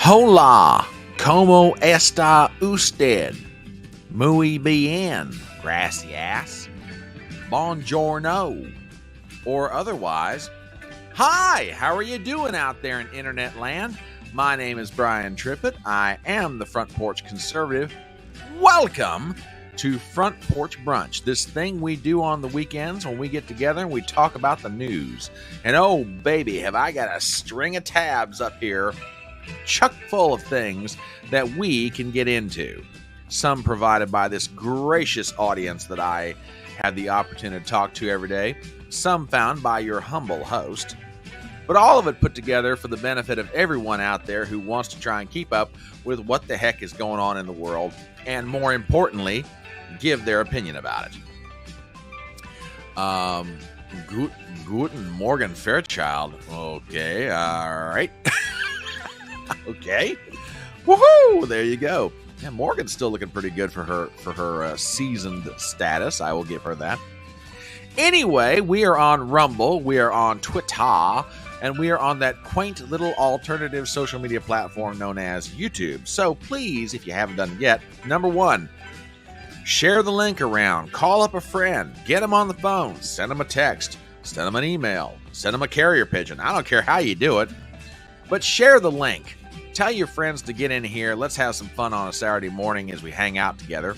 Hola, como está usted? Muy bien, gracias. Buongiorno. Or otherwise, hi, how are you doing out there in internet land? My name is Brian Trippett. I am the Front Porch Conservative. Welcome to Front Porch Brunch, this thing we do on the weekends when we get together and we talk about the news. And oh, baby, have I got a string of tabs up here chock full of things that we can get into. Some provided by this gracious audience that I have the opportunity to talk to every day. Some found by your humble host. But all of it put together for the benefit of everyone out there who wants to try and keep up with what the heck is going on in the world, and more importantly, give their opinion about it. Guten Morgen, Fairchild. Okay, all right. Okay. Woohoo! There you go. Yeah, Morgan's still looking pretty good for her seasoned status. I will give her that. Anyway, we are on Rumble, we are on Twitter, and we are on that quaint little alternative social media platform known as YouTube. So please, if you haven't done it yet, number one, share the link around, call up a friend, get them on the phone, send them a text, send them an email, send them a carrier pigeon. I don't care how you do it, but share the link. Tell your friends to get in here. Let's have some fun on a Saturday morning as we hang out together.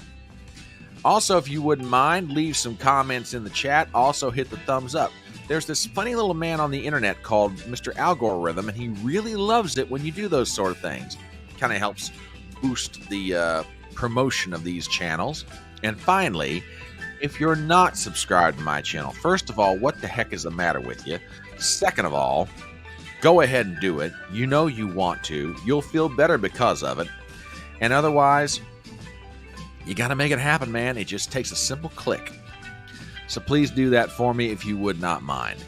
Also, if you wouldn't mind, leave some comments in the chat. Also, hit the thumbs up. There's this funny little man on the internet called Mr. Algorithm, and he really loves it when you do those sort of things. Kind of helps boost the promotion of these channels. And finally, if you're not subscribed to my channel, first of all, what the heck is the matter with you? Second of all, go ahead and do it. You know you want to. You'll feel better because of it. And otherwise, you got to make it happen, man. It just takes a simple click. So please do that for me if you would not mind.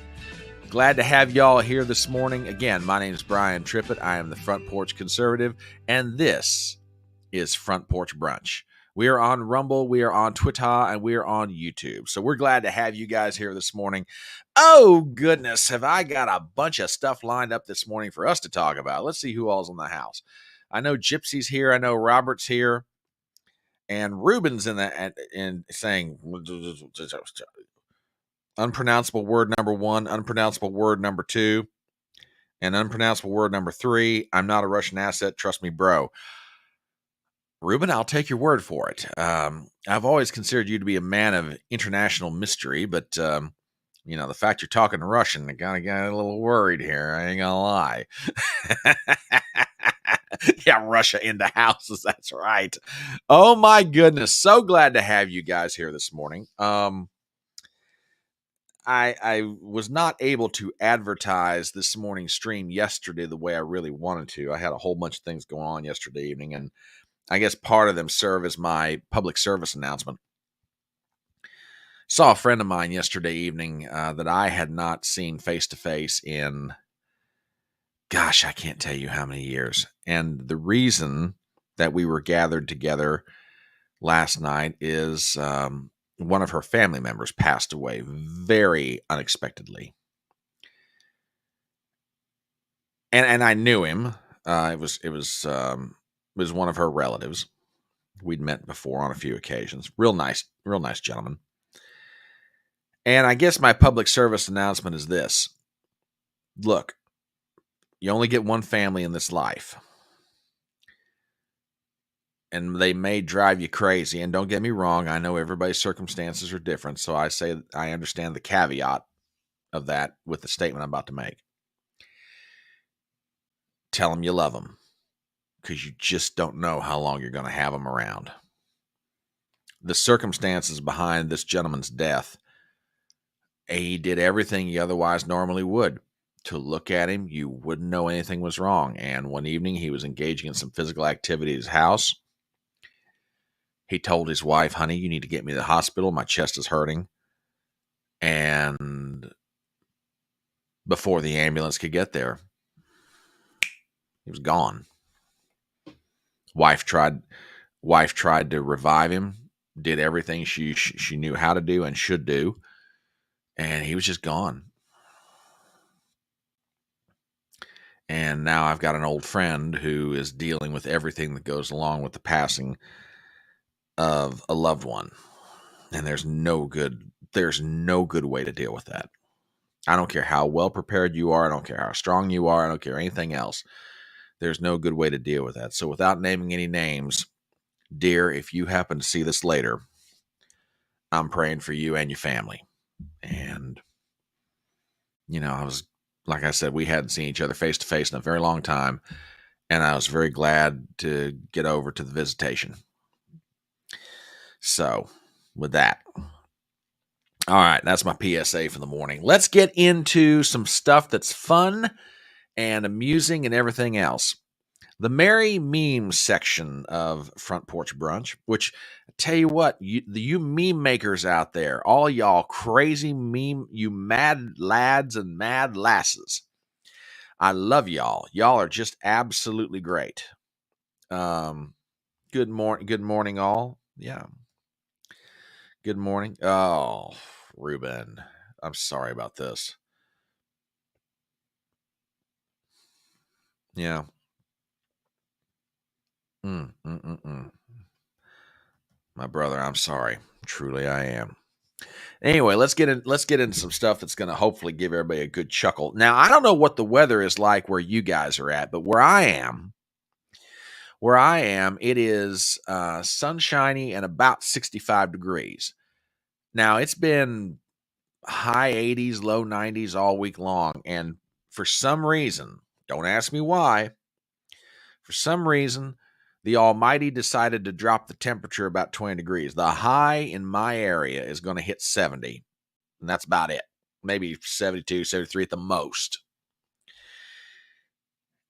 Glad to have y'all here this morning. Again, my name is Brian Trippett. I am the Front Porch Conservative, and this is Front Porch Brunch. We are on Rumble, we are on Twitter, and we are on YouTube. So we're glad to have you guys here this morning. Oh, goodness, have I got a bunch of stuff lined up this morning for us to talk about. Let's see who all's in the house. I know Gypsy's here. I know Robert's here. And Ruben's in saying unpronounceable word number 1, unpronounceable word number 2, and unpronounceable word number 3. I'm not a Russian asset. Trust me, bro. Ruben, I'll take your word for it. I've always considered you to be a man of international mystery, but, you know, the fact you're talking Russian, I got a little worried here. I ain't gonna lie. Yeah, Russia in the houses. That's right. Oh, my goodness. So glad to have you guys here this morning. I was not able to advertise this morning's stream yesterday the way I really wanted to. I had a whole bunch of things going on yesterday evening, and I guess part of them serve as my public service announcement. Saw a friend of mine yesterday evening that I had not seen face-to-face in, gosh, I can't tell you how many years. And the reason that we were gathered together last night is one of her family members passed away very unexpectedly. And I knew him. It was one of her relatives. We'd met before on a few occasions. Real nice gentleman. And I guess my public service announcement is this. Look, you only get one family in this life. And they may drive you crazy. And don't get me wrong, I know everybody's circumstances are different. So I say I understand the caveat of that with the statement I'm about to make. Tell them you love them, because you just don't know how long you're going to have them around. The circumstances behind this gentleman's death, he did everything he otherwise normally would. To look at him, you wouldn't know anything was wrong. And one evening, he was engaging in some physical activity at his house. He told his wife, honey, you need to get me to the hospital. My chest is hurting. And before the ambulance could get there, he was gone. Wife tried to revive him, did everything she knew how to do and should do, and he was just gone. And now I've got an old friend who is dealing with everything that goes along with the passing of a loved one. And there's no good way to deal with that. I don't care how well prepared you are. I don't care how strong you are. I don't care anything else. There's no good way to deal with that. So without naming any names, dear, if you happen to see this later, I'm praying for you and your family. And, like I said, we hadn't seen each other face to face in a very long time. And I was very glad to get over to the visitation. So with that, all right, that's my PSA for the morning. Let's get into some stuff that's fun and amusing and everything else. The Merry Memes section of Front Porch Brunch, which I tell you what, you meme makers out there, all y'all crazy meme, you mad lads and mad lasses. I love y'all. Y'all are just absolutely great. Good morning, all. Yeah. Good morning. Oh, Ruben, I'm sorry about this. Yeah. My brother, I'm sorry. Truly, I am. Anyway, let's get into some stuff that's going to hopefully give everybody a good chuckle. Now, I don't know what the weather is like where you guys are at, but where I am, it is sunshiny and about 65 degrees. Now, it's been high 80s, low 90s all week long, and for some reason, don't ask me why, for some reason, the Almighty decided to drop the temperature about 20 degrees. The high in my area is going to hit 70, and that's about it. Maybe 72, 73 at the most.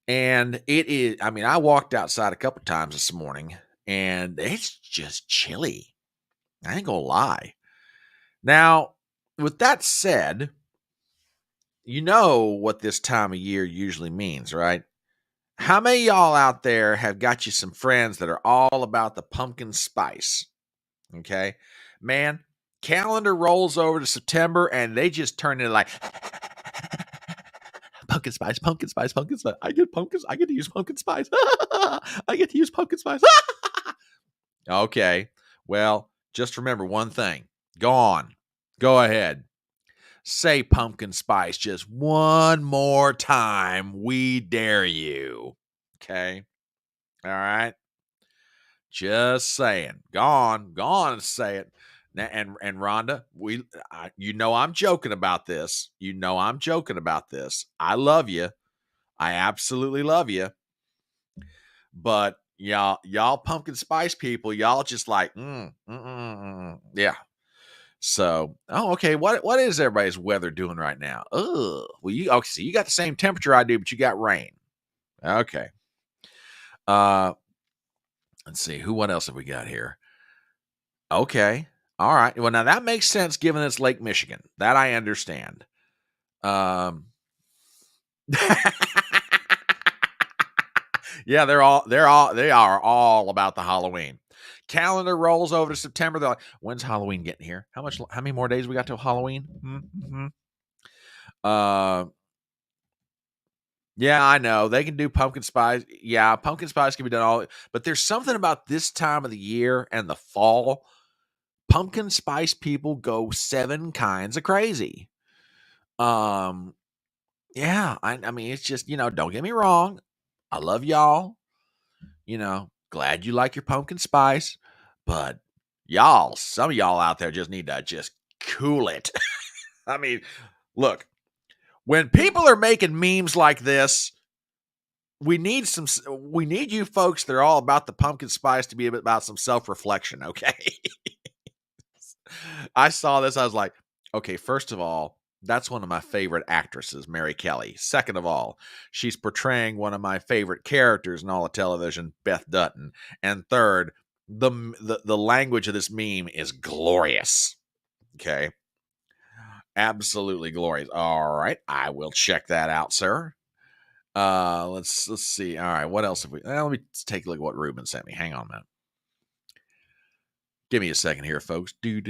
And it is, I walked outside a couple times this morning, and it's just chilly. I ain't going to lie. Now, with that said, you know what this time of year usually means, right? How many of y'all out there have got you some friends that are all about the pumpkin spice? Okay. Man, calendar rolls over to September and they just turn into like pumpkin spice, pumpkin spice, pumpkin spice. I get pumpkins. I get to use pumpkin spice. I get to use pumpkin spice. Okay. Well, just remember one thing. Go on. Go ahead. Say pumpkin spice just one more time. We dare you. Okay. All right. Just saying. Go on and say it. And Rhonda, I'm joking about this. I love you. I absolutely love you. But y'all pumpkin spice people, y'all just like, yeah. So, okay. What is everybody's weather doing right now? Oh, well, so you got the same temperature I do, but you got rain. Okay. Let's see. What else have we got here? Okay. All right. Well, now that makes sense given it's Lake Michigan. That I understand. Yeah, they are all about the Halloween. Calendar rolls over to September. They're like, when's Halloween getting here? How many more days we got till Halloween? Mm-hmm. Yeah, I know. They can do pumpkin spice. Yeah, pumpkin spice can be done but there's something about this time of the year and the fall. Pumpkin spice people go 7 kinds of crazy. Yeah, it's just, don't get me wrong. I love y'all. Glad you like your pumpkin spice, but some of y'all out there just need to just cool it. Look, when people are making memes like this, we need you folks that are all about the pumpkin spice to be about some self-reflection, okay? I saw this, I was like, okay, first of all, that's one of my favorite actresses, Mary Kelly. Second of all, she's portraying one of my favorite characters in all of television, Beth Dutton. And third, the language of this meme is glorious. Okay. Absolutely glorious. All right. I will check that out, sir. Let's see. All right. What else have we? Let me take a look at what Ruben sent me. Hang on a minute. Give me a second here, folks. Do.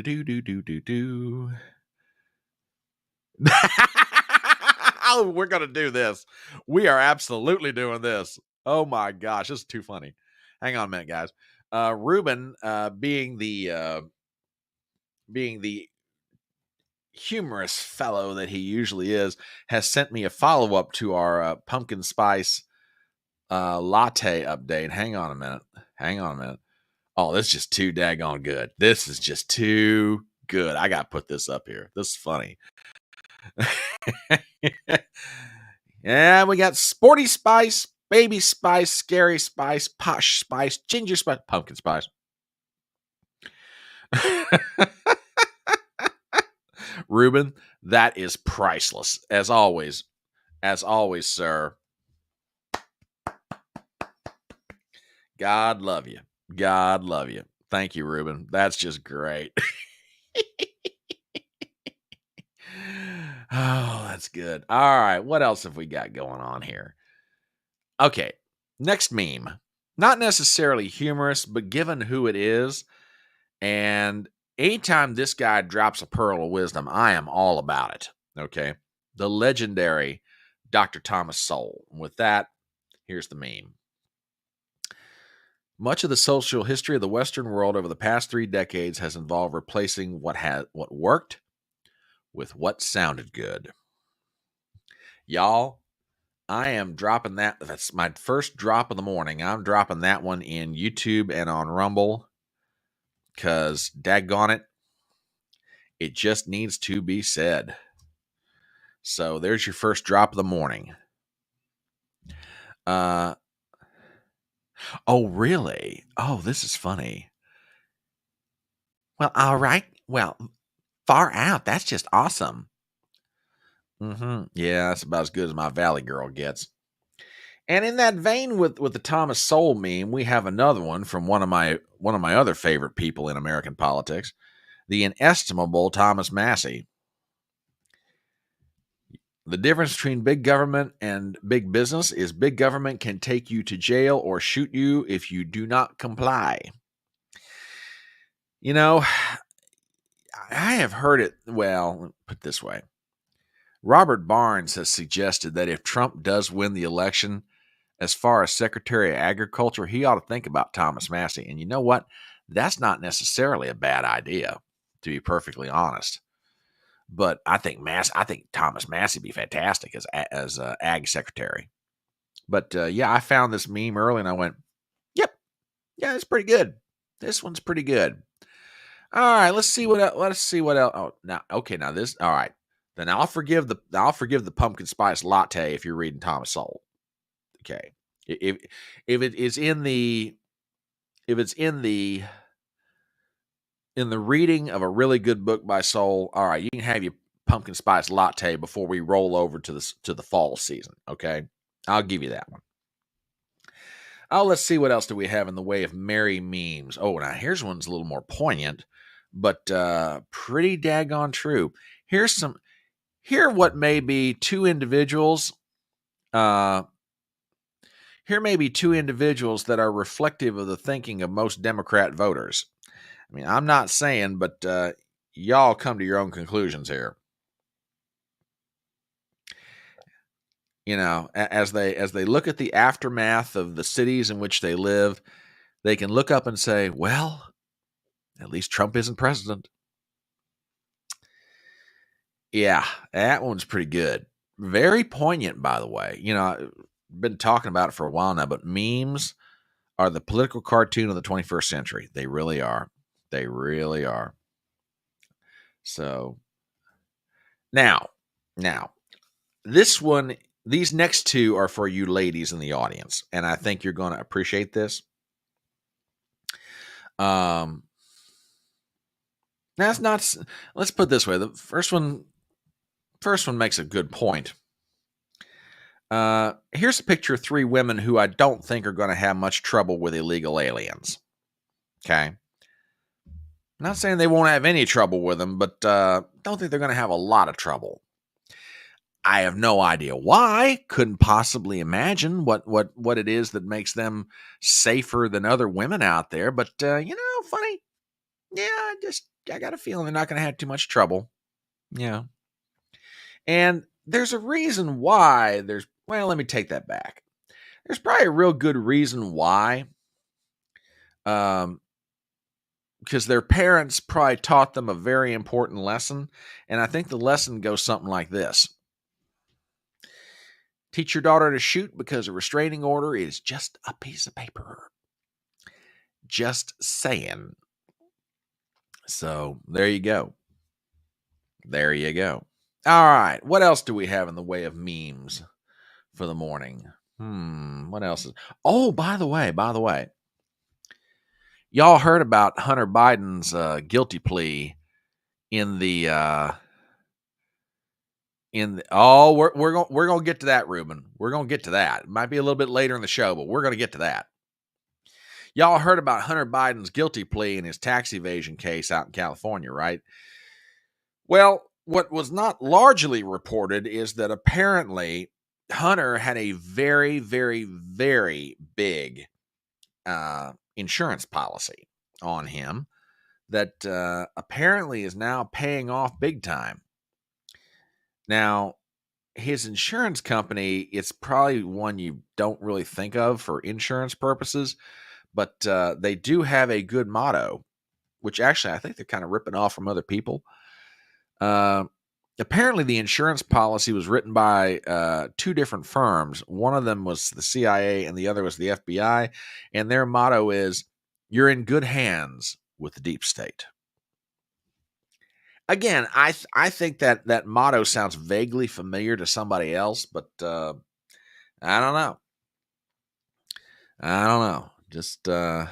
Oh, we're going to do this. We are absolutely doing this. Oh my gosh, this is too funny. Hang on a minute, guys. Ruben, being the humorous fellow that he usually is, has sent me a follow-up to our pumpkin spice latte update. Hang on a minute. Oh, this is just too daggone good. This is just too good. I got to put this up here. This is funny. Yeah, we got sporty spice, baby spice, scary spice, posh spice, ginger spice, pumpkin spice. Ruben, that is priceless. As always, sir. God love you. God love you. Thank you, Ruben. That's just great. Oh, that's good. All right. What else have we got going on here? Okay. Next meme. Not necessarily humorous, but given who it is, and anytime this guy drops a pearl of wisdom, I am all about it. Okay. The legendary Dr. Thomas Sowell. With that, here's the meme. Much of the social history of the Western world over the past 3 decades has involved replacing what worked with what sounded good. Y'all, I am dropping that. That's my first drop of the morning. I'm dropping that one in YouTube and on Rumble because, daggone it, it just needs to be said. So there's your first drop of the morning. Oh, really? Oh, this is funny. Well, all right. Well, far out. That's just awesome. Yeah, that's about as good as my Valley Girl gets. And in that vein with the Thomas Sowell meme, we have another one from one of my other favorite people in American politics, the inestimable Thomas Massie. The difference between big government and big business is big government can take you to jail or shoot you if you do not comply. You know, I have heard it, well, put it this way. Robert Barnes has suggested that if Trump does win the election, as far as Secretary of Agriculture, he ought to think about Thomas Massie. And you know what? That's not necessarily a bad idea, to be perfectly honest. But I think Thomas Massie would be fantastic as Ag Secretary. But yeah, I found this meme early and I went, "Yep, yeah, it's pretty good. This one's pretty good." All right, let's see what else. Oh, now this. All right, then I'll forgive the pumpkin spice latte if you're reading Thomas Sowell. Okay, if it's in the reading of a really good book by Sowell, all right, you can have your pumpkin spice latte before we roll over to the fall season. Okay, I'll give you that one. Oh, let's see what else do we have in the way of merry memes. Oh, now here's one's a little more poignant, but pretty daggone true. Here what may be two individuals. Here may be two individuals that are reflective of the thinking of most Democrat voters. I mean, I'm not saying, but y'all come to your own conclusions here. You know, as they look at the aftermath of the cities in which they live, they can look up and say, well, at least Trump isn't president. Yeah, that one's pretty good. Very poignant, by the way. You know, I've been talking about it for a while now, but memes are the political cartoon of the 21st century. They really are. They really are. So now, these next two are for you ladies in the audience, and I think you're going to appreciate this. That's not. Let's put it this way: the first one makes a good point. Here's a picture of 3 women who I don't think are going to have much trouble with illegal aliens. Okay. Not saying they won't have any trouble with them, but don't think they're going to have a lot of trouble. I have no idea why. Couldn't possibly imagine what it is that makes them safer than other women out there. But funny. Yeah, I got a feeling they're not going to have too much trouble. Yeah. And there's a reason why well, let me take that back. There's probably a real good reason why. Because their parents probably taught them a very important lesson. And I think the lesson goes something like this: teach your daughter to shoot because a restraining order is just a piece of paper. Just saying. So there you go. There you go. All right. What else do we have in the way of memes for the morning? What else is? Oh, by the way, y'all heard about Hunter Biden's guilty plea in the we're gonna get to that, Ruben. We're gonna get to that. It might be a little bit later in the show, but we're gonna get to that. Y'all heard about Hunter Biden's guilty plea in his tax evasion case out in California, right? Well, what was not largely reported is that apparently Hunter had a very, very, very big insurance policy on him that apparently is now paying off big time. Now, his insurance company, it's probably one you don't really think of for insurance purposes, but they do have a good motto, which actually I think they're kind of ripping off from other people. Apparently, the insurance policy was written by two different firms. One of them was the CIA and the other was the FBI. And their motto is, "You're in good hands with the deep state." Again, I think that motto sounds vaguely familiar to somebody else, but I don't know. Just I'm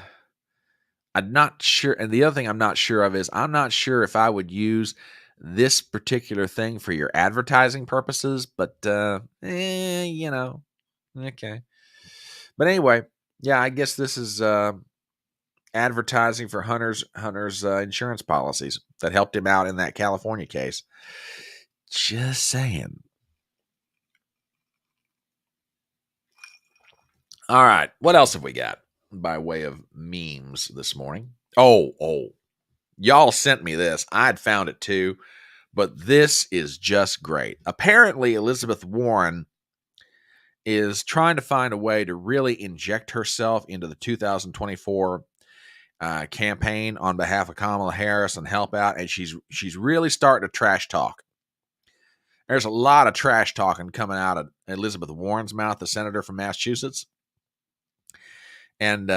not sure. And the other thing I'm not sure of is I'm not sure if I would use this particular thing for your advertising purposes, but okay. But anyway, yeah, I guess this is advertising for Hunter's insurance policies that helped him out in that California case. Just saying. All right, what else have we got by way of memes this morning? Oh, y'all sent me this. I'd found it too, but this is just great. Apparently, Elizabeth Warren is trying to find a way to really inject herself into the 2024 campaign on behalf of Kamala Harris and help out, and she's really starting to trash talk. There's a lot of trash talking coming out of Elizabeth Warren's mouth, the senator from Massachusetts. And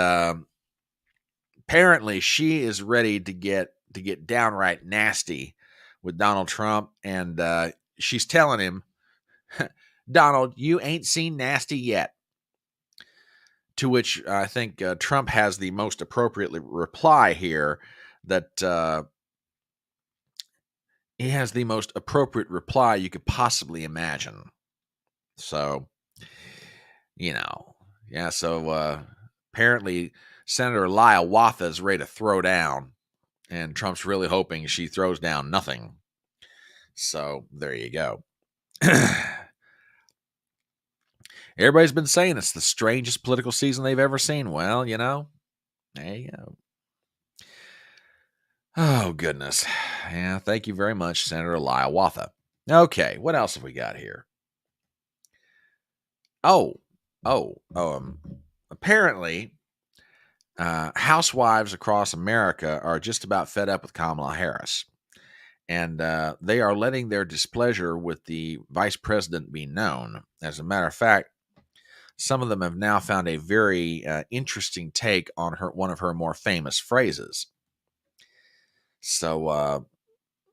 apparently she is ready to get downright nasty with Donald Trump. And she's telling him, "Donald, you ain't seen nasty yet." To which I think Trump has the most appropriate reply here, that he has the most appropriate reply you could possibly imagine. So, so apparently Senator Hiawatha is ready to throw down, and Trump's really hoping she throws down nothing. So there you go. Everybody's been saying it's the strangest political season they've ever seen. Well, there you go. Oh, goodness. Yeah, thank you very much, Senator Hiawatha. Okay, what else have we got here? Apparently, housewives across America are just about fed up with Kamala Harris. And they are letting their displeasure with the vice president be known. As a matter of fact, some of them have now found a very interesting take on one of her more famous phrases. So,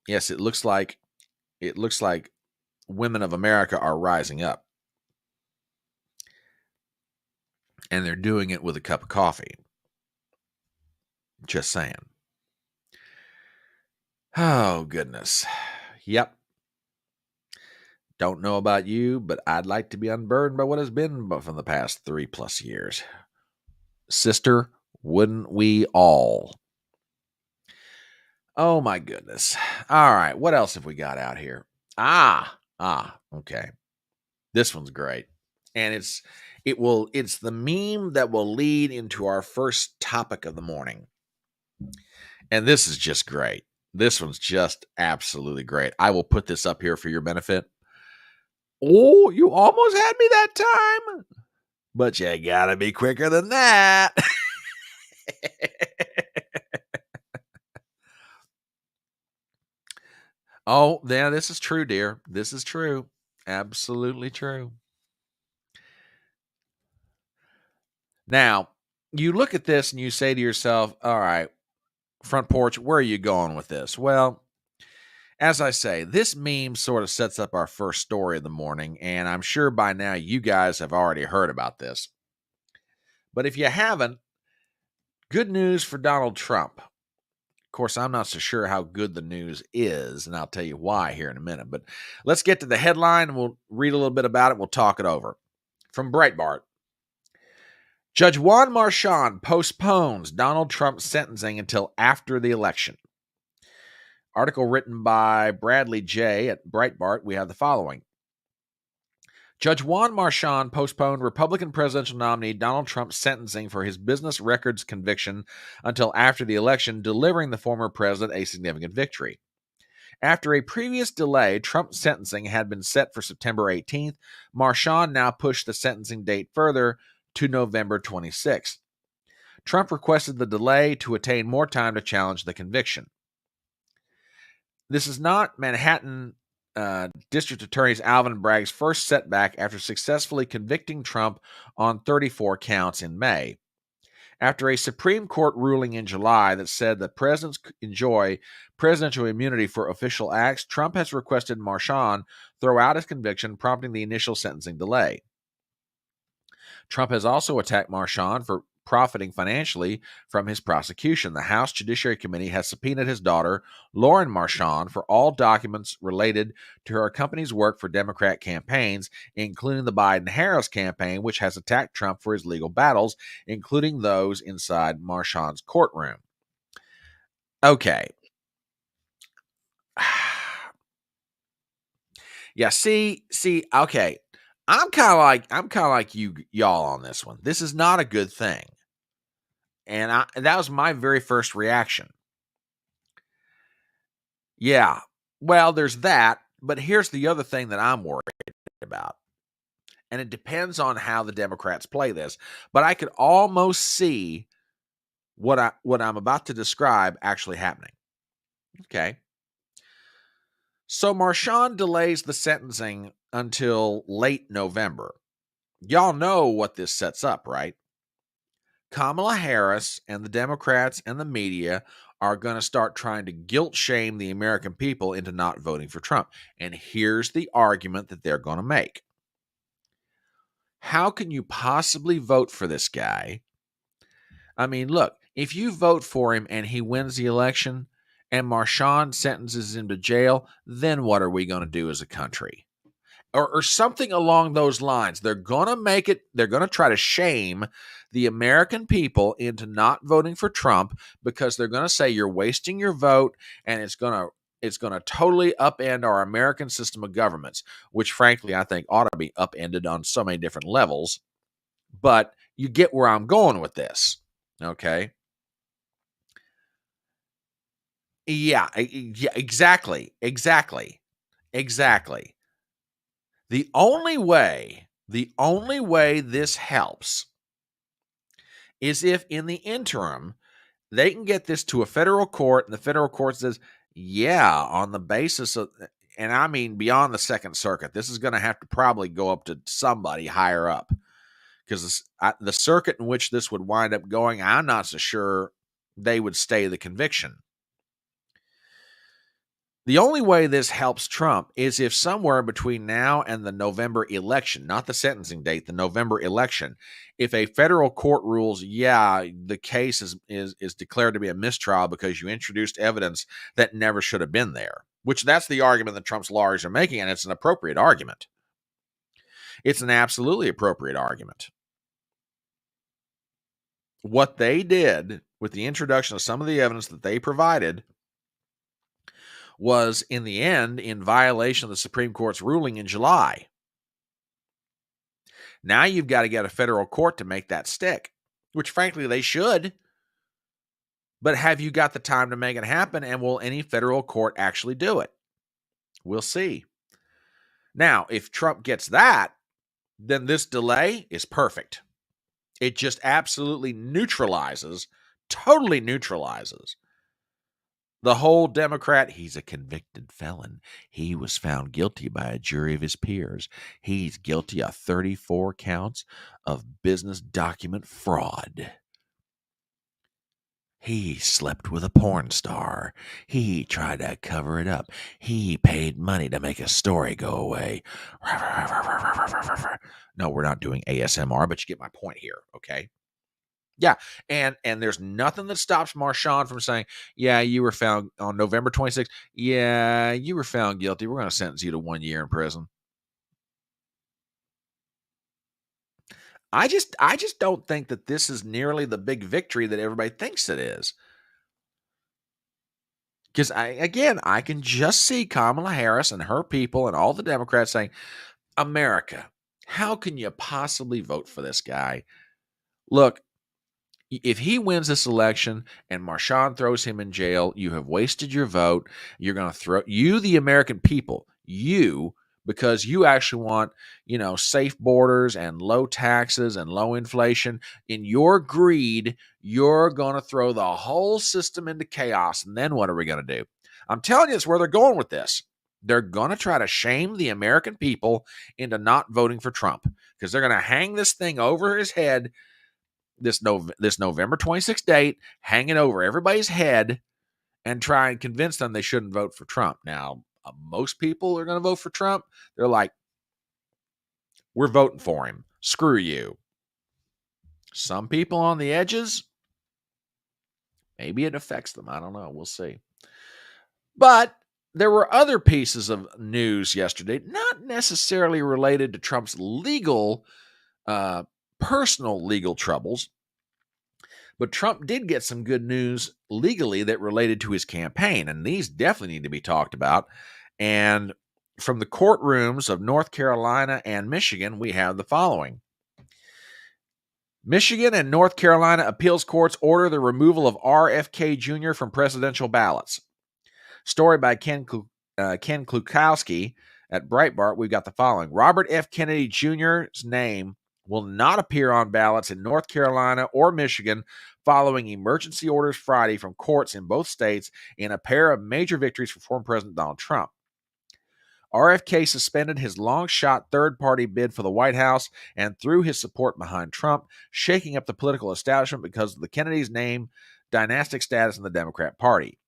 yes, it looks like women of America are rising up, and they're doing it with a cup of coffee. Just saying. Oh, goodness. Yep. Don't know about you, but I'd like to be unburdened by what has been from the past 3+ years. Sister, wouldn't we all? Oh, my goodness. All right. What else have we got out here? Okay. This one's great. And it's the meme that will lead into our first topic of the morning. And this is just great. This one's just absolutely great. I will put this up here for your benefit. Oh, you almost had me that time, but you gotta be quicker than that. Oh, yeah, this is true, dear. This is true. Absolutely true. Now, you look at this and you say to yourself, all right, front porch, where are you going with this? Well, as I say, this meme sort of sets up our first story of the morning, and I'm sure by now you guys have already heard about this. But if you haven't, good news for Donald Trump. Of course, I'm not so sure how good the news is, and I'll tell you why here in a minute. But let's get to the headline, and we'll read a little bit about it. We'll talk it over. From Breitbart. Judge Juan Marchand postpones Donald Trump's sentencing until after the election. Article written by Bradley J. at Breitbart. We have the following. Judge Juan Marchand postponed Republican presidential nominee Donald Trump's sentencing for his business records conviction until after the election, delivering the former president a significant victory. After a previous delay, Trump's sentencing had been set for September 18th. Marchand now pushed the sentencing date further to November 26th. Trump requested the delay to attain more time to challenge the conviction. This is not Manhattan District Attorney Alvin Bragg's first setback after successfully convicting Trump on 34 counts in May. After a Supreme Court ruling in July that said that presidents enjoy presidential immunity for official acts, Trump has requested Marchand throw out his conviction, prompting the initial sentencing delay. Trump has also attacked Marchand for profiting financially from his prosecution. The House Judiciary Committee has subpoenaed his daughter, Lauren Marchand, for all documents related to her company's work for Democrat campaigns, including the Biden-Harris campaign, which has attacked Trump for his legal battles, including those inside Marchand's courtroom. Okay. Yeah, see, okay. I'm kind of like y'all on this one. This is not a good thing. And that was my very first reaction. Yeah. Well, there's that, but here's the other thing that I'm worried about. And it depends on how the Democrats play this, but I could almost see what I'm about to describe actually happening. Okay. So Marchand delays the sentencing until late November. Y'all know what this sets up, right? Kamala Harris and the Democrats and the media are going to start trying to guilt shame the American people into not voting for Trump. And here's the argument that they're going to make. How can you possibly vote for this guy? I mean, look, if you vote for him and he wins the election and Marchand sentences him to jail, then what are we going to do as a country? Or something along those lines. They're going to make it, they're going to try to shame the American people into not voting for Trump because they're going to say you're wasting your vote and it's going to totally upend our American system of governments, which frankly I think ought to be upended on so many different levels. But you get where I'm going with this. Okay? Yeah, exactly. The only way this helps is if in the interim they can get this to a federal court and the federal court says, yeah, on the basis of, and I mean beyond the Second Circuit, this is going to have to probably go up to somebody higher up because the circuit in which this would wind up going, I'm not so sure they would stay the conviction. The only way this helps Trump is if somewhere between now and the November election, not the sentencing date, the November election, if a federal court rules, yeah, the case is declared to be a mistrial because you introduced evidence that never should have been there, which that's the argument that Trump's lawyers are making, and it's an appropriate argument. It's an absolutely appropriate argument. What they did with the introduction of some of the evidence that they provided was, in the end, in violation of the Supreme Court's ruling in July. Now you've got to get a federal court to make that stick, which frankly they should. But have you got the time to make it happen? And will any federal court actually do it? We'll see. Now, if Trump gets that, then this delay is perfect. It just absolutely totally neutralizes the whole Democrat. He's a convicted felon. He was found guilty by a jury of his peers. He's guilty of 34 counts of business document fraud. He slept with a porn star. He tried to cover it up. He paid money to make a story go away. No, we're not doing ASMR, but you get my point here, okay? Yeah, and there's nothing that stops Marshawn from saying, "Yeah, you were found on November 26th. Yeah, you were found guilty. We're going to sentence you to 1 year in prison." I just don't think that this is nearly the big victory that everybody thinks it is. Because I can just see Kamala Harris and her people and all the Democrats saying, "America, how can you possibly vote for this guy? Look, if he wins this election and Marshawn throws him in jail, you have wasted your vote. You're going to throw you, the American people, because you actually want, safe borders and low taxes and low inflation. In your greed, you're going to throw the whole system into chaos. And then what are we going to do?" I'm telling you, it's where they're going with this. They're going to try to shame the American people into not voting for Trump because they're going to hang this thing over his head, this November 26th date, hanging over everybody's head, and try and convince them they shouldn't vote for Trump. Now, most people are going to vote for Trump. They're like, "We're voting for him. Screw you." Some people on the edges, maybe it affects them. I don't know. We'll see. But there were other pieces of news yesterday, not necessarily related to Trump's personal legal troubles, but Trump did get some good news legally that related to his campaign, and these definitely need to be talked about. And from the courtrooms of North Carolina and Michigan, we have the following. Michigan and North Carolina appeals courts order the removal of RFK Jr. from presidential ballots. Story by Ken Klukowski at Breitbart. We've got the following. Robert F. Kennedy Jr.'s name will not appear on ballots in North Carolina or Michigan following emergency orders Friday from courts in both states in a pair of major victories for former President Donald Trump. RFK suspended his long-shot third-party bid for the White House and threw his support behind Trump, shaking up the political establishment because of the Kennedy's name, dynastic status in the Democrat Party.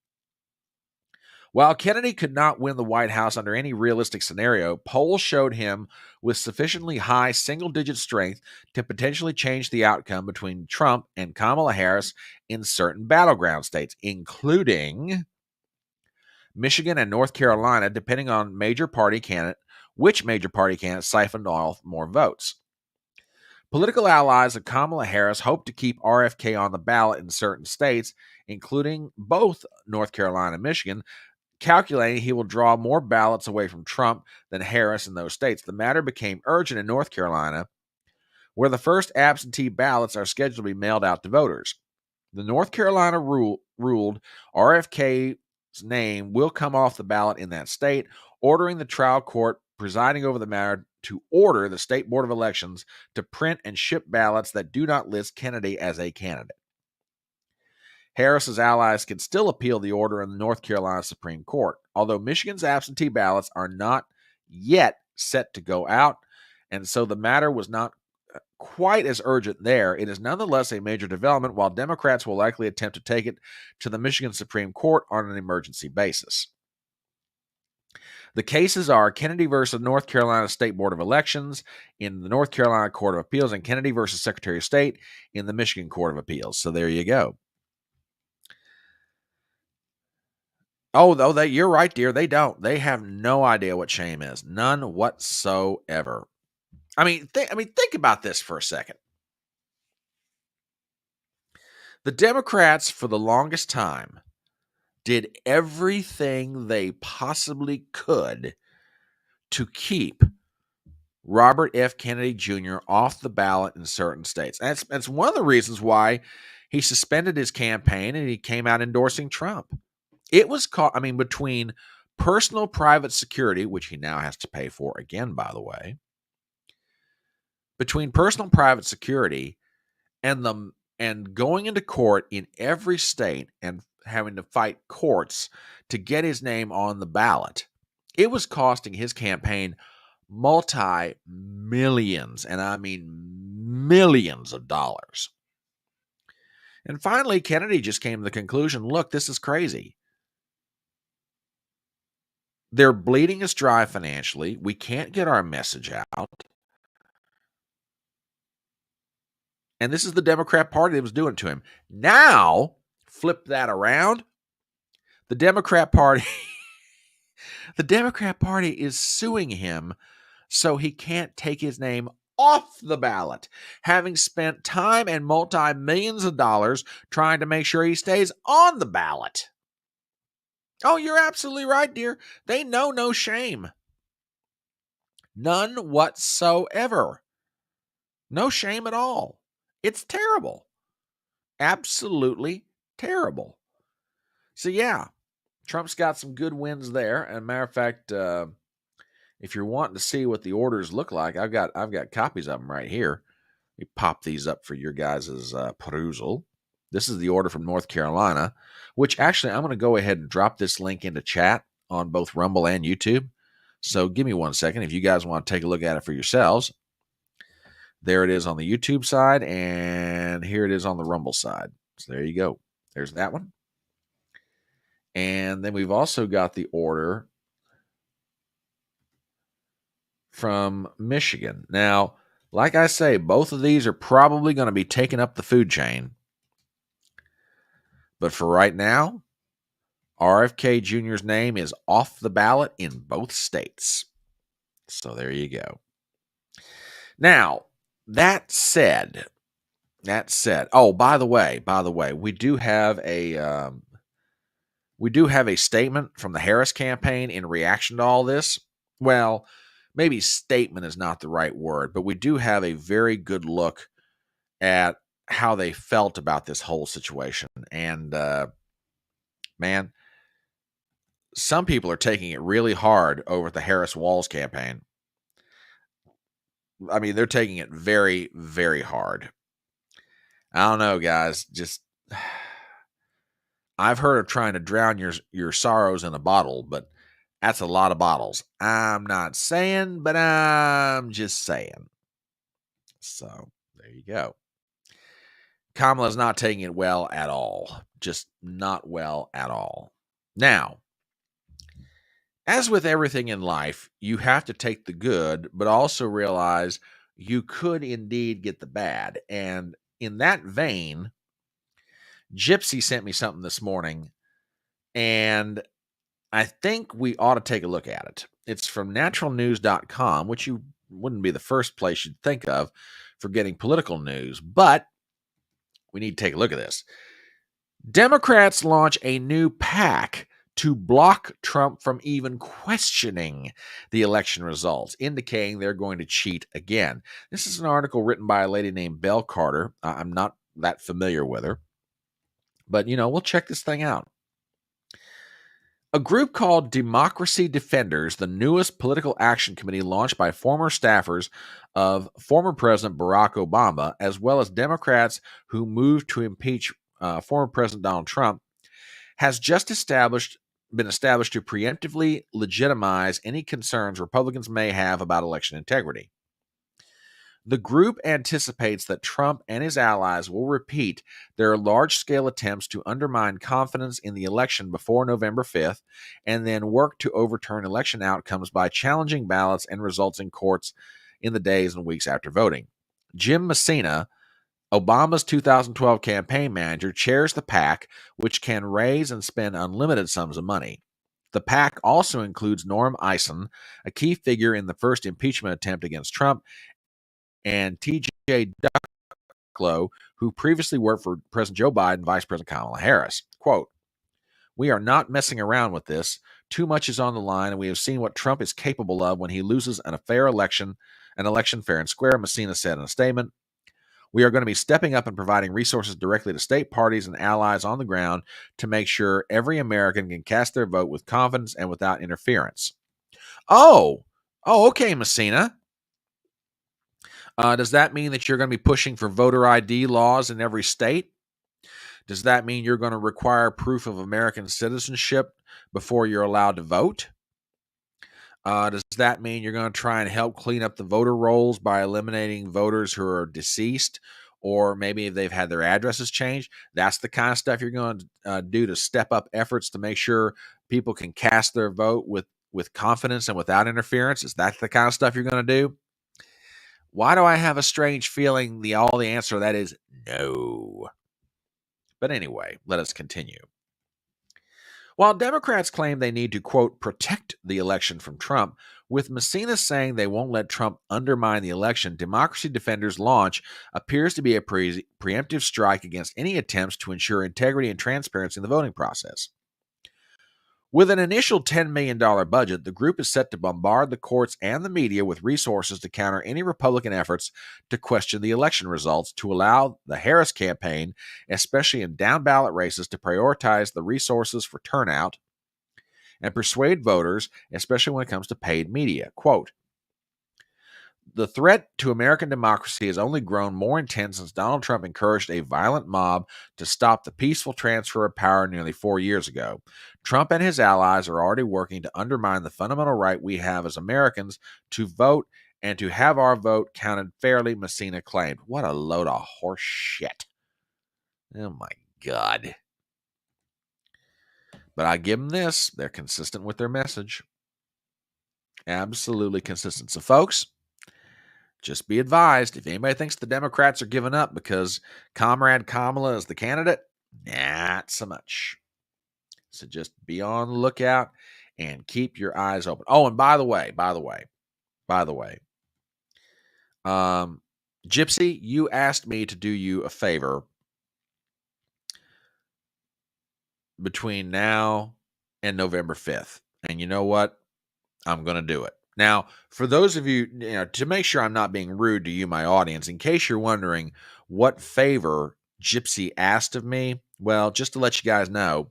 While Kennedy could not win the White House under any realistic scenario, polls showed him with sufficiently high single-digit strength to potentially change the outcome between Trump and Kamala Harris in certain battleground states, including Michigan and North Carolina, depending on which major party candidate siphoned off more votes. Political allies of Kamala Harris hope to keep RFK on the ballot in certain states, including both North Carolina and Michigan, calculating he will draw more ballots away from Trump than Harris in those states. The matter became urgent in North Carolina, where the first absentee ballots are scheduled to be mailed out to voters. The North Carolina ruled RFK's name will come off the ballot in that state, ordering the trial court presiding over the matter to order the State Board of Elections to print and ship ballots that do not list Kennedy as a candidate. Harris's allies can still appeal the order in the North Carolina Supreme Court, although Michigan's absentee ballots are not yet set to go out, and so the matter was not quite as urgent there. It is nonetheless a major development, while Democrats will likely attempt to take it to the Michigan Supreme Court on an emergency basis. The cases are Kennedy versus North Carolina State Board of Elections in the North Carolina Court of Appeals and Kennedy versus Secretary of State in the Michigan Court of Appeals. So there you go. Oh, you're right, dear. They don't. They have no idea what shame is. None whatsoever. I mean, think about this for a second. The Democrats, for the longest time, did everything they possibly could to keep Robert F. Kennedy Jr. off the ballot in certain states. That's one of the reasons why he suspended his campaign and he came out endorsing Trump. It was between personal private security, which he now has to pay for again, by the way, between personal private security and going into court in every state and having to fight courts to get his name on the ballot, it was costing his campaign multi-millions, and I mean millions of dollars. And finally, Kennedy just came to the conclusion, look, this is crazy. They're bleeding us dry financially. We can't get our message out. And this is the Democrat Party that was doing it to him. Now, flip that around. The Democrat Party is suing him so he can't take his name off the ballot, having spent time and multi-millions of dollars trying to make sure he stays on the ballot. Oh, you're absolutely right, dear. They know no shame. None whatsoever. No shame at all. It's terrible. Absolutely terrible. So yeah, Trump's got some good wins there. And matter of fact, if you're wanting to see what the orders look like, I've got copies of them right here. We pop these up for your guys' perusal. This is the order from North Carolina, which actually I'm going to go ahead and drop this link into chat on both Rumble and YouTube. So give me 1 second if you guys want to take a look at it for yourselves. There it is on the YouTube side, and here it is on the Rumble side. So there you go. There's that one. And then we've also got the order from Michigan. Now, like I say, both of these are probably going to be taken up the food chain. But for right now, RFK Jr.'s name is off the ballot in both states. So there you go. Now, that said, oh, by the way, we do have a statement from the Harris campaign in reaction to all this. Well, maybe statement is not the right word, but we do have a very good look at how they felt about this whole situation. And man, some people are taking it really hard over at the Harris Walls campaign. I mean, they're taking it very, very hard. I don't know, guys. Just I've heard of trying to drown your sorrows in a bottle, but that's a lot of bottles. I'm not saying, but I'm just saying. So there you go. Kamala's not taking it well at all. Just not well at all. Now, as with everything in life, you have to take the good, but also realize you could indeed get the bad. And in that vein, Gypsy sent me something this morning, and I think we ought to take a look at it. It's from naturalnews.com, which you wouldn't be the first place you'd think of for getting political news, but we need to take a look at this. Democrats launch a new PAC to block Trump from even questioning the election results, indicating they're going to cheat again. This is an article written by a lady named Belle Carter. I'm not that familiar with her, but, we'll check this thing out. A group called Democracy Defenders, the newest political action committee launched by former staffers of former President Barack Obama, as well as Democrats who moved to impeach former President Donald Trump, has just been established to preemptively legitimize any concerns Republicans may have about election integrity. The group anticipates that Trump and his allies will repeat their large-scale attempts to undermine confidence in the election before November 5th, and then work to overturn election outcomes by challenging ballots and results in courts in the days and weeks after voting. Jim Messina, Obama's 2012 campaign manager, chairs the PAC, which can raise and spend unlimited sums of money. The PAC also includes Norm Eisen, a key figure in the first impeachment attempt against Trump, and T.J. Ducklo, who previously worked for President Joe Biden and Vice President Kamala Harris. Quote, "We are not messing around with this. Too much is on the line, and we have seen what Trump is capable of when he loses an election fair and square," Messina said in a statement. We are going to be stepping up and providing resources directly to state parties and allies on the ground to make sure every American can cast their vote with confidence and without interference. Oh, okay, Messina. Does that mean that you're going to be pushing for voter ID laws in every state? Does that mean you're going to require proof of American citizenship before you're allowed to vote? Does that mean you're going to try and help clean up the voter rolls by eliminating voters who are deceased, or maybe they've had their addresses changed? That's the kind of stuff you're going to do to step up efforts to make sure people can cast their vote with confidence and without interference. Is that the kind of stuff you're going to do? Why do I have a strange feeling the answer to that is no? But anyway, let us continue. While Democrats claim they need to, quote, protect the election from Trump, with Messina saying they won't let Trump undermine the election, Democracy Defenders' launch appears to be a preemptive strike against any attempts to ensure integrity and transparency in the voting process. With an initial $10 million budget, the group is set to bombard the courts and the media with resources to counter any Republican efforts to question the election results, to allow the Harris campaign, especially in down-ballot races, to prioritize the resources for turnout and persuade voters, especially when it comes to paid media. Quote, the threat to American democracy has only grown more intense since Donald Trump encouraged a violent mob to stop the peaceful transfer of power nearly 4 years ago. Trump and his allies are already working to undermine the fundamental right we have as Americans to vote and to have our vote counted fairly, Messina claimed. What a load of horse shit. Oh my God. But I give them this. They're consistent with their message. Absolutely consistent. So, folks, just be advised, if anybody thinks the Democrats are giving up because Comrade Kamala is the candidate, not so much. So just be on the lookout and keep your eyes open. Oh, and by the way, Gypsy, you asked me to do you a favor between now and November 5th. And you know what? I'm going to do it. Now, for those of you, to make sure I'm not being rude to you, my audience, in case you're wondering what favor Gypsy asked of me, well, just to let you guys know,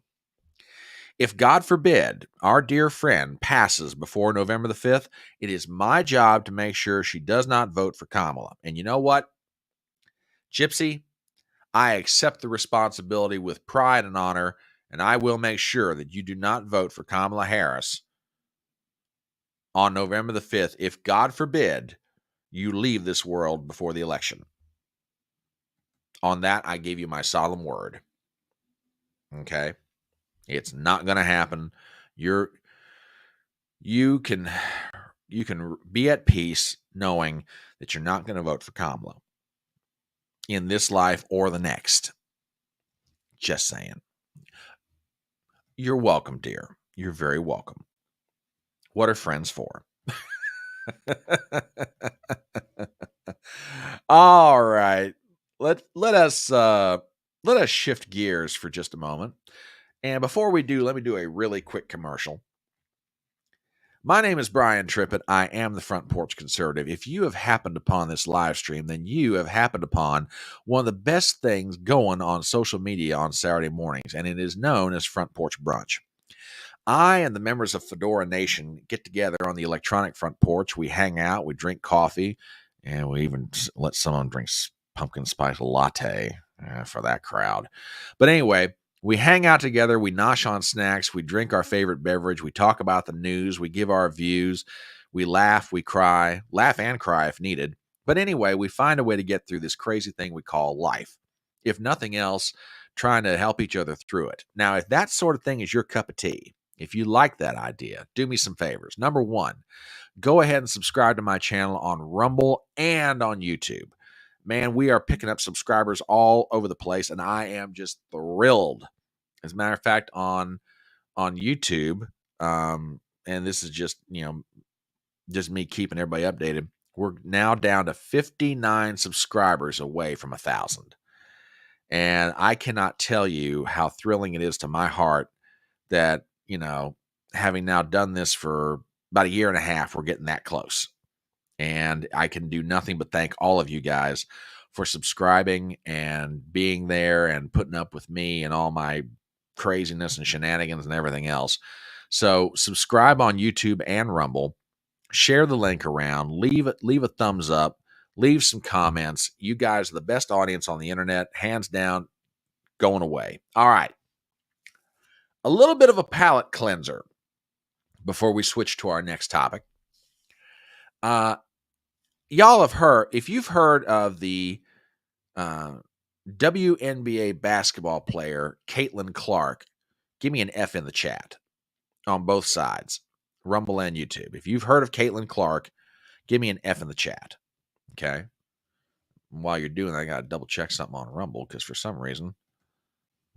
if God forbid our dear friend passes before November the 5th, it is my job to make sure she does not vote for Kamala. And you know what, Gypsy, I accept the responsibility with pride and honor, and I will make sure that you do not vote for Kamala Harris on November the 5th, if God forbid you leave this world before the election. On that, I give you my solemn word. Okay? It's not going to happen. You can be at peace knowing that you're not going to vote for Kamala in this life or the next. Just saying. You're welcome, dear. You're very welcome. What are friends for? All right. Let us shift gears for just a moment. And before we do, let me do a really quick commercial. My name is Brian Trippett. I am the Front Porch Conservative. If you have happened upon this live stream, then you have happened upon one of the best things going on social media on Saturday mornings, and it is known as Front Porch Brunch. I and the members of Fedora Nation get together on the electronic front porch. We hang out, we drink coffee, and we even let someone drink pumpkin spice latte for that crowd. But anyway, we hang out together, we nosh on snacks, we drink our favorite beverage, we talk about the news, we give our views, we laugh, we cry, laugh and cry if needed. But anyway, we find a way to get through this crazy thing we call life. If nothing else, trying to help each other through it. Now, if that sort of thing is your cup of tea, if you like that idea, do me some favors. Number one, go ahead and subscribe to my channel on Rumble and on YouTube. Man, we are picking up subscribers all over the place, and I am just thrilled. As a matter of fact, on YouTube, and this is just me keeping everybody updated, we're now down to 59 subscribers away from 1,000. And I cannot tell you how thrilling it is to my heart that, having now done this for about a year and a half, we're getting that close. And I can do nothing but thank all of you guys for subscribing and being there and putting up with me and all my craziness and shenanigans and everything else. So subscribe on YouTube and Rumble. Share the link around. Leave a thumbs up. Leave some comments. You guys are the best audience on the internet, hands down, going away. All right. A little bit of a palate cleanser before we switch to our next topic. Y'all have heard, if you've heard of the WNBA basketball player Caitlin Clark, give me an F in the chat on both sides, Rumble and YouTube. If you've heard of Caitlin Clark, give me an F in the chat. Okay. While you're doing that, I got to double check something on Rumble because for some reason,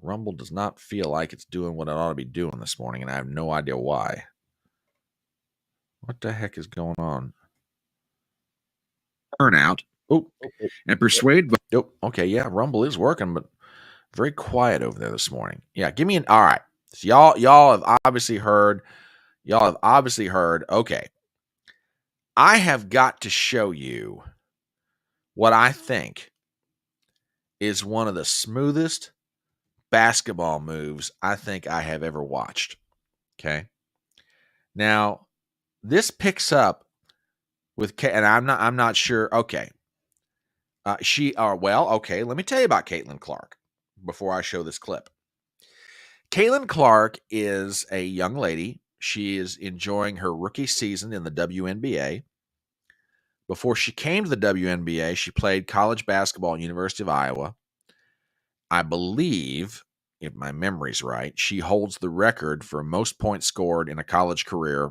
Rumble does not feel like it's doing what it ought to be doing this morning, and I have no idea why. What the heck is going on? Turnout. Oh, and persuade. Oh, okay, yeah, Rumble is working, but very quiet over there this morning. Yeah, give me an. All right, so y'all have obviously heard. Okay, I have got to show you what I think is one of the smoothest basketball moves I think I have ever watched. Okay. Now, this picks up with, and I'm not sure. Okay. Okay, let me tell you about Caitlin Clark before I show this clip. Caitlin Clark is a young lady. She is enjoying her rookie season in the WNBA. Before she came to the WNBA, she played college basketball at University of Iowa. I believe, if my memory's right, she holds the record for most points scored in a college career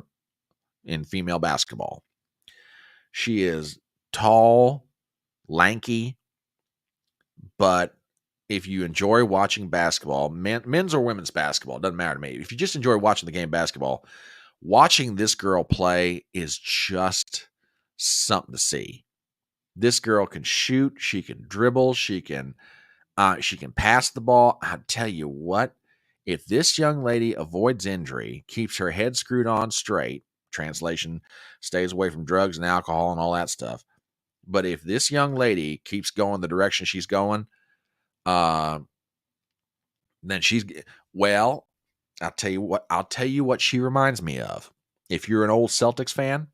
in female basketball. She is tall, lanky, but if you enjoy watching basketball, men's or women's basketball, it doesn't matter to me. If you just enjoy watching the game basketball, watching this girl play is just something to see. This girl can shoot, she can dribble, she can pass the ball. I tell you what, if this young lady avoids injury, keeps her head screwed on straight, translation, stays away from drugs and alcohol and all that stuff. But if this young lady keeps going the direction she's going, then well, I'll tell you what she reminds me of. If you're an old Celtics fan,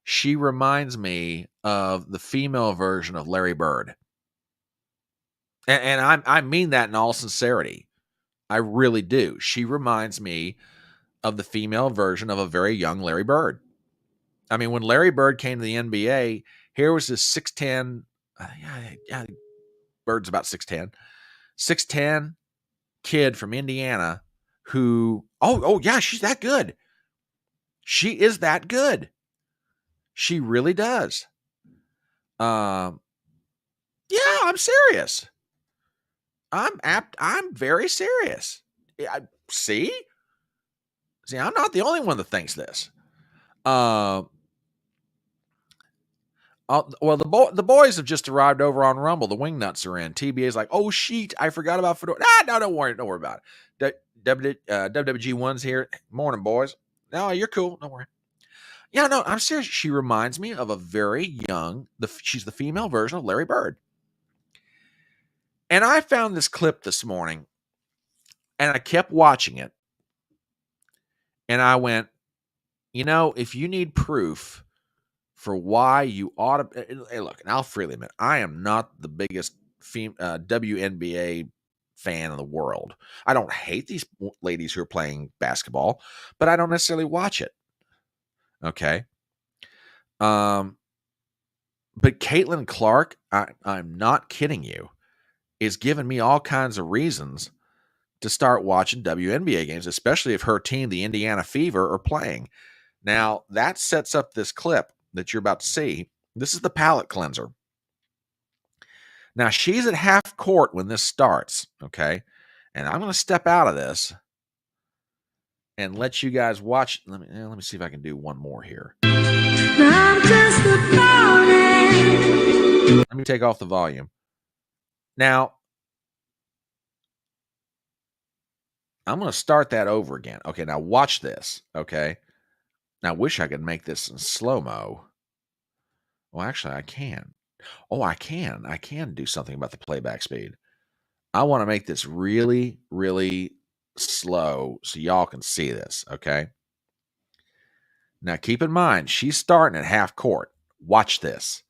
she reminds me of the female version of Larry Bird. And I mean that in all sincerity. I really do. She reminds me of the female version of a very young Larry Bird. I mean, when Larry Bird came to the NBA, here was this 6'10", yeah, Bird's about 6'10", kid from Indiana who, yeah, she's that good. She is that good. She really does. Yeah, I'm serious. I'm very serious. See, I'm not the only one that thinks this. Well, the boys have just arrived over on Rumble. The Wingnuts are in. TBA's like, oh, sheet, I forgot about Fedora. No, don't worry about it. WWG1's here. Morning, boys. No, you're cool. Don't worry. Yeah, no, I'm serious. She reminds me of a very young, she's the female version of Larry Bird. And I found this clip this morning, and I kept watching it. And I went, if you need proof for why you ought to, hey, look, and I'll freely admit, I am not the biggest WNBA fan in the world. I don't hate these ladies who are playing basketball, but I don't necessarily watch it. Okay. But Caitlin Clark, I'm not kidding you, is giving me all kinds of reasons to start watching WNBA games, especially if her team, the Indiana Fever, are playing. Now, that sets up this clip that you're about to see. This is the palate cleanser. Now, she's at half court when this starts, okay? And I'm going to step out of this and let you guys watch. Let me see if I can do one more here. Let me take off the volume. Now, I'm going to start that over again. Okay, now watch this, okay? Now, I wish I could make this in slow-mo. Well, actually, I can. Oh, I can. I can do something about the playback speed. I want to make this really, really slow so y'all can see this, okay? Now keep in mind, she's starting at half court. Watch this.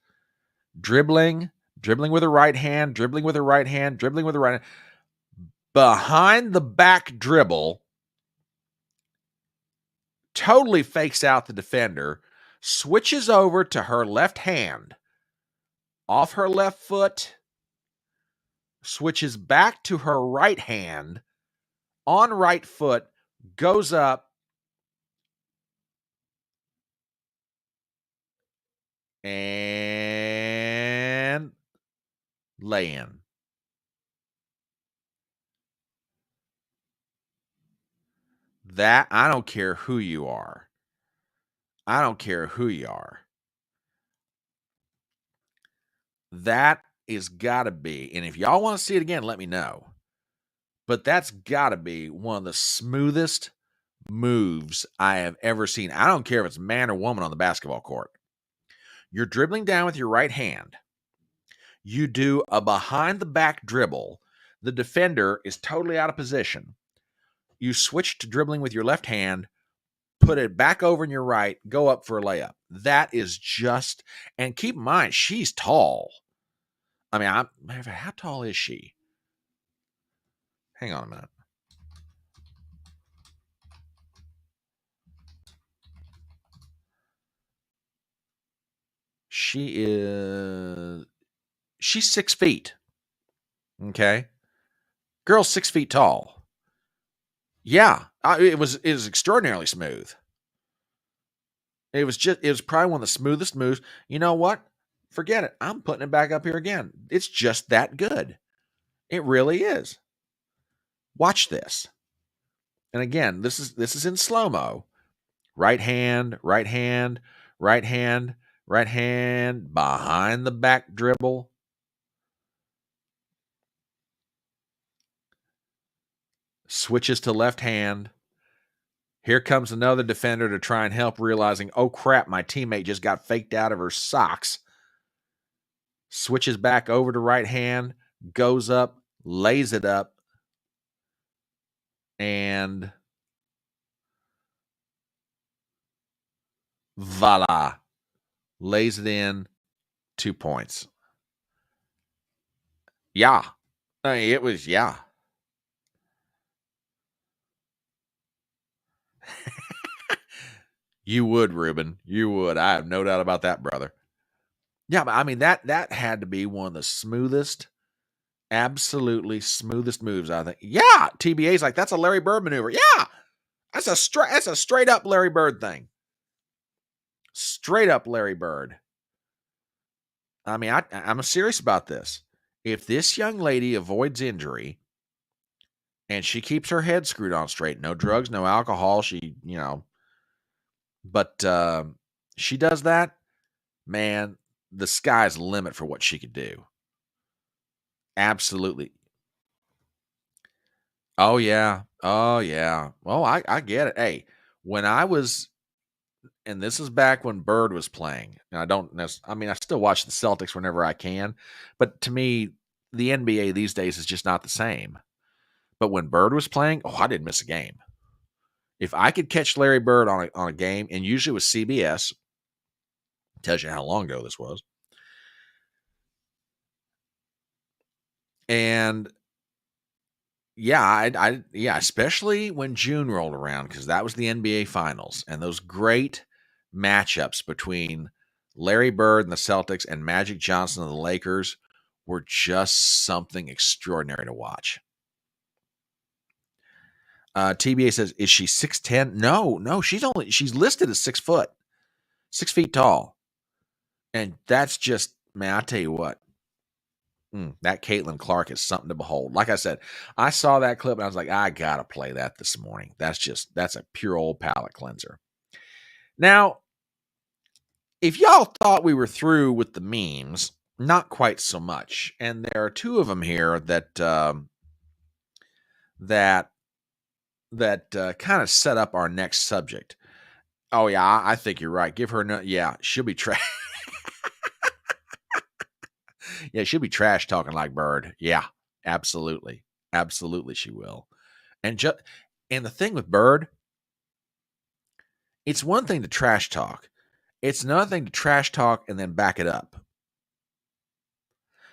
Dribbling, dribbling with her right hand, dribbling with her right hand, dribbling with her right hand. Behind the back dribble, totally fakes out the defender, switches over to her left hand, off her left foot, switches back to her right hand, on right foot, goes up, and lay in. That, I don't care who you are. I don't care who you are. That is got to be, and if y'all want to see it again, let me know. But that's got to be one of the smoothest moves I have ever seen. I don't care if it's man or woman on the basketball court. You're dribbling down with your right hand. You do a behind the back dribble. The defender is totally out of position. You switch to dribbling with your left hand, put it back over in your right, go up for a layup. That is just, and keep in mind, she's tall. I mean, how tall is she? Hang on a minute. She's 6 feet. Okay. Girl's 6 feet tall. Yeah. It was extraordinarily smooth. It was probably one of the smoothest moves. You know what? Forget it. I'm putting it back up here again. It's just that good. It really is. Watch this. And again, this is in slow-mo. Right hand, right hand, right hand, right hand, behind the back dribble. Switches to left hand. Here comes another defender to try and help, realizing, oh crap, my teammate just got faked out of her socks. Switches back over to right hand, goes up, lays it up, and voila, lays it in, 2 points. Yeah. I mean, it was, yeah. You would, Ruben. You would. I have no doubt about that, brother. Yeah, but I mean that had to be one of the smoothest, absolutely smoothest moves, I think. Yeah, TBA's like, that's a Larry Bird maneuver. Yeah. That's a straight up Larry Bird thing. Straight up Larry Bird. I mean, I'm serious about this. If this young lady avoids injury and she keeps her head screwed on straight, no drugs, no alcohol, but she does that, man, the sky's the limit for what she could do. Absolutely. Oh yeah. Oh yeah. Well, I get it. Hey, when I was, and this is back when Bird was playing, and I still watch the Celtics whenever I can, but to me, the NBA these days is just not the same. But when Bird was playing, I didn't miss a game. If I could catch Larry Bird on a game, and usually it was CBS, tells you how long ago this was. And yeah, especially when June rolled around, because that was the NBA Finals and those great matchups between Larry Bird and the Celtics and Magic Johnson and the Lakers were just something extraordinary to watch. TBA says, is she 6'10"? No, she's listed as 6 foot, 6 feet tall. And that's just, man, I tell you what, that Caitlin Clark is something to behold. Like I said, I saw that clip and I was like, I gotta play that this morning. That's a pure old palate cleanser. Now, if y'all thought we were through with the memes, not quite so much. And there are 2 of them here that kind of set up our next subject. Oh yeah, I think you're right. Give her she'll be Yeah, she'll be trash talking like Bird. Yeah, absolutely. Absolutely she will. And and the thing with Bird, it's one thing to trash talk. It's another thing to trash talk and then back it up.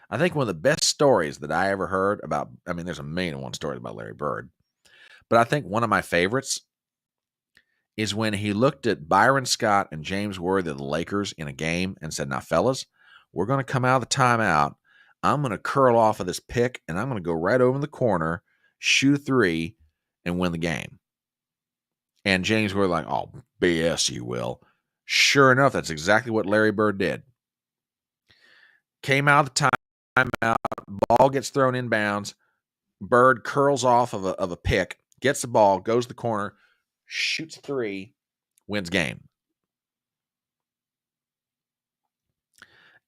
I think one of the best stories that I ever heard about, I mean, there's a million and one stories about Larry Bird, but I think one of my favorites is when he looked at Byron Scott and James Worthy of the Lakers in a game and said, now, fellas, we're going to come out of the timeout. I'm going to curl off of this pick, and I'm going to go right over in the corner, shoot a three, and win the game. And James Worthy like, oh, BS, you will. Sure enough, that's exactly what Larry Bird did. Came out of the timeout, ball gets thrown inbounds, Bird curls off of a pick, gets the ball, goes to the corner, shoots three, wins game.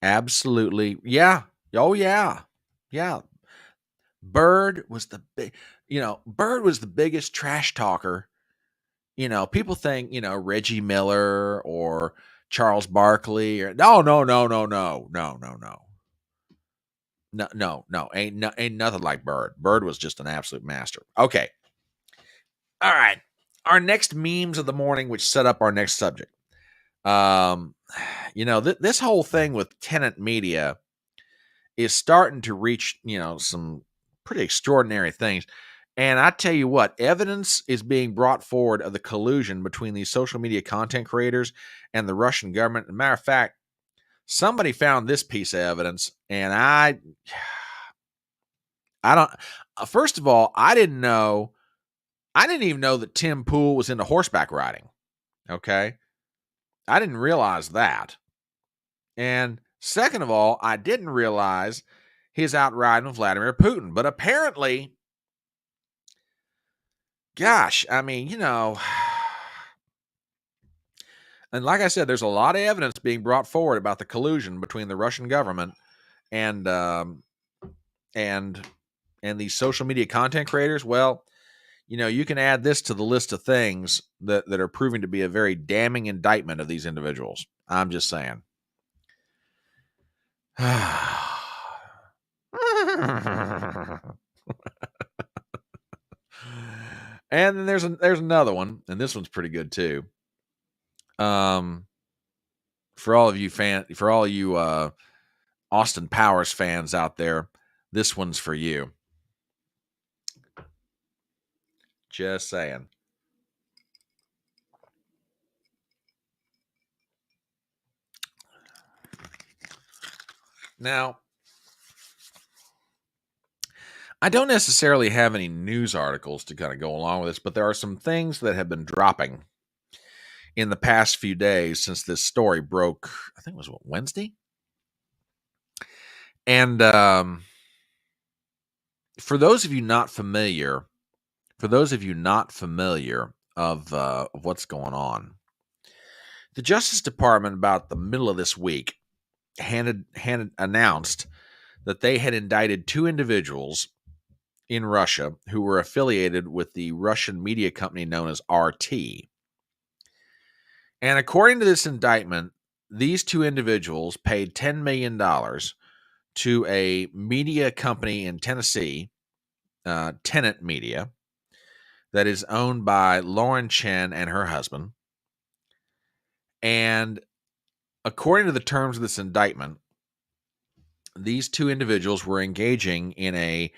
Absolutely. Yeah. Oh, yeah. Yeah. Bird was the Bird was the biggest trash talker. People think, Reggie Miller or Charles Barkley or no. No. Ain't nothing like Bird. Bird was just an absolute master. Okay. All right. Our next memes of the morning, which set up our next subject. This whole thing with Tenet Media is starting to reach, some pretty extraordinary things. And I tell you what, evidence is being brought forward of the collusion between these social media content creators and the Russian government. As a matter of fact, somebody found this piece of evidence, and I don't. First of all, I didn't even know that Tim Pool was into horseback riding. Okay, I didn't realize that. And second of all, I didn't realize he's out riding with Vladimir Putin. But apparently, gosh, I mean, and like I said, there's a lot of evidence being brought forward about the collusion between the Russian government and and these social media content creators. Well, you can add this to the list of things that are proving to be a very damning indictment of these individuals. I'm just saying. And then there's another one, and this one's pretty good too. For all you Austin Powers fans out there, this one's for you. Just saying. Now, I don't necessarily have any news articles to kind of go along with this, but there are some things that have been dropping in the past few days since this story broke. I think it was Wednesday? And for those of you not familiar of what's going on, the Justice Department about the middle of this week had announced that they had indicted two individuals in Russia who were affiliated with the Russian media company known as RT. And according to this indictment, these two individuals paid $10 million to a media company in Tennessee, Tenet Media, that is owned by Lauren Chen and her husband. And according to the terms of this indictment, these two individuals were engaging in a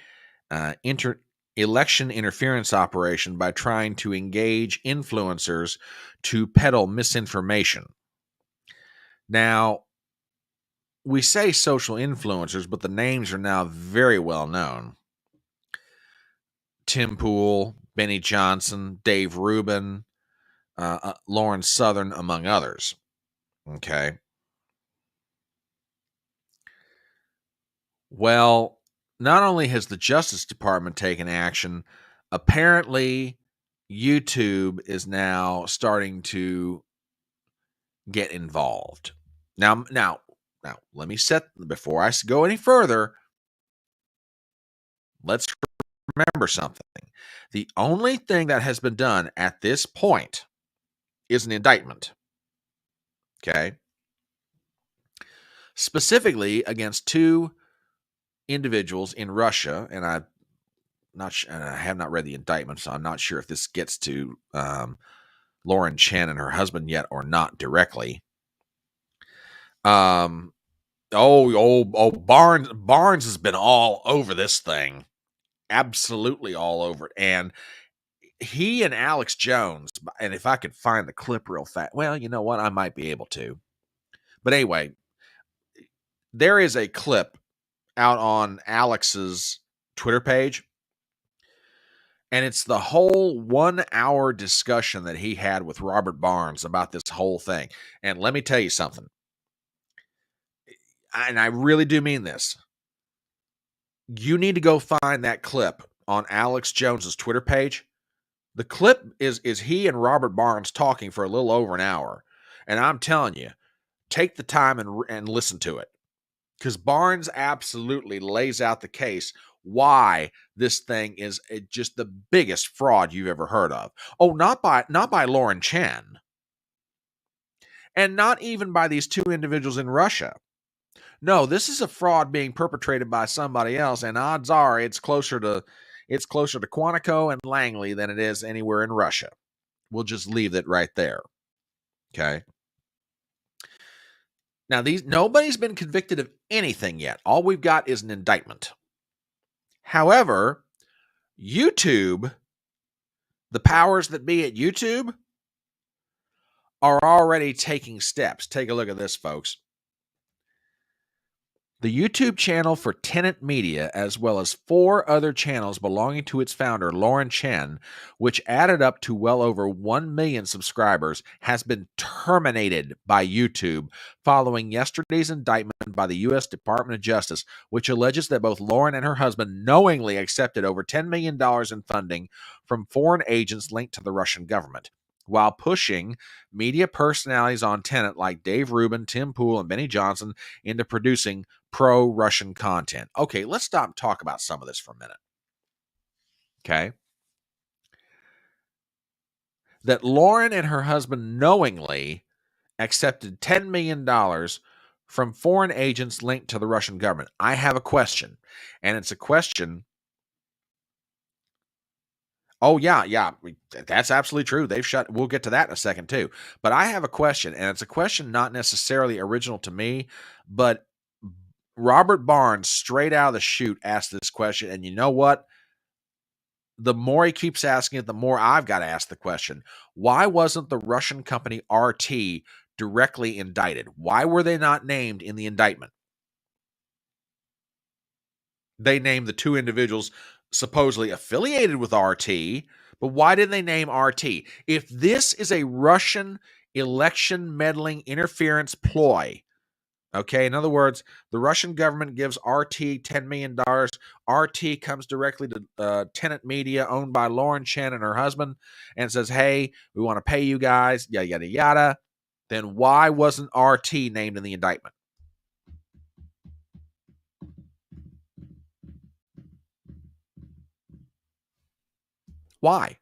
election interference operation by trying to engage influencers to peddle misinformation. Now, we say social influencers, but the names are now very well known. Tim Pool, Benny Johnson, Dave Rubin, Lauren Southern, among others. Okay. Well, not only has the Justice Department taken action, apparently YouTube is now starting to get involved. Now, let me before I go any further, let's remember something. The only thing that has been done at this point is an indictment. Okay? Specifically against two individuals in Russia, and I have not read the indictment, so I'm not sure if this gets to Lauren Chen and her husband yet or not directly. Barnes has been all over this thing, absolutely all over it, and he and Alex Jones. And if I could find the clip real fast, well, you know what, I might be able to. But anyway, there is a clip out on Alex's Twitter page, and it's the whole 1 hour discussion that he had with Robert Barnes about this whole thing. And let me tell you something, and I really do mean this. You need to go find that clip on Alex Jones's Twitter page. The clip is he and Robert Barnes talking for a little over an hour. And I'm telling you, take the time and listen to it, because Barnes absolutely lays out the case why this thing is just the biggest fraud you've ever heard of. Oh, not by Lauren Chen, and not even by these two individuals in Russia. No, this is a fraud being perpetrated by somebody else, and odds are it's closer to Quantico and Langley than it is anywhere in Russia. We'll just leave it right there. Okay. Now, nobody's been convicted of anything yet. All we've got is an indictment. However, YouTube, the powers that be at YouTube, are already taking steps. Take a look at this, folks. The YouTube channel for Tenet Media, as well as 4 other channels belonging to its founder, Lauren Chen, which added up to well over 1 million subscribers, has been terminated by YouTube following yesterday's indictment by the U.S. Department of Justice, which alleges that both Lauren and her husband knowingly accepted over $10 million in funding from foreign agents linked to the Russian government, while pushing media personalities on Tenet like Dave Rubin, Tim Pool, and Benny Johnson into producing pro-Russian content. Okay, let's stop and talk about some of this for a minute. Okay? That Lauren and her husband knowingly accepted $10 million from foreign agents linked to the Russian government. I have a question, and it's a question. Oh, yeah, that's absolutely true. We'll get to that in a second too. But I have a question, and it's a question not necessarily original to me, but Robert Barnes, straight out of the chute, asked this question. And you know what? The more he keeps asking it, the more I've got to ask the question. Why wasn't the Russian company RT directly indicted? Why were they not named in the indictment? They named the 2 individuals supposedly affiliated with RT, but why didn't they name RT? If this is a Russian election meddling interference ploy, okay, in other words, the Russian government gives RT $10 million. RT comes directly to Tenet Media, owned by Lauren Chen and her husband, and says, hey, we want to pay you guys, yada, yada, yada. Then why wasn't RT named in the indictment? Why?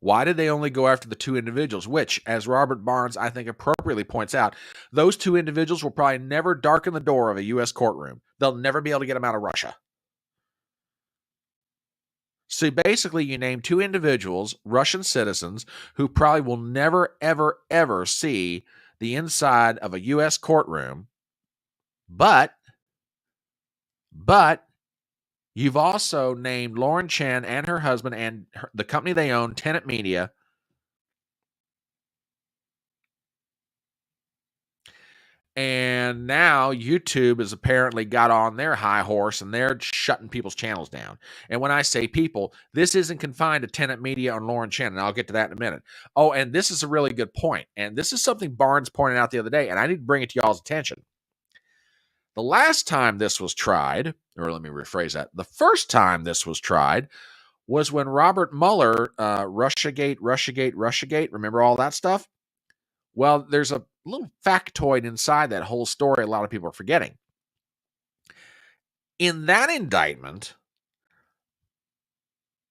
Why did they only go after the 2 individuals, which, as Robert Barnes, I think, appropriately points out, those 2 individuals will probably never darken the door of a U.S. courtroom. They'll never be able to get them out of Russia. So basically, you name 2 individuals, Russian citizens, who probably will never, ever, ever see the inside of a U.S. courtroom. But you've also named Lauren Chen and her husband and the company they own, Tenet Media. And now YouTube has apparently got on their high horse and they're shutting people's channels down. And when I say people, this isn't confined to Tenet Media and Lauren Chen, and I'll get to that in a minute. Oh, and this is a really good point. And this is something Barnes pointed out the other day, and I need to bring it to y'all's attention. The last time this was tried, or let me rephrase that, the first time this was tried was when Robert Mueller, Russiagate, remember all that stuff? Well, there's a little factoid inside that whole story a lot of people are forgetting. In that indictment,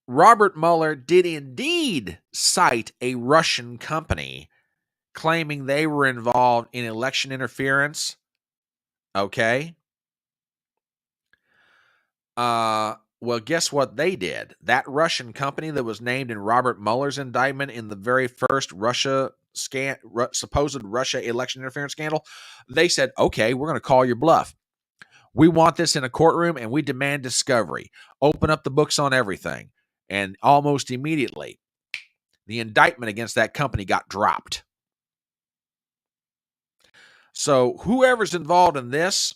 Robert Mueller did indeed cite a Russian company claiming they were involved in election interference. Okay? Well, guess what they did? That Russian company that was named in Robert Mueller's indictment in the very first supposed Russia election interference scandal, they said, okay, we're going to call your bluff. We want this in a courtroom and we demand discovery. Open up the books on everything. And almost immediately, the indictment against that company got dropped. So whoever's involved in this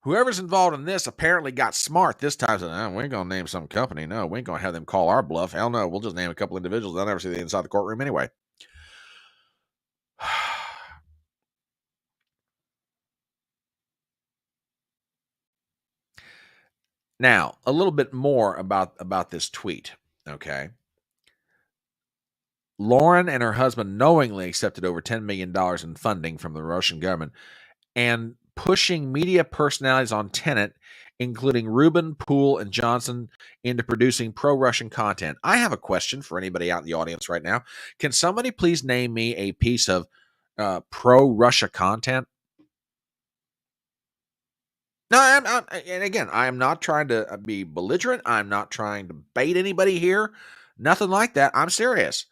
apparently got smart this time. Said, we ain't going to name some company. No, we ain't going to have them call our bluff. Hell no, we'll just name a couple individuals. They'll never see the inside the courtroom anyway. Now, a little bit more about this tweet, okay? Lauren and her husband knowingly accepted over $10 million in funding from the Russian government and pushing media personalities on Tenet, including Rubin, Poole, and Johnson, into producing pro-Russian content. I have a question for anybody out in the audience right now. Can somebody please name me a piece of pro-Russia content? No, and again, I am not trying to be belligerent. I'm not trying to bait anybody here. Nothing like that. I'm serious.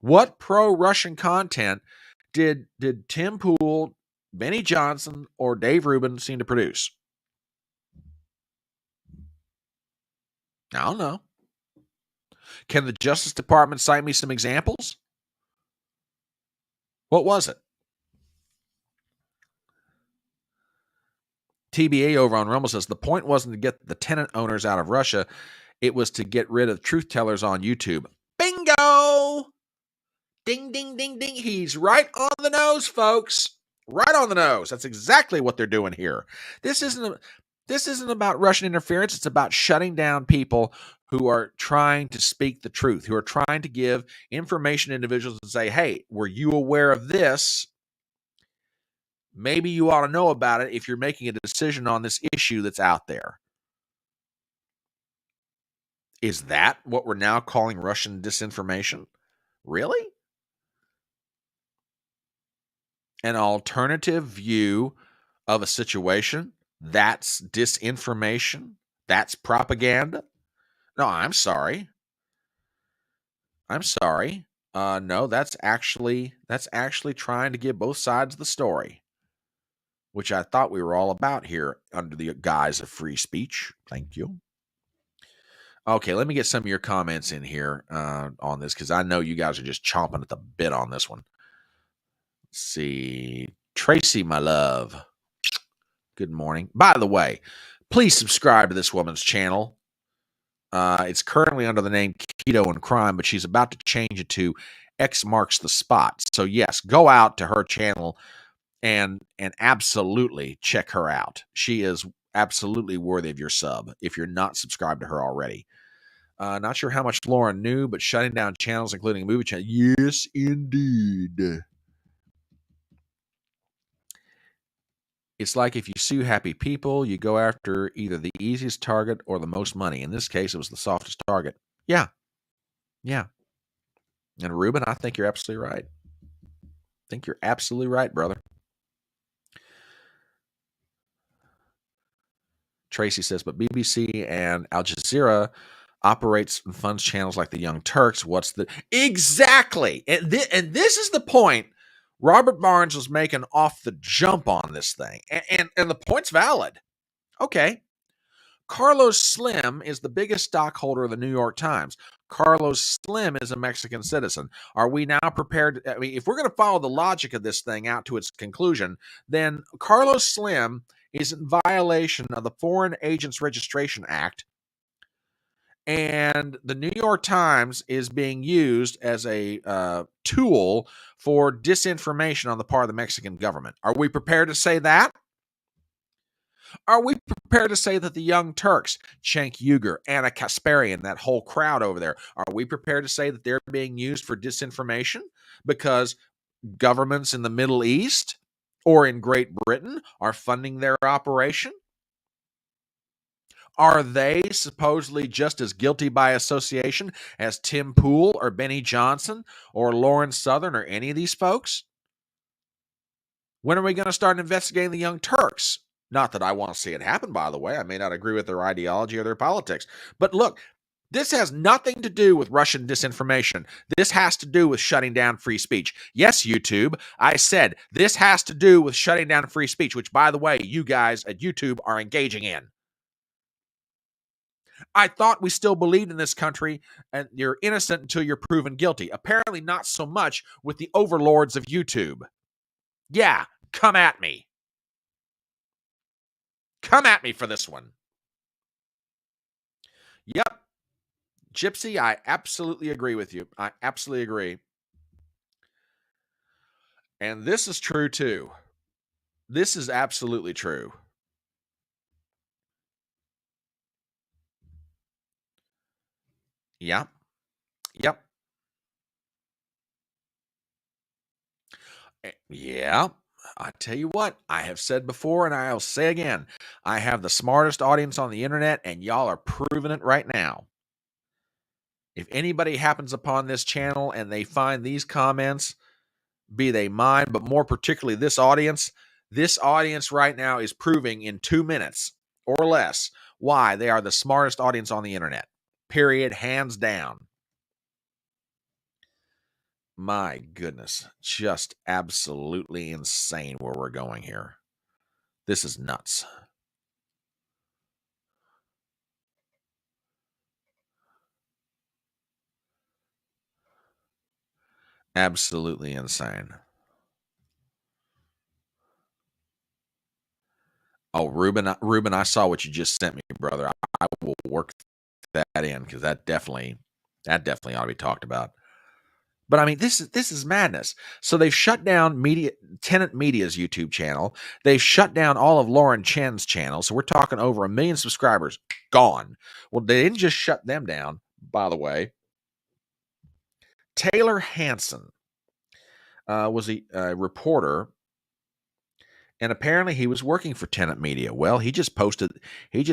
What pro-Russian content did Tim Poole, Benny Johnson, or Dave Rubin seem to produce? I don't know. Can the Justice Department cite me some examples? What was it? TBA over on Rumble says the point wasn't to get the Tenet owners out of Russia. It was to get rid of truth tellers on YouTube. Bingo! Ding, ding, ding, ding. He's right on the nose, folks. Right on the nose. That's exactly what they're doing here. This isn't about Russian interference. It's about shutting down people who are trying to speak the truth, who are trying to give information to individuals and say, hey, were you aware of this? Maybe you ought to know about it if you're making a decision on this issue that's out there. Is that what we're now calling Russian disinformation? Really? An alternative view of a situation? That's disinformation? That's propaganda? No, I'm sorry. No, that's actually trying to give both sides of the story, which I thought we were all about here under the guise of free speech. Thank you. Okay, let me get some of your comments in here on this because I know you guys are just chomping at the bit on this one. Let's see. Tracy, my love. Good morning. By the way, please subscribe to this woman's channel. It's currently under the name Keto and Crime, but she's about to change it to X Marks the Spot. So yes, go out to her channel and absolutely check her out. She is absolutely worthy of your sub if you're not subscribed to her already. Not sure how much Lauren knew, but shutting down channels, including movie channel. Yes, indeed. It's like if you sue happy people, you go after either the easiest target or the most money. In this case, it was the softest target. Yeah. Yeah. And Ruben, I think you're absolutely right. Brother. Tracy says, but BBC and Al Jazeera operates and funds channels like the Young Turks. What's the... Exactly. And this is the point Robert Barnes was making off the jump on this thing. And the point's valid. Okay. Carlos Slim is the biggest stockholder of the New York Times. Carlos Slim is a Mexican citizen. Are we now prepared? I mean, if we're going to follow the logic of this thing out to its conclusion, then Carlos Slim is in violation of the Foreign Agents Registration Act, and the New York Times is being used as a tool for disinformation on the part of the Mexican government. Are we prepared to say that? Are we prepared to say that the Young Turks, Cenk Uygur, Anna Kasparian, that whole crowd over there, are we prepared to say that they're being used for disinformation because governments in the Middle East or in Great Britain are funding their operation? Are they supposedly just as guilty by association as Tim Poole or Benny Johnson or Lauren Southern or any of these folks? When are we going to start investigating the Young Turks? Not that I want to see it happen, by the way. I may not agree with their ideology or their politics. But look, this has nothing to do with Russian disinformation. This has to do with shutting down free speech. Yes, YouTube, I said this has to do with shutting down free speech, which, by the way, you guys at YouTube are engaging in. I thought we still believed in this country and you're innocent until you're proven guilty. Apparently not so much with the overlords of YouTube. Yeah, come at me. Come at me for this one. Yep. Gypsy, I absolutely agree with you. I absolutely agree. And this is true too. This is absolutely true. Yep. Yep. Yeah. I tell you what, I have said before and I'll say again, I have the smartest audience on the internet and y'all are proving it right now. If anybody happens upon this channel and they find these comments, be they mine, but more particularly this audience right now is proving in 2 minutes or less why they are the smartest audience on the internet. Period. Hands down. My goodness. Just absolutely insane where we're going here. This is nuts. Absolutely insane. Oh, Ruben, I saw what you just sent me, brother. I will work that in because that definitely ought to be talked about. But I mean, this is madness. So they've shut down Tenet Media's YouTube channel. They've shut down all of Lauren Chen's channels. So we're talking over 1 million subscribers gone. Well, they didn't just shut them down, by the way. Taylor Hanson was a reporter, and apparently he was working for Tenet Media. Well, he just posted this. He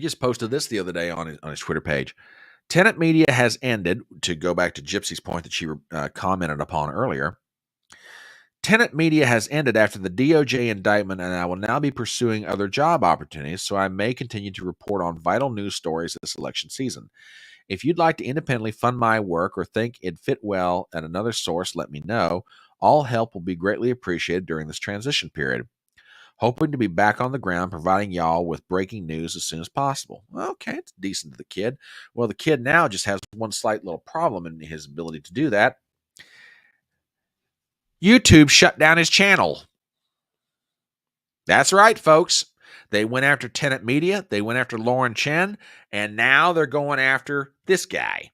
just posted this the other day on his Twitter page. Tenet Media has ended, to go back to Gypsy's point that she commented upon earlier. Tenet Media has ended after the DOJ indictment, and I will now be pursuing other job opportunities, so I may continue to report on vital news stories this election season. If you'd like to independently fund my work or think it'd fit well at another source, let me know. All help will be greatly appreciated during this transition period. Hoping to be back on the ground, providing y'all with breaking news as soon as possible. Okay, it's decent to the kid. Well, the kid now just has one slight little problem in his ability to do that. YouTube shut down his channel. That's right, folks. They went after Tenet Media, they went after Lauren Chen, and now they're going after this guy.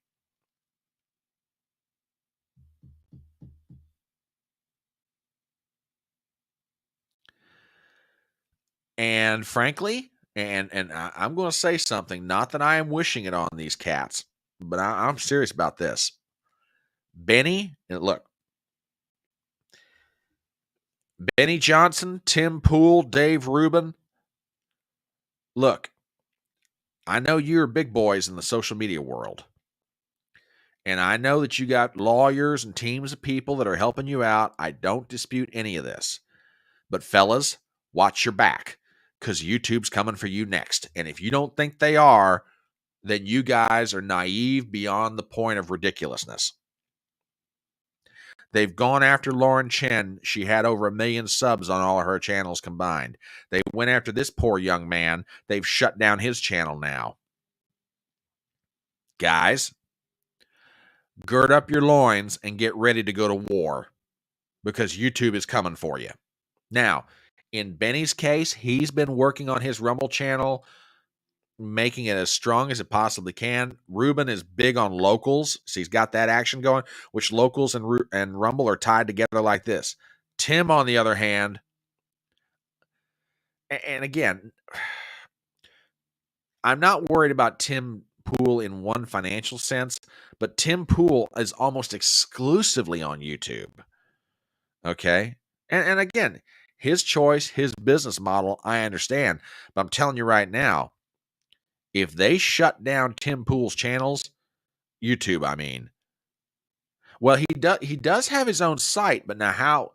And frankly, and I'm going to say something, not that I am wishing it on these cats, but I'm serious about this. Benny, look, Benny Johnson, Tim Pool, Dave Rubin. Look, I know you're big boys in the social media world. And I know that you got lawyers and teams of people that are helping you out. I don't dispute any of this. But fellas, watch your back because YouTube's coming for you next. And if you don't think they are, then you guys are naive beyond the point of ridiculousness. They've gone after Lauren Chen. She had over 1 million subs on all of her channels combined. They went after this poor young man. They've shut down his channel now. Guys, gird up your loins and get ready to go to war because YouTube is coming for you. Now, in Benny's case, he's been working on his Rumble channel, making it as strong as it possibly can. Ruben is big on locals, so he's got that action going, which locals and Rumble are tied together like this. Tim, on the other hand, and again, I'm not worried about Tim Pool in one financial sense, but Tim Pool is almost exclusively on YouTube. Okay? And again, his choice, his business model, I understand. But I'm telling you right now, if they shut down Tim Pool's channels, YouTube, I mean, well, he does have his own site, but now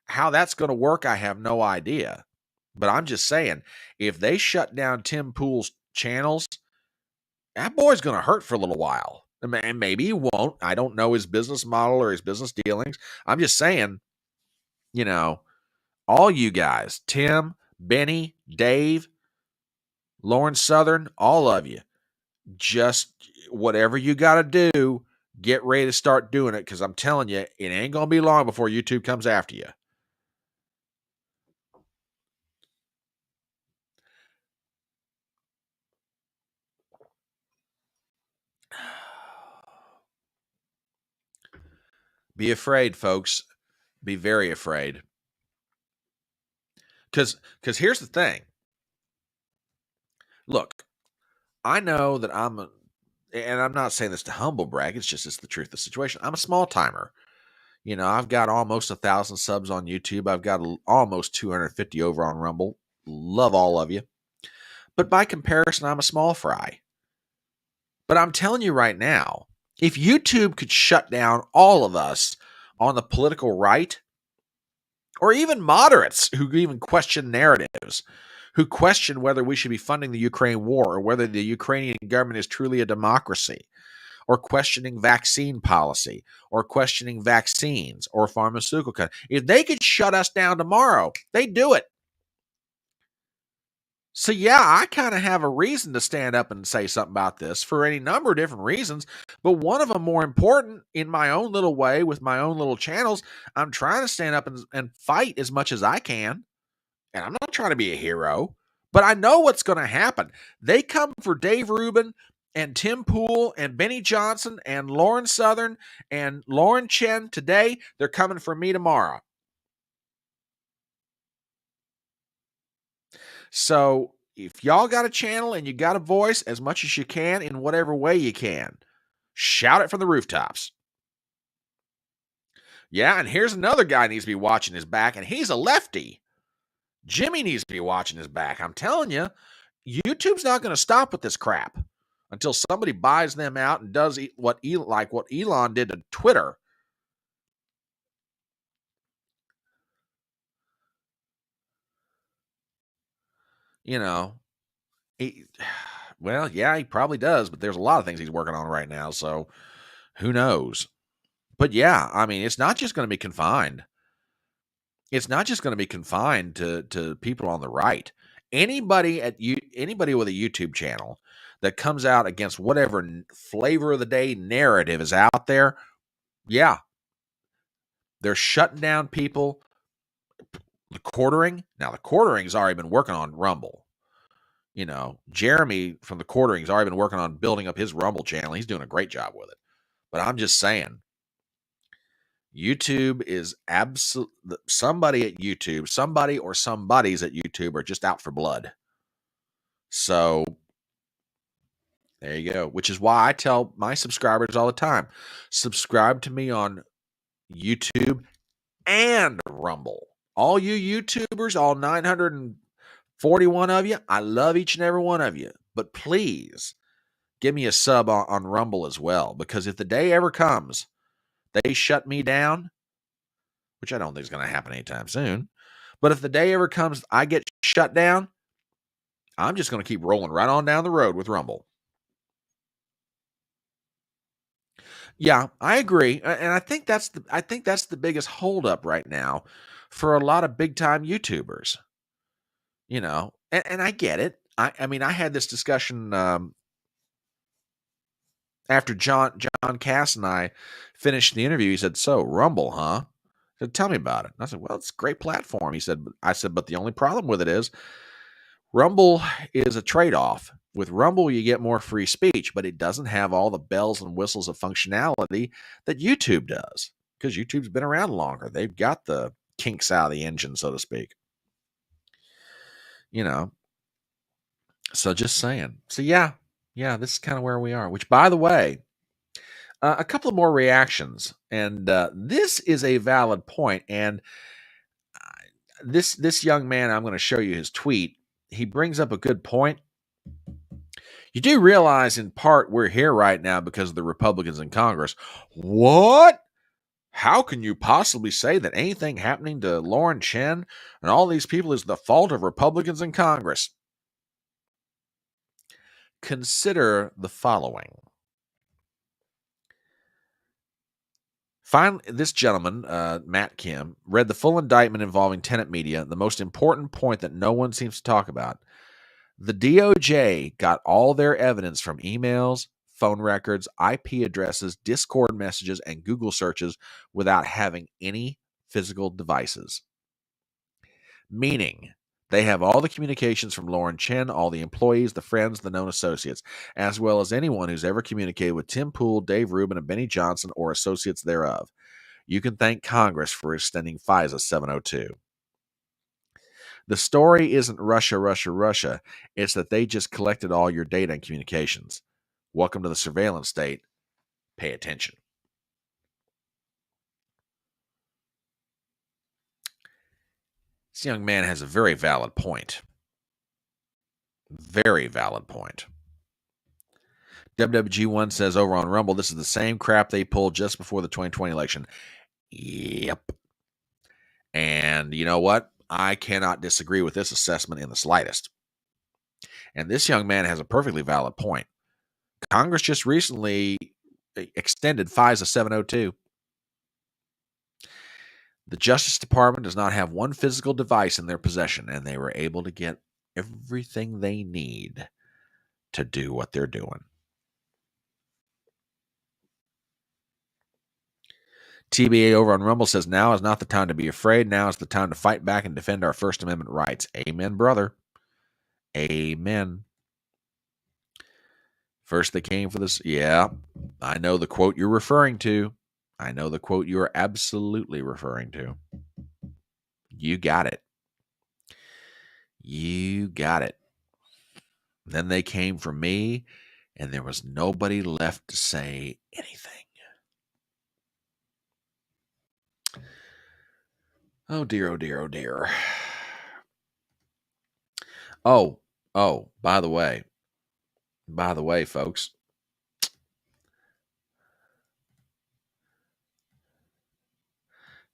How that's going to work, I have no idea. But I'm just saying, if they shut down Tim Pool's channels, that boy's going to hurt for a little while. And maybe he won't. I don't know his business model or his business dealings. I'm just saying, you know, all you guys, Tim, Benny, Dave, Lauren Southern, all of you, just whatever you got to do, get ready to start doing it, because I'm telling you, it ain't going to be long before YouTube comes after you. Be afraid, folks. Be very afraid. Because here's the thing. Look, I know that and I'm not saying this to humble brag, it's the truth of the situation. I'm a small timer. You know, I've got almost 1,000 subs on YouTube. I've got almost 250 over on Rumble. Love all of you. But by comparison, I'm a small fry. But I'm telling you right now, if YouTube could shut down all of us on the political right, or even moderates who even question narratives, who question whether we should be funding the Ukraine war or whether the Ukrainian government is truly a democracy, or questioning vaccine policy, or questioning vaccines or pharmaceutical companies. If they could shut us down tomorrow, they'd do it. So yeah, I kind of have a reason to stand up and say something about this for any number of different reasons, but one of them more important, in my own little way with my own little channels, I'm trying to stand up and fight as much as I can. And I'm not trying to be a hero, but I know what's going to happen. They come for Dave Rubin and Tim Pool and Benny Johnson and Lauren Southern and Lauren Chen today. They're coming for me tomorrow. So if y'all got a channel and you got a voice, as much as you can in whatever way you can, shout it from the rooftops. Yeah, and here's another guy needs to be watching his back, and he's a lefty. Jimmy needs to be watching his back. I'm telling you, YouTube's not going to stop with this crap until somebody buys them out and does what Elon did to Twitter. You know, well, yeah, he probably does, but there's a lot of things he's working on right now, so who knows? But yeah, I mean, it's not just going to be confined. It's not just going to be confined to people on the right. Anybody with a YouTube channel that comes out against whatever flavor of the day narrative is out there, yeah, they're shutting down people. The quartering's already been working on Rumble. You know, Jeremy from the quartering's already been working on building up his Rumble channel. He's doing a great job with it. But I'm just saying, YouTube is somebody at YouTube, somebody or somebodies at YouTube are just out for blood. So there you go, which is why I tell my subscribers all the time, subscribe to me on YouTube and Rumble. All you YouTubers, all 941 of you, I love each and every one of you. But please give me a sub on Rumble as well, because if the day ever comes they shut me down, which I don't think is going to happen anytime soon, but if the day ever comes I get shut down, I'm just going to keep rolling right on down the road with Rumble. Yeah, I agree, and I think that's the biggest holdup right now for a lot of big time YouTubers. You know, and I get it. I mean, I had this discussion after John Cass and I finished the interview. He said, "So Rumble, huh?" I said, "Tell me about it." And I said, "Well, it's a great platform." He said, "I said, but the only problem with it is Rumble is a trade-off. With Rumble, you get more free speech, but it doesn't have all the bells and whistles of functionality that YouTube does, because YouTube's been around longer. They've got the kinks out of the engine, so to speak. You know, so just saying. So yeah, this is kind of where we are. Which, by the way, a couple of more reactions, and this is a valid point. And this young man, I'm going to show you his tweet. He brings up a good point. You do realize, in part, we're here right now because of the Republicans in Congress. What? How can you possibly say that anything happening to Lauren Chen and all these people is the fault of Republicans in Congress? Consider the following. Finally, this gentleman, Matt Kim, read the full indictment involving Tenet Media, the most important point that no one seems to talk about. The DOJ got all their evidence from emails, phone records, IP addresses, Discord messages, and Google searches without having any physical devices. Meaning, they have all the communications from Lauren Chen, all the employees, the friends, the known associates, as well as anyone who's ever communicated with Tim Pool, Dave Rubin, and Benny Johnson or associates thereof. You can thank Congress for extending FISA 702. The story isn't Russia, Russia, Russia. It's that they just collected all your data and communications. Welcome to the surveillance state. Pay attention. This young man has a very valid point. Very valid point. WWG1 says over on Rumble, this is the same crap they pulled just before the 2020 election. Yep. And you know what? I cannot disagree with this assessment in the slightest. And this young man has a perfectly valid point. Congress just recently extended FISA 702. The Justice Department does not have one physical device in their possession, and they were able to get everything they need to do what they're doing. TBA over on Rumble says, now is not the time to be afraid. Now is the time to fight back and defend our First Amendment rights. Amen, brother. Amen. First they came for this. Yeah, I know the quote you're referring to. I know the quote you are absolutely referring to. You got it. You got it. Then they came for me, and there was nobody left to say anything. Oh, dear, oh, dear, oh, dear. Oh, by the way, folks,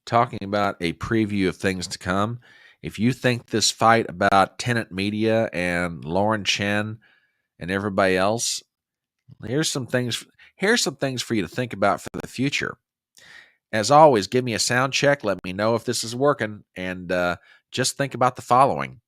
talking about a preview of things to come. If you think this fight about Tenet Media and Lauren Chen and everybody else, here's some things for you to think about for the future. As always, give me a sound check. Let me know if this is working, and just think about the following.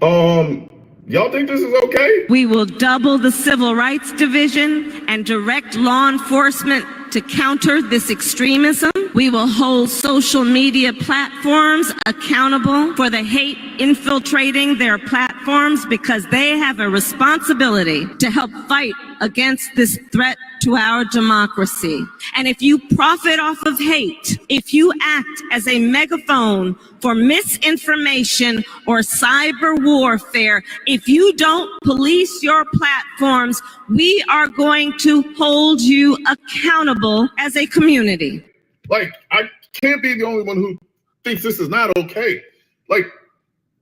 Y'all think this is okay? We will double the Civil Rights Division and direct law enforcement to counter this extremism. We will hold social media platforms accountable for the hate infiltrating their platforms because they have a responsibility to help fight against this threat to our democracy. And if you profit off of hate, if you act as a megaphone for misinformation or cyber warfare, if you don't police your platforms, we are going to hold you accountable as a community. Like, I can't be the only one who thinks this is not okay. Like,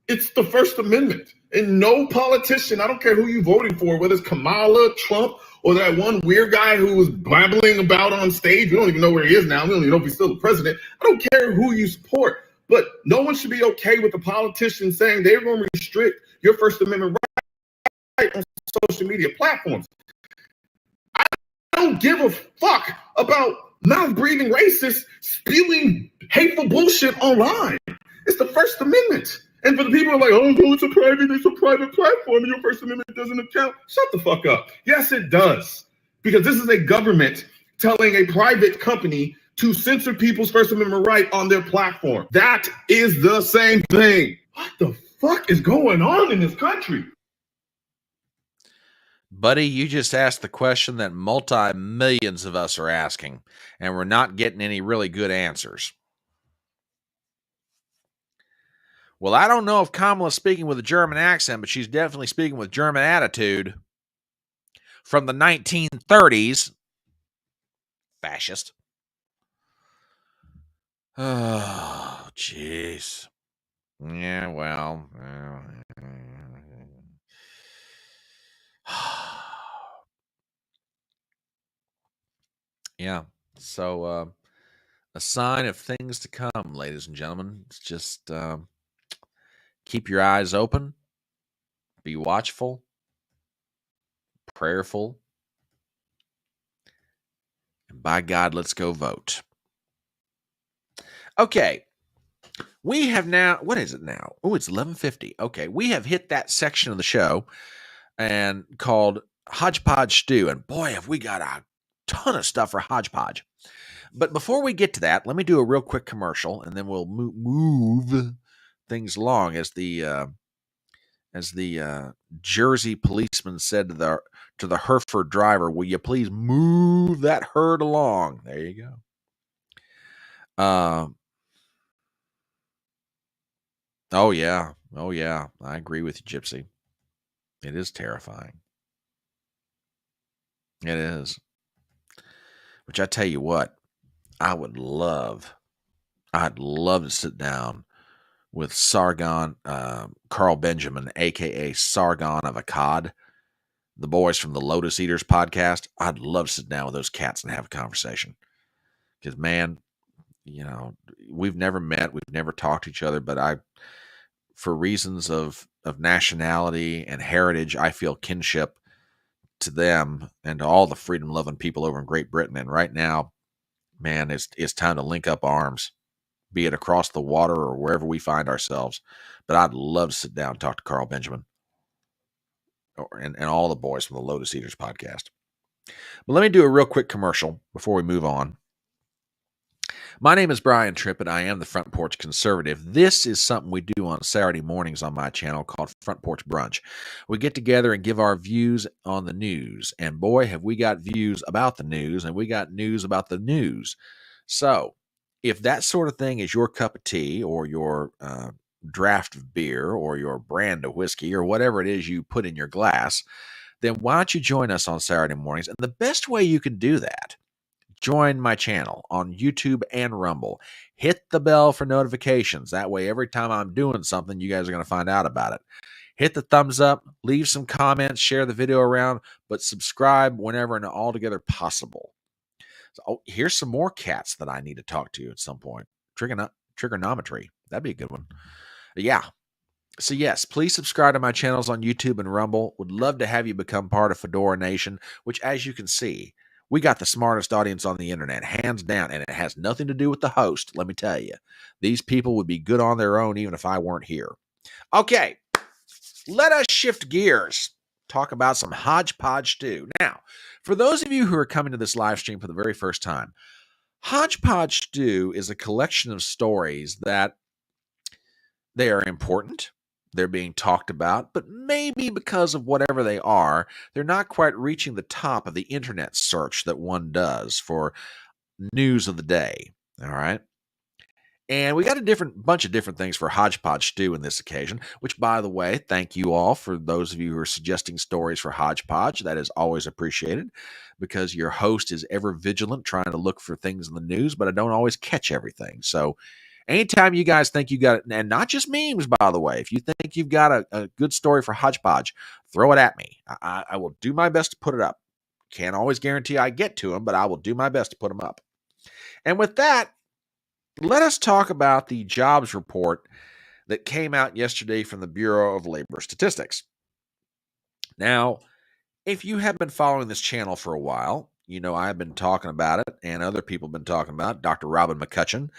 it's the First Amendment. And no politician, I don't care who you're voting for, whether it's Kamala, Trump, or that one weird guy who was blabbling about on stage. We don't even know where he is now. We don't even know if he's still the president. I don't care who you support. But no one should be okay with the politicians saying they're going to restrict your First Amendment right on social media platforms. I don't give a fuck about mouth-breathing racists spewing hateful bullshit online. It's the First Amendment. And for the people who are like, oh, no, it's a private platform and your First Amendment doesn't account. Shut the fuck up. Yes, it does. Because this is a government telling a private company to censor people's First Amendment right on their platform. That is the same thing. What the fuck is going on in this country? Buddy, you just asked the question that multi-millions of us are asking, and we're not getting any really good answers. Well, I don't know if Kamala's speaking with a German accent, but she's definitely speaking with German attitude. From the 1930s. Fascist. Oh, jeez. Yeah, well. Yeah. So, a sign of things to come, ladies and gentlemen. It's just keep your eyes open, be watchful, prayerful, and by God, let's go vote. Okay. We have now, what is it now? Oh, it's 11:50. Okay. We have hit that section of the show and called HodgePodge Stew. And boy, have we got a ton of stuff for HodgePodge. But before we get to that, let me do a real quick commercial, and then we'll move things along. As the Jersey policeman said to the Hereford driver, "Will you please move that herd along?" There you go. Oh yeah, I agree with you, Gypsy. It is terrifying. It is. Which I tell you what, I'd love to sit down with Sargon, Carl Benjamin, aka Sargon of Akkad, the boys from the Lotus Eaters podcast. I'd love to sit down with those cats and have a conversation. Because man, we've never met, we've never talked to each other, but for reasons of nationality and heritage, I feel kinship to them and to all the freedom-loving people over in Great Britain. And right now, man, it's time to link up arms, be it across the water or wherever we find ourselves. But I'd love to sit down and talk to Carl Benjamin and all the boys from the Lotus Eaters podcast. But let me do a real quick commercial before we move on. My name is Brian Tripp, and I am the Front Porch Conservative. This is something we do on Saturday mornings on my channel called Front Porch Brunch. We get together and give our views on the news. And boy, have we got views about the news, and we got news about the news. So if that sort of thing is your cup of tea or your draft of beer or your brand of whiskey or whatever it is you put in your glass, then why don't you join us on Saturday mornings? And the best way you can do that, join my channel on YouTube and Rumble. Hit the bell for notifications. That way, every time I'm doing something, you guys are going to find out about it. Hit the thumbs up, leave some comments, share the video around, but subscribe whenever and altogether possible. So, here's some more cats that I need to talk to at some point. Trigonometry. That'd be a good one. Yeah. So yes, please subscribe to my channels on YouTube and Rumble. Would love to have you become part of Fedora Nation, which, as you can see, we got the smartest audience on the internet, hands down, and it has nothing to do with the host, let me tell you. These people would be good on their own even if I weren't here. Okay, let us shift gears. Talk about some HodgePodge Stew. Now, for those of you who are coming to this live stream for the very first time, HodgePodge Stew is a collection of stories that they are important. They're being talked about, but maybe because of whatever they are, they're not quite reaching the top of the internet search that one does for news of the day. All right. And we got a bunch of different things for HodgePodge Stew in this occasion, which, by the way, thank you all for those of you who are suggesting stories for HodgePodge. That is always appreciated because your host is ever vigilant trying to look for things in the news, but I don't always catch everything. So anytime you guys think you got it, and not just memes, by the way, if you think you've got a good story for HodgePodge, throw it at me. I will do my best to put it up. Can't always guarantee I get to them, but I will do my best to put them up. And with that, let us talk about the jobs report that came out yesterday from the Bureau of Labor Statistics. Now, if you have been following this channel for a while, you know I've been talking about it, and other people have been talking about it. Dr. Robin McCutcheon,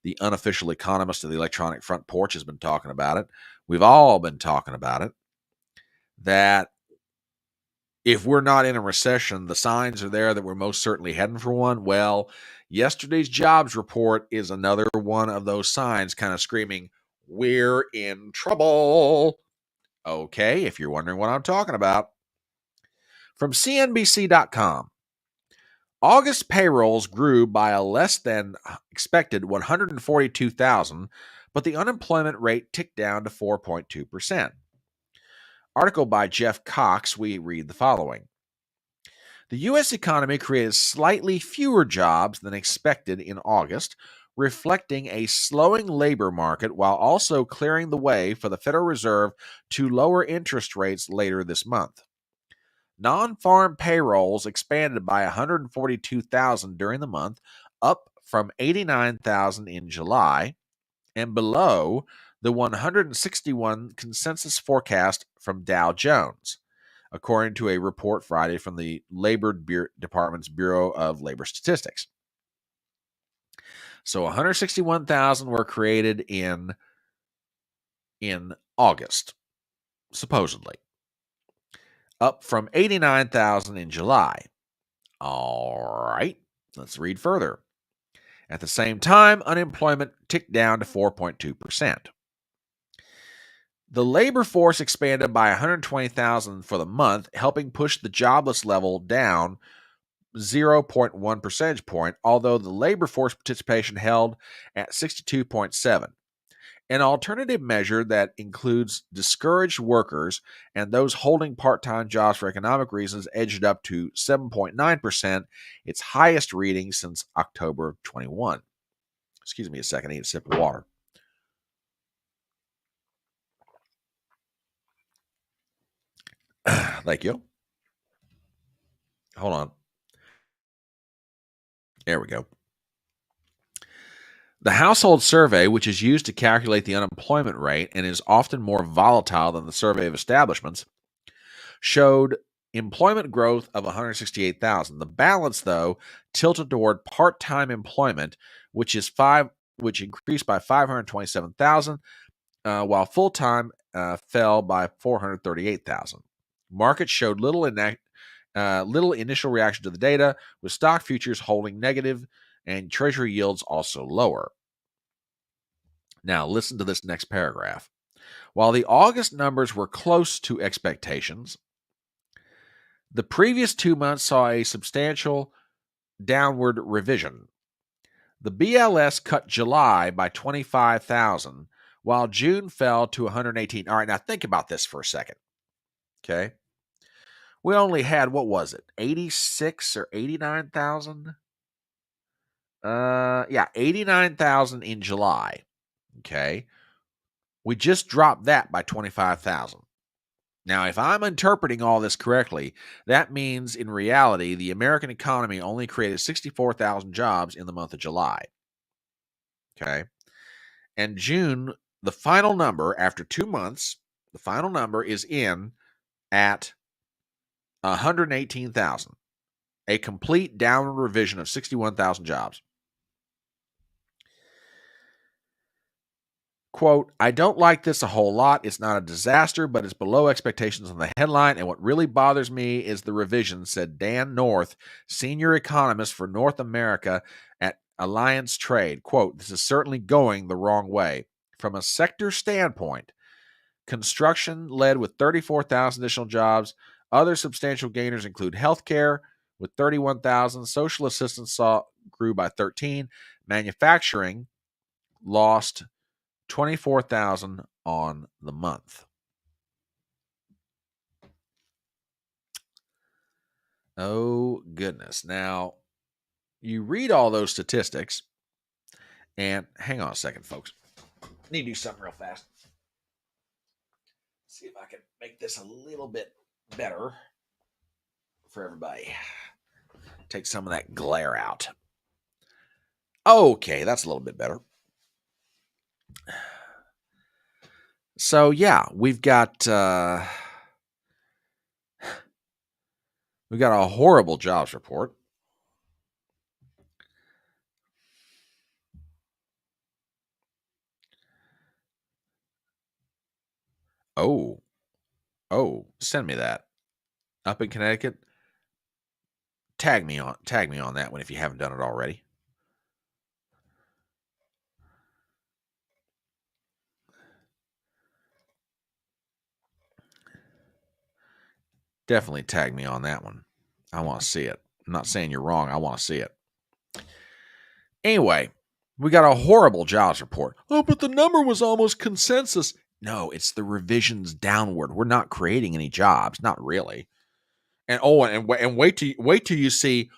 the unofficial economist of the Electronic Front Porch, has been talking about it. We've all been talking about it, that if we're not in a recession, the signs are there that we're most certainly heading for one. Well, yesterday's jobs report is another one of those signs kind of screaming, we're in trouble. Okay, if you're wondering what I'm talking about. From CNBC.com, August payrolls grew by a less than expected 142,000, but the unemployment rate ticked down to 4.2%. Article by Jeff Cox, we read the following. The U.S. economy created slightly fewer jobs than expected in August, reflecting a slowing labor market while also clearing the way for the Federal Reserve to lower interest rates later this month. Non-farm payrolls expanded by 142,000 during the month, up from 89,000 in July and below the 161 consensus forecast from Dow Jones, according to a report Friday from the Labor Department's Bureau of Labor Statistics. So 161,000 were created in August, supposedly, up from 89,000 in July. All right, let's read further. At the same time, unemployment ticked down to 4.2%. The labor force expanded by 120,000 for the month, helping push the jobless level down 0.1 percentage point, although the labor force participation held at 62.7. An alternative measure that includes discouraged workers and those holding part-time jobs for economic reasons edged up to 7.9%, its highest reading since October of 21. Excuse me a second, I need a sip of water. Thank you. Hold on. There we go. The household survey, which is used to calculate the unemployment rate and is often more volatile than the survey of establishments, showed employment growth of 168,000. The balance, though, tilted toward part-time employment, which increased by 527,000, while full-time fell by 438,000. Markets showed little initial reaction to the data, with stock futures holding negative and Treasury yields also lower. Now, listen to this next paragraph. While the August numbers were close to expectations, the previous 2 months saw a substantial downward revision. The BLS cut July by 25,000, while June fell to 118. All right, now think about this for a second. Okay. We only had, what was it, 86 or 89,000? 89,000 in July. Okay. We just dropped that by 25,000. Now, if I'm interpreting all this correctly, that means in reality, the American economy only created 64,000 jobs in the month of July. Okay. And June, the final number after 2 months, the final number is in at 118,000, a complete downward revision of 61,000 jobs. Quote, I don't like this a whole lot. It's not a disaster, but it's below expectations on the headline. And what really bothers me is the revision, said Dan North, senior economist for North America at Alliance Trade. Quote, this is certainly going the wrong way. From a sector standpoint, construction led with 34,000 additional jobs. Other substantial gainers include healthcare with 31,000. Social assistance grew by 13. Manufacturing lost 24,000 on the month. Oh, goodness. Now, you read all those statistics, and hang on a second, folks. I need to do something real fast. See if I can make this a little bit better for everybody. Take some of that glare out. Okay, that's a little bit better. So yeah, we've got a horrible jobs report. Oh, send me that. Up in Connecticut. Tag me on that one if you haven't done it already. Definitely tag me on that one. I want to see it. I'm not saying you're wrong. I want to see it. Anyway, we got a horrible jobs report. Oh, but the number was almost consensus. No, it's the revisions downward. We're not creating any jobs. Not really. And wait till you see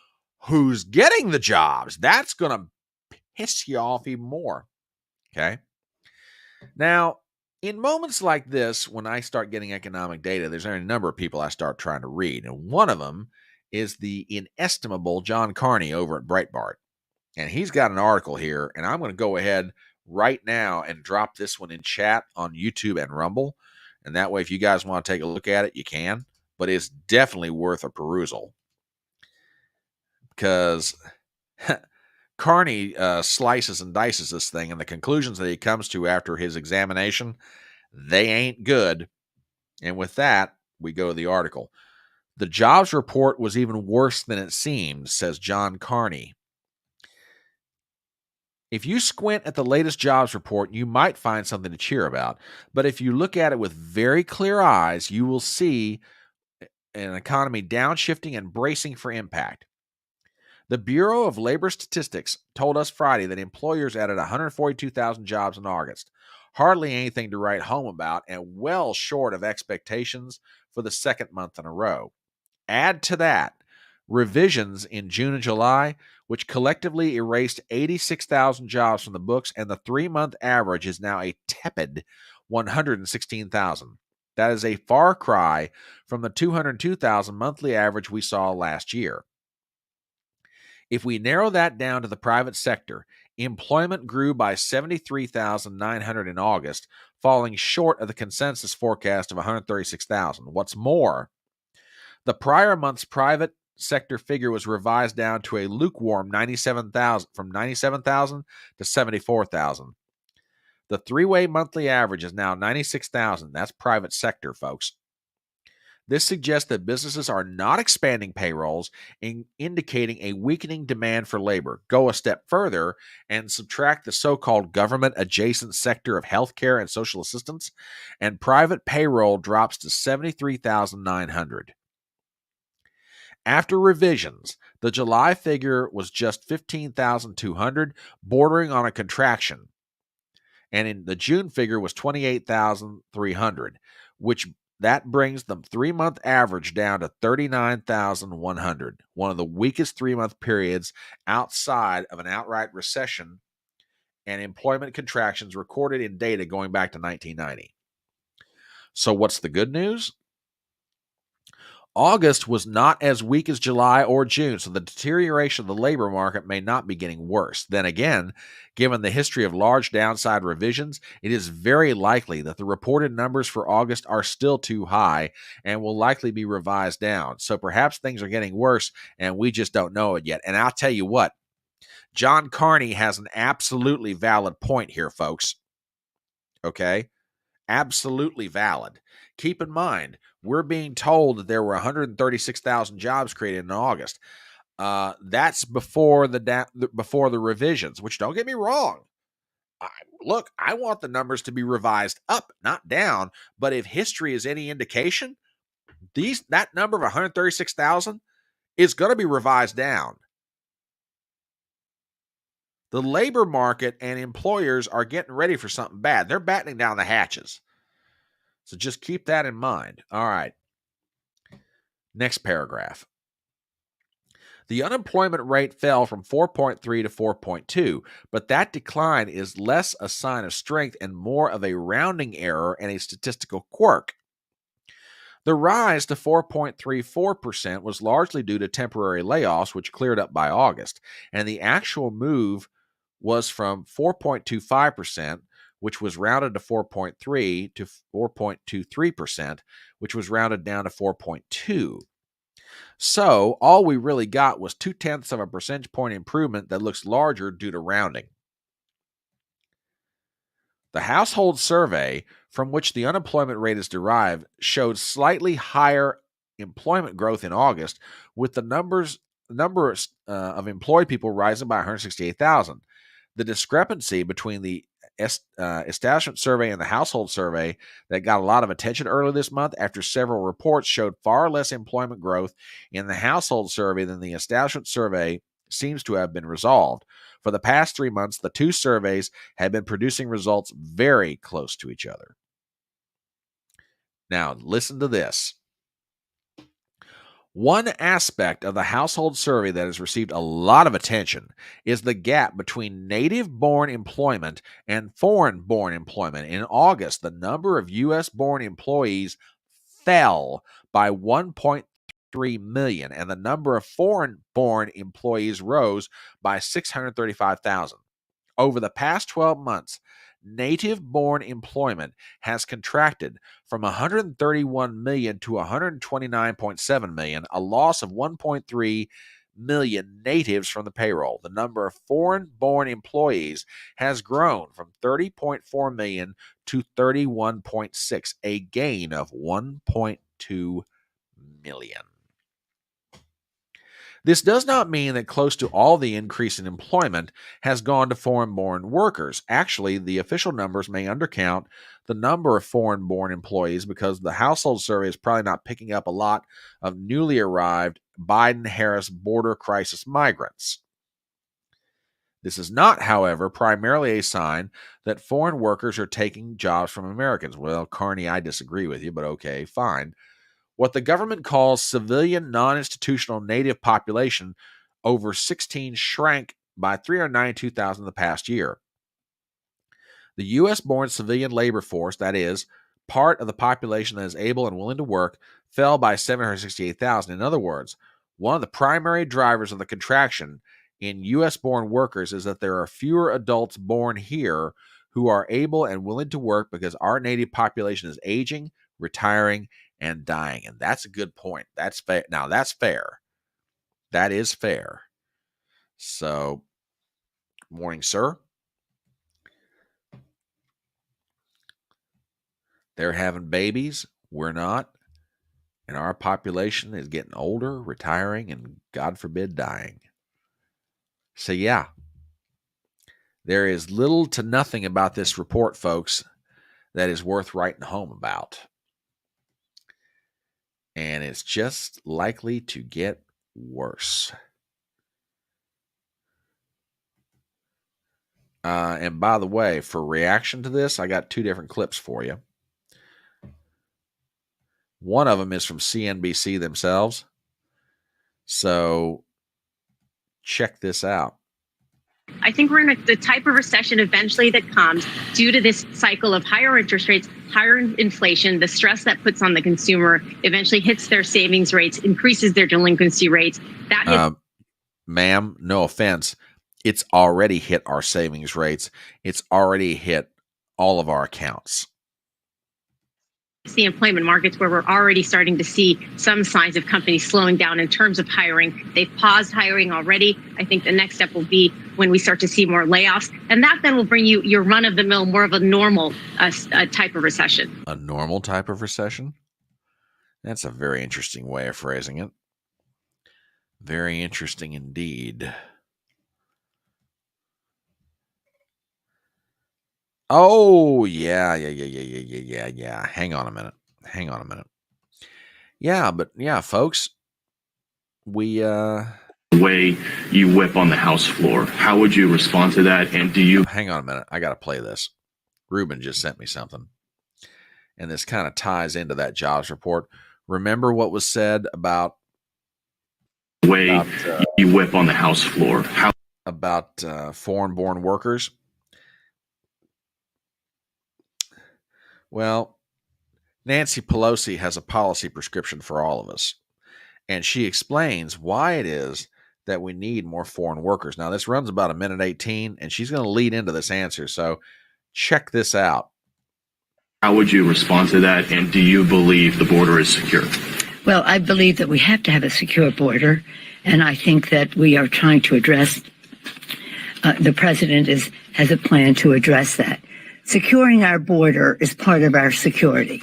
who's getting the jobs. That's going to piss you off even more. Okay. Now, in moments like this, when I start getting economic data, there's a number of people I start trying to read. And one of them is the inestimable John Carney over at Breitbart. And he's got an article here, and I'm going to go ahead right now and drop this one in chat on YouTube and Rumble. And that way, if you guys want to take a look at it, you can. But it's definitely worth a perusal. Because Carney slices and dices this thing, and the conclusions that he comes to after his examination, they ain't good. And with that, we go to the article. The jobs report was even worse than it seemed, says John Carney. If you squint at the latest jobs report, you might find something to cheer about. But if you look at it with very clear eyes, you will see an economy downshifting and bracing for impact. The Bureau of Labor Statistics told us Friday that employers added 142,000 jobs in August. Hardly anything to write home about and well short of expectations for the second month in a row. Add to that revisions in June and July, which collectively erased 86,000 jobs from the books, and the 3-month average is now a tepid 116,000. That is a far cry from the 202,000 monthly average we saw last year. If we narrow that down to the private sector, employment grew by 73,900 in August, falling short of the consensus forecast of 136,000. What's more, the prior month's private sector figure was revised down to a lukewarm 97,000, from 97,000 to 74,000. The three-way monthly average is now 96,000. That's private sector, folks. This suggests that businesses are not expanding payrolls, indicating a weakening demand for labor. Go a step further and subtract the so-called government-adjacent sector of healthcare and social assistance, and private payroll drops to 73,900. After revisions, the July figure was just 15,200, bordering on a contraction. And in the June figure was 28,300, which that brings the 3-month average down to 39,100, one of the weakest 3-month periods outside of an outright recession and employment contractions recorded in data going back to 1990. So what's the good news? August was not as weak as July or June, so the deterioration of the labor market may not be getting worse. Then again, given the history of large downside revisions, it is very likely that the reported numbers for August are still too high and will likely be revised down. So perhaps things are getting worse and we just don't know it yet. And I'll tell you what, John Carney has an absolutely valid point here, folks. Okay? Absolutely valid. Keep in mind, we're being told that there were 136,000 jobs created in August. That's before the revisions, which, don't get me wrong. Look, I want the numbers to be revised up, not down. But if history is any indication, that number of 136,000 is going to be revised down. The labor market and employers are getting ready for something bad. They're battening down the hatches. So just keep that in mind. All right. Next paragraph. The unemployment rate fell from 4.3 to 4.2, but that decline is less a sign of strength and more of a rounding error and a statistical quirk. The rise to 4.34% was largely due to temporary layoffs, which cleared up by August, and the actual move was from 4.25%, which was rounded to 4.3, to 4.23%, which was rounded down to 4.2. So all we really got was 0.2 of a percentage point improvement that looks larger due to rounding. The household survey, from which the unemployment rate is derived, showed slightly higher employment growth in August, with the number of employed people rising by 168,000. The discrepancy between the establishment survey and the household survey that got a lot of attention early this month after several reports showed far less employment growth in the household survey than the establishment survey seems to have been resolved. For the past 3 months, the two surveys have been producing results very close to each other. Now, listen to this. One aspect of the household survey that has received a lot of attention is the gap between native-born employment and foreign-born employment. In August, the number of U.S.-born employees fell by 1.3 1.3 million, and the number of foreign-born employees rose by 635,000. Over the past 12 months, native-born employment has contracted from 131 million to 129.7 million, a loss of 1.3 million natives from the payroll. The number of foreign-born employees has grown from 30.4 million to 31.6, a gain of 1.2 million. This does not mean that close to all the increase in employment has gone to foreign-born workers. Actually, the official numbers may undercount the number of foreign-born employees because the household survey is probably not picking up a lot of newly arrived Biden-Harris border crisis migrants. This is not, however, primarily a sign that foreign workers are taking jobs from Americans. Well, Carney, I disagree with you, but okay, fine. What the government calls civilian non-institutional native population over 16 shrank by 392,000 the past year. The U.S.-born civilian labor force, that is, part of the population that is able and willing to work, fell by 768,000. In other words, one of the primary drivers of the contraction in U.S.-born workers is that there are fewer adults born here who are able and willing to work because our native population is aging, retiring, and dying. And that's a good point. That's fair. Now, that's fair. That is fair. So, morning, sir. They're having babies. We're not. And our population is getting older, retiring, and God forbid, dying. So, yeah. There is little to nothing about this report, folks, that is worth writing home about. And it's just likely to get worse. And by the way, for reaction to this, I got two different clips for you. One of them is from CNBC themselves. So check this out. I think we're in the type of recession eventually that comes due to this cycle of higher interest rates, higher inflation, the stress that puts on the consumer eventually hits their savings rates, increases their delinquency rates. That ma'am, no offense. It's already hit our savings rates. It's already hit all of our accounts. The employment markets where we're already starting to see some signs of companies slowing down in terms of hiring. They've paused hiring already. I think the next step will be when we start to see more layoffs. And that then will bring you your run-of-the-mill, more of a normal type of recession. A normal type of recession? That's a very interesting way of phrasing it. Very interesting indeed. Oh, yeah. Hang on a minute. Yeah, but yeah, folks, we way you whip on the House floor. How would you respond to that? And do you hang on a minute? I got to play this. Ruben just sent me something, and this kind of ties into that jobs report. Remember what was said about you whip on the House floor? How about foreign-born workers? Well, Nancy Pelosi has a policy prescription for all of us, and she explains why it is that we need more foreign workers. Now, this runs about 1:18, and she's going to lead into this answer, so check this out. How would you respond to that, and do you believe the border is secure? Well, I believe that we have to have a secure border, and I think that we are trying to address, the president has a plan to address that. Securing our border is part of our security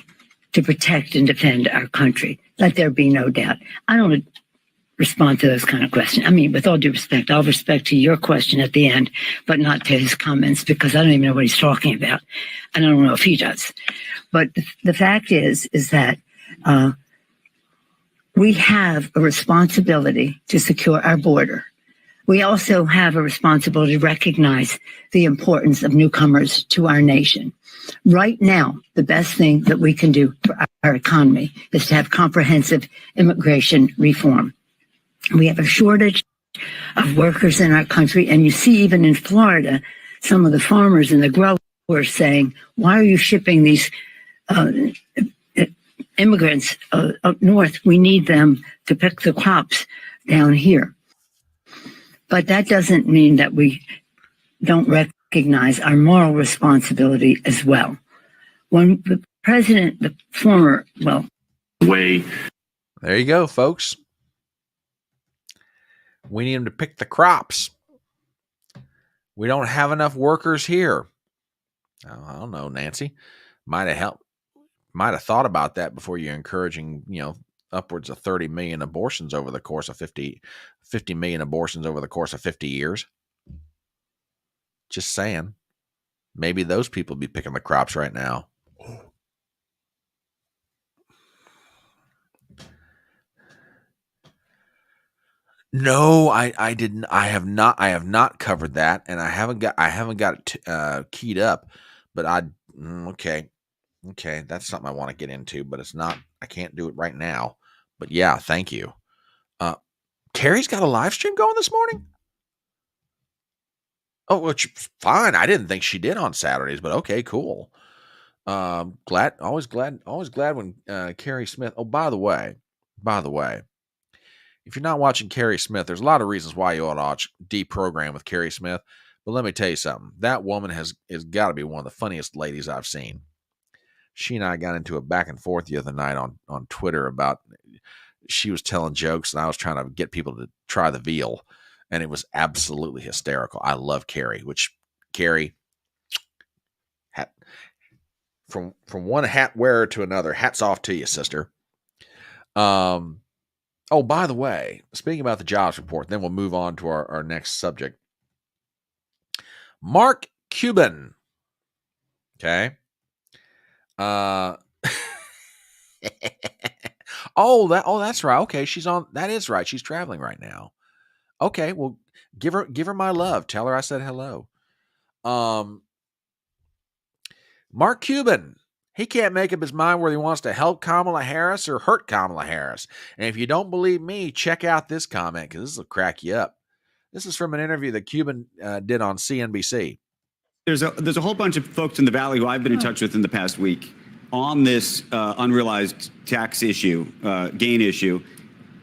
to protect and defend our country. Let there be no doubt. I don't respond to those kind of questions. I mean, with all due respect, I'll respect to your question at the end, but not to his comments because I don't even know what he's talking about. And I don't know if he does. But the fact is that we have a responsibility to secure our border. We also have a responsibility to recognize the importance of newcomers to our nation. Right now, the best thing that we can do for our economy is to have comprehensive immigration reform. We have a shortage of workers in our country, and you see even in Florida, some of the farmers and the growers saying, why are you shipping these immigrants up north, we need them to pick the crops down here. But that doesn't mean that we don't recognize our moral responsibility as well. When the president, the former, well, way. There you go, folks. We need them to pick the crops. We don't have enough workers here. I don't know, Nancy. Might have thought about that before you're encouraging, upwards of 30 million abortions over the course of 50 million abortions over the course of 50 years. Just saying. Maybe those people be picking the crops right now. No, I didn't. I have not covered that, and I haven't got it keyed up. But okay, that's something I want to get into, but it's not. I can't do it right now. But yeah, thank you. Carrie's got a live stream going this morning. Oh, which fine. I didn't think she did on Saturdays, but okay, cool. Always glad when Carrie Smith. Oh, by the way. If you're not watching Carrie Smith, there's a lot of reasons why you ought to watch Deprogram with Carrie Smith. But let me tell you something. That woman has got to be one of the funniest ladies I've seen. She and I got into a back and forth the other night on Twitter about she was telling jokes and I was trying to get people to try the veal. And it was absolutely hysterical. I love Carrie, Carrie, from one hat wearer to another, hats off to you, sister. Oh, by the way, speaking about the jobs report, then we'll move on to our next subject. Mark Cuban. Okay. That's right. Okay, that is right. She's traveling right now. Okay, well, give her my love. Tell her I said hello. Mark Cuban. He can't make up his mind whether he wants to help Kamala Harris or hurt Kamala Harris. And if you don't believe me, check out this comment because this will crack you up. This is from an interview that Cuban did on CNBC. There's a whole bunch of folks in the Valley who I've been in touch with in the past week on this unrealized tax issue, gain issue,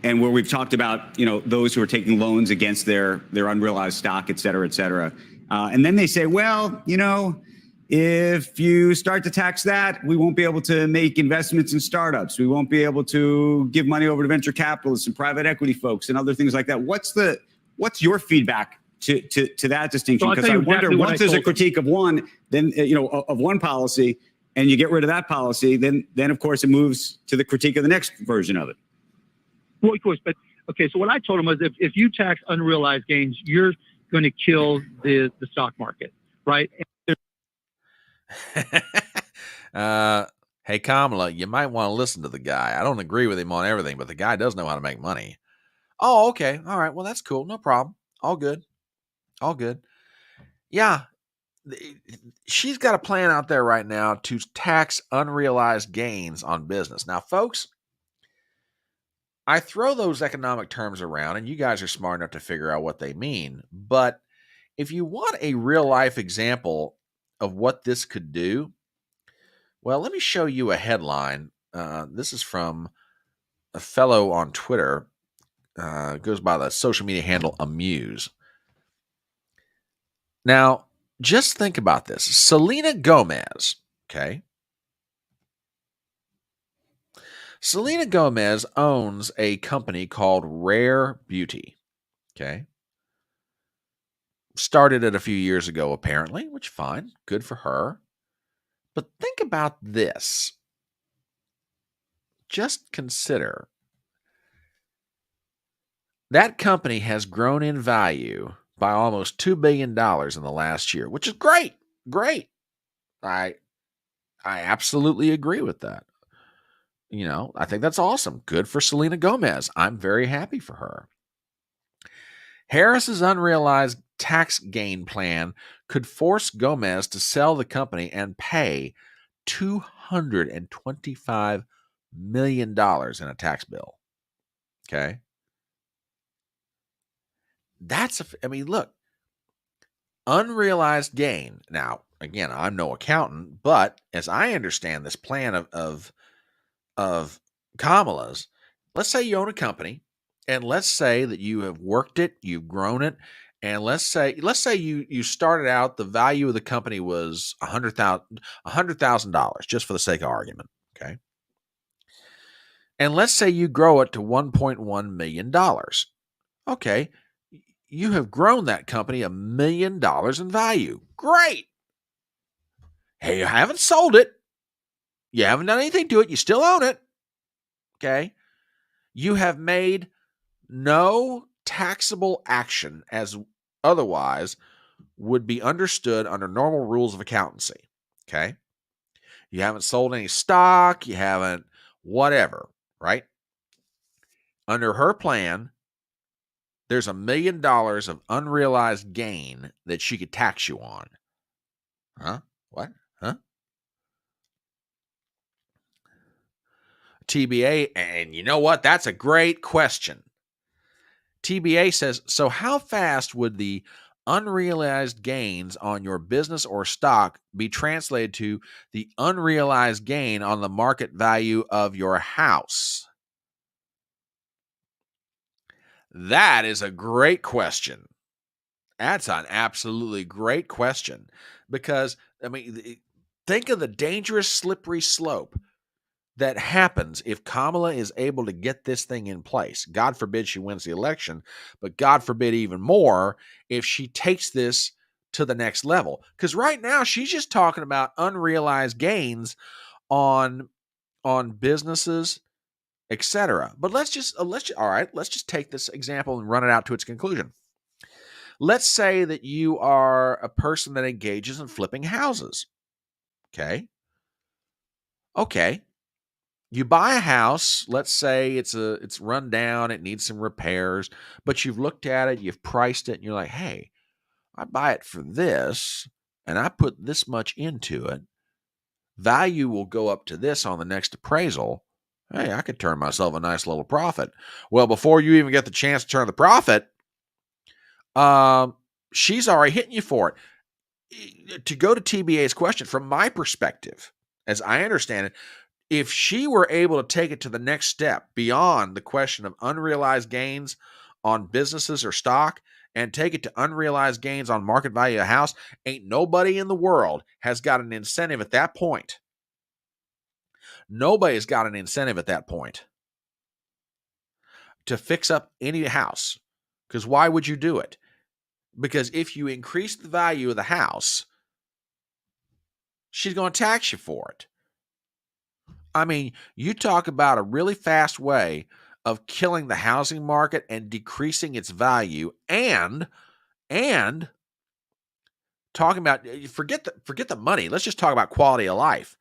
and where we've talked about those who are taking loans against their unrealized stock, et cetera, et cetera. And then they say, well, if you start to tax that, we won't be able to make investments in startups. We won't be able to give money over to venture capitalists and private equity folks and other things like that. What's your feedback to that distinction? Because I wonder, once there's a critique of one, then of one policy, and you get rid of that policy, then of course it moves to the critique of the next version of it. Well, of course, but okay. So what I told him was, if you tax unrealized gains, you're going to kill the stock market, right? Hey, Kamala, you might want to listen to the guy. I don't agree with him on everything, but the guy does know how to make money. Oh, okay. All right. Well, that's cool. No problem. All good. Yeah. She's got a plan out there right now to tax unrealized gains on business. Now, folks, I throw those economic terms around, and you guys are smart enough to figure out what they mean. But if you want a real life example of what this could do, well, let me show you a headline. This is from a fellow on Twitter. Goes by the social media handle Amuse. Now, just think about this. Selena Gomez, okay? Selena Gomez owns a company called Rare Beauty, okay? Started it a few years ago, apparently, which fine, good for her. But think about this. Just consider that company has grown in value by almost $2 billion in the last year, which is great. Great. I absolutely agree with that. I think that's awesome. Good for Selena Gomez. I'm very happy for her. Harris's unrealized tax gain plan could force Gomez to sell the company and pay $225 million in a tax bill. Okay. Look, unrealized gain. Now, again, I'm no accountant, but as I understand this plan of Kamala's, let's say you own a company, and let's say that you have worked it, you've grown it, and let's say you started out, the value of the company was $100,000, just for the sake of argument, okay? And let's say you grow it to $1.1 million. Okay, you have grown that company $1 million in value. Great. Hey, you haven't sold it. You haven't done anything to it. You still own it. Okay. You have made no taxable action as otherwise would be understood under normal rules of accountancy. Okay. You haven't sold any stock. You haven't whatever, right? Under her plan, there's $1 million of unrealized gain that she could tax you on. Huh? What? Huh? TBA, and you know what? That's a great question. TBA says, so how fast would the unrealized gains on your business or stock be translated to the unrealized gain on the market value of your house? That is a great question. That's an absolutely great question because, I mean, think of the dangerous slippery slope that happens if Kamala is able to get this thing in place. God forbid she wins the election, but God forbid even more if she takes this to the next level. Because right now she's just talking about unrealized gains on businesses, etc. But let's just take this example and run it out to its conclusion. Let's say that you are a person that engages in flipping houses. Okay. You buy a house, let's say it's run down, it needs some repairs, but you've looked at it, you've priced it, and you're like, hey, I buy it for this, and I put this much into it. Value will go up to this on the next appraisal. Hey, I could turn myself a nice little profit. Well, before you even get the chance to turn the profit, she's already hitting you for it. To go to TBA's question, from my perspective, as I understand it, if she were able to take it to the next step beyond the question of unrealized gains on businesses or stock and take it to unrealized gains on market value of a house, ain't nobody in the world has got an incentive at that point. Nobody's got an incentive at that point to fix up any house. Because why would you do it? Because if you increase the value of the house, she's going to tax you for it. I mean, you talk about a really fast way of killing the housing market and decreasing its value, and talking about forget the money. Let's just talk about quality of life.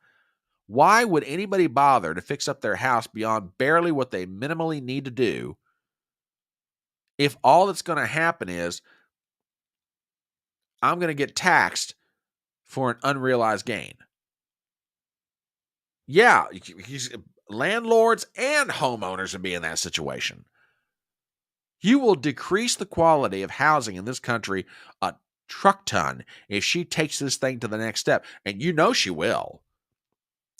Why would anybody bother to fix up their house beyond barely what they minimally need to do if all that's going to happen is I'm going to get taxed for an unrealized gain? Yeah, landlords and homeowners would be in that situation. You will decrease the quality of housing in this country a truck ton if she takes this thing to the next step. And you know she will.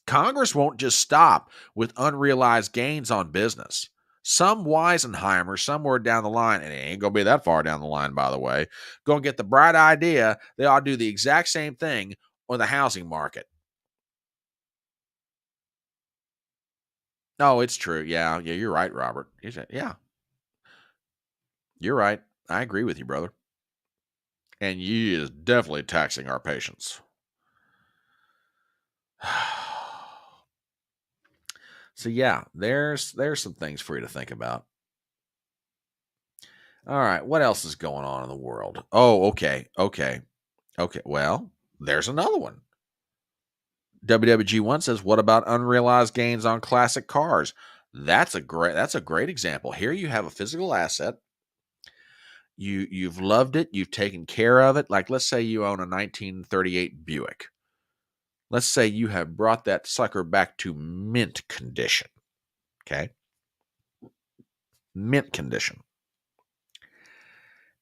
Congress won't just stop with unrealized gains on business. Some Weisenheimer somewhere down the line, and it ain't going to be that far down the line, by the way, going to get the bright idea they ought to do the exact same thing on the housing market. Oh, it's true. Yeah, you're right, Robert. Yeah. You're right. I agree with you, brother. And you is definitely taxing our patience. So yeah, there's some things for you to think about. All right, what else is going on in the world? Oh, okay. Well, there's another one. WWG1 says, what about unrealized gains on classic cars? That's a great example. Here you have a physical asset. You've loved it, you've taken care of it. Like, let's say you own a 1938 Buick. Let's say you have brought that sucker back to mint condition. Okay? Mint condition.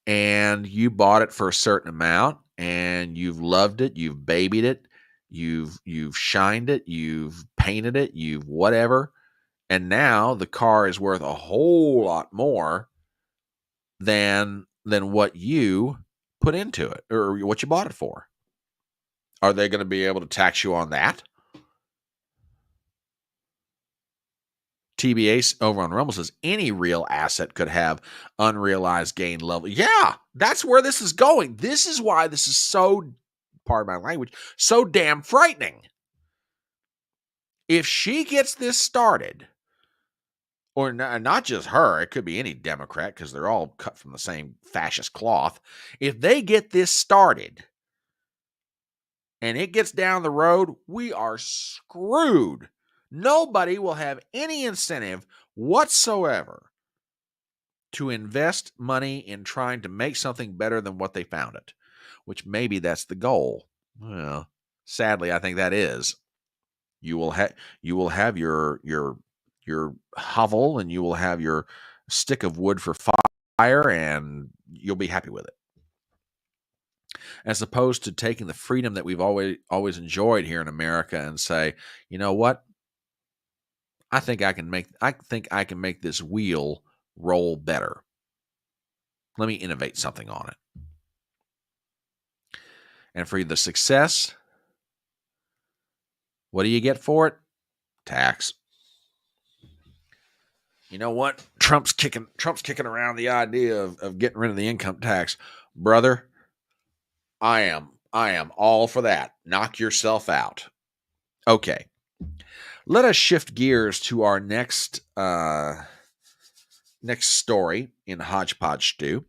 And you bought it for a certain amount, and you've loved it, you've babied it, you've shined it, you've painted it, you've whatever. And now the car is worth a whole lot more than what you put into it or what you bought it for. Are they going to be able to tax you on that? TBA over on Rumble says any real asset could have unrealized gain level. Yeah, that's where this is going. This is why this is so, pardon my language, so damn frightening. If she gets this started, or not just her, it could be any Democrat because they're all cut from the same fascist cloth. If they get this started and it gets down the road, we are screwed. Nobody will have any incentive whatsoever to invest money in trying to make something better than what they found it, which maybe that's the goal. Well, sadly, I think that is. You will have your hovel, and you will have your stick of wood for fire, and you'll be happy with it. As opposed to taking the freedom that we've always enjoyed here in America and say, you know what? I think I can make this wheel roll better. Let me innovate something on it. And for the success, what do you get for it? Tax. You know what? Trump's kicking around the idea of getting rid of the income tax. Brother, I am all for that. Knock yourself out. Okay. Let us shift gears to our next story in HodgePodge Stew.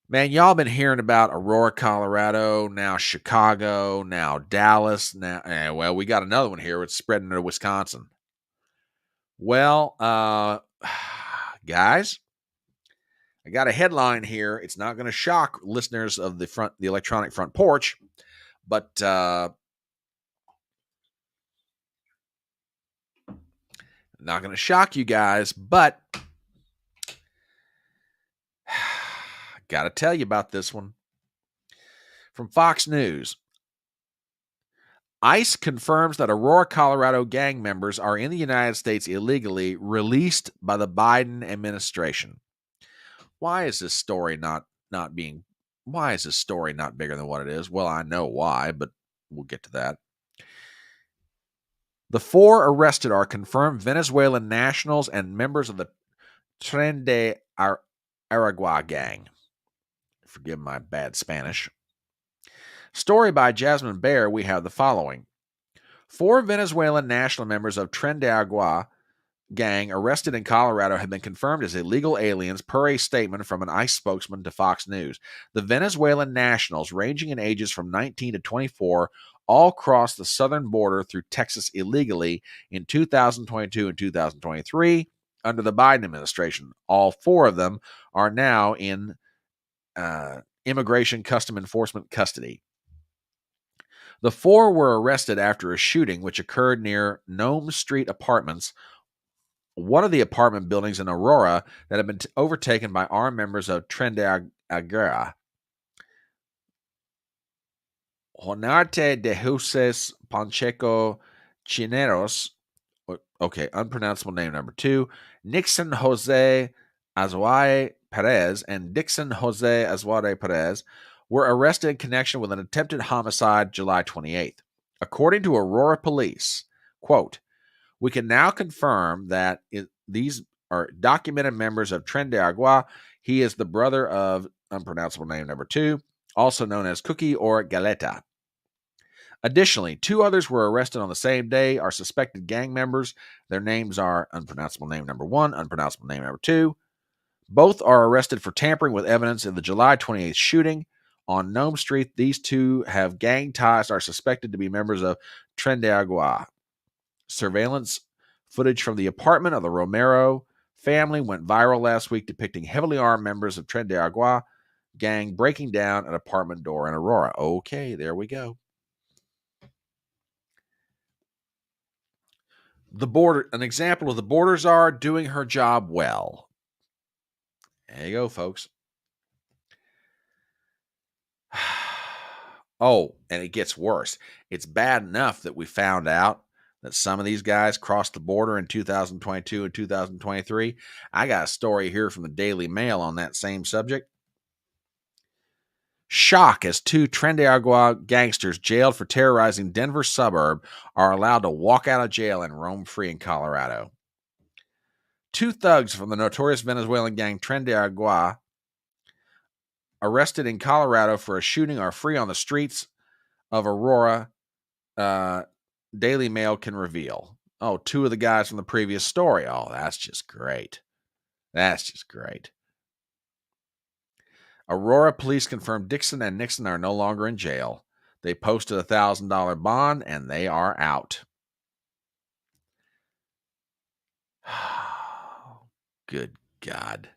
Man, y'all been hearing about Aurora, Colorado, now Chicago, now Dallas, well, we got another one here. It's spreading to Wisconsin. Well, guys, I got a headline here. It's not going to shock listeners of the electronic front porch, but not going to shock you guys, but got to tell you about this one. From Fox News. ICE confirms that Aurora, Colorado gang members are in the United States illegally, released by the Biden administration. Why is this story not bigger than what it is? Well, I know why, but we'll get to that. The 4 arrested are confirmed Venezuelan nationals and members of the Tren de Aragua gang. Forgive my bad Spanish. Story by Jasmine Bear, we have the following. 4 Venezuelan national members of Tren de Aragua gang arrested in Colorado have been confirmed as illegal aliens per a statement from an ICE spokesman to Fox News. The Venezuelan nationals, ranging in ages from 19 to 24, all crossed the southern border through Texas illegally in 2022 and 2023 under the Biden administration. All 4 of them are now in Immigration Custom Enforcement custody. The 4 were arrested after a shooting which occurred near Nome Street Apartments, one of the apartment buildings in Aurora that had been overtaken by armed members of Tren de Aragua. Jonarte de Jesus Pancheco Chineros, okay, unpronounceable name number 2, Nixon Jose Azuay Perez, and Dixon Jose Azuay Perez were arrested in connection with an attempted homicide July 28th. According to Aurora police, quote, we can now confirm that these are documented members of Tren de Aragua. He is the brother of unpronounceable name number 2, also known as Cookie or Galeta. Additionally, 2 others were arrested on the same day, are suspected gang members. Their names are unpronounceable name number 1, unpronounceable name number 2. Both are arrested for tampering with evidence in the July 28th shooting on Nome Street. These 2 have gang ties and are suspected to be members of Tren de Aragua. Surveillance footage from the apartment of the Romero family went viral last week, depicting heavily armed members of Tren de Aragua gang breaking down an apartment door in Aurora. Okay, there we go. The border, an example of the border czar doing her job well. There you go, folks. Oh, and it gets worse. It's bad enough that we found out that some of these guys crossed the border in 2022 and 2023. I got a story here from the Daily Mail on that same subject. Shock as 2 Tren de Aragua gangsters jailed for terrorizing Denver suburb are allowed to walk out of jail and roam free in Colorado. 2 thugs from the notorious Venezuelan gang Tren de Aragua, arrested in Colorado for a shooting, are free on the streets of Aurora, Daily Mail can reveal. Oh, 2 of the guys from the previous story. Oh, that's just great. That's just great. Aurora police confirmed Dixon and Nixon are no longer in jail. They posted a $1,000 bond and they are out. Good God.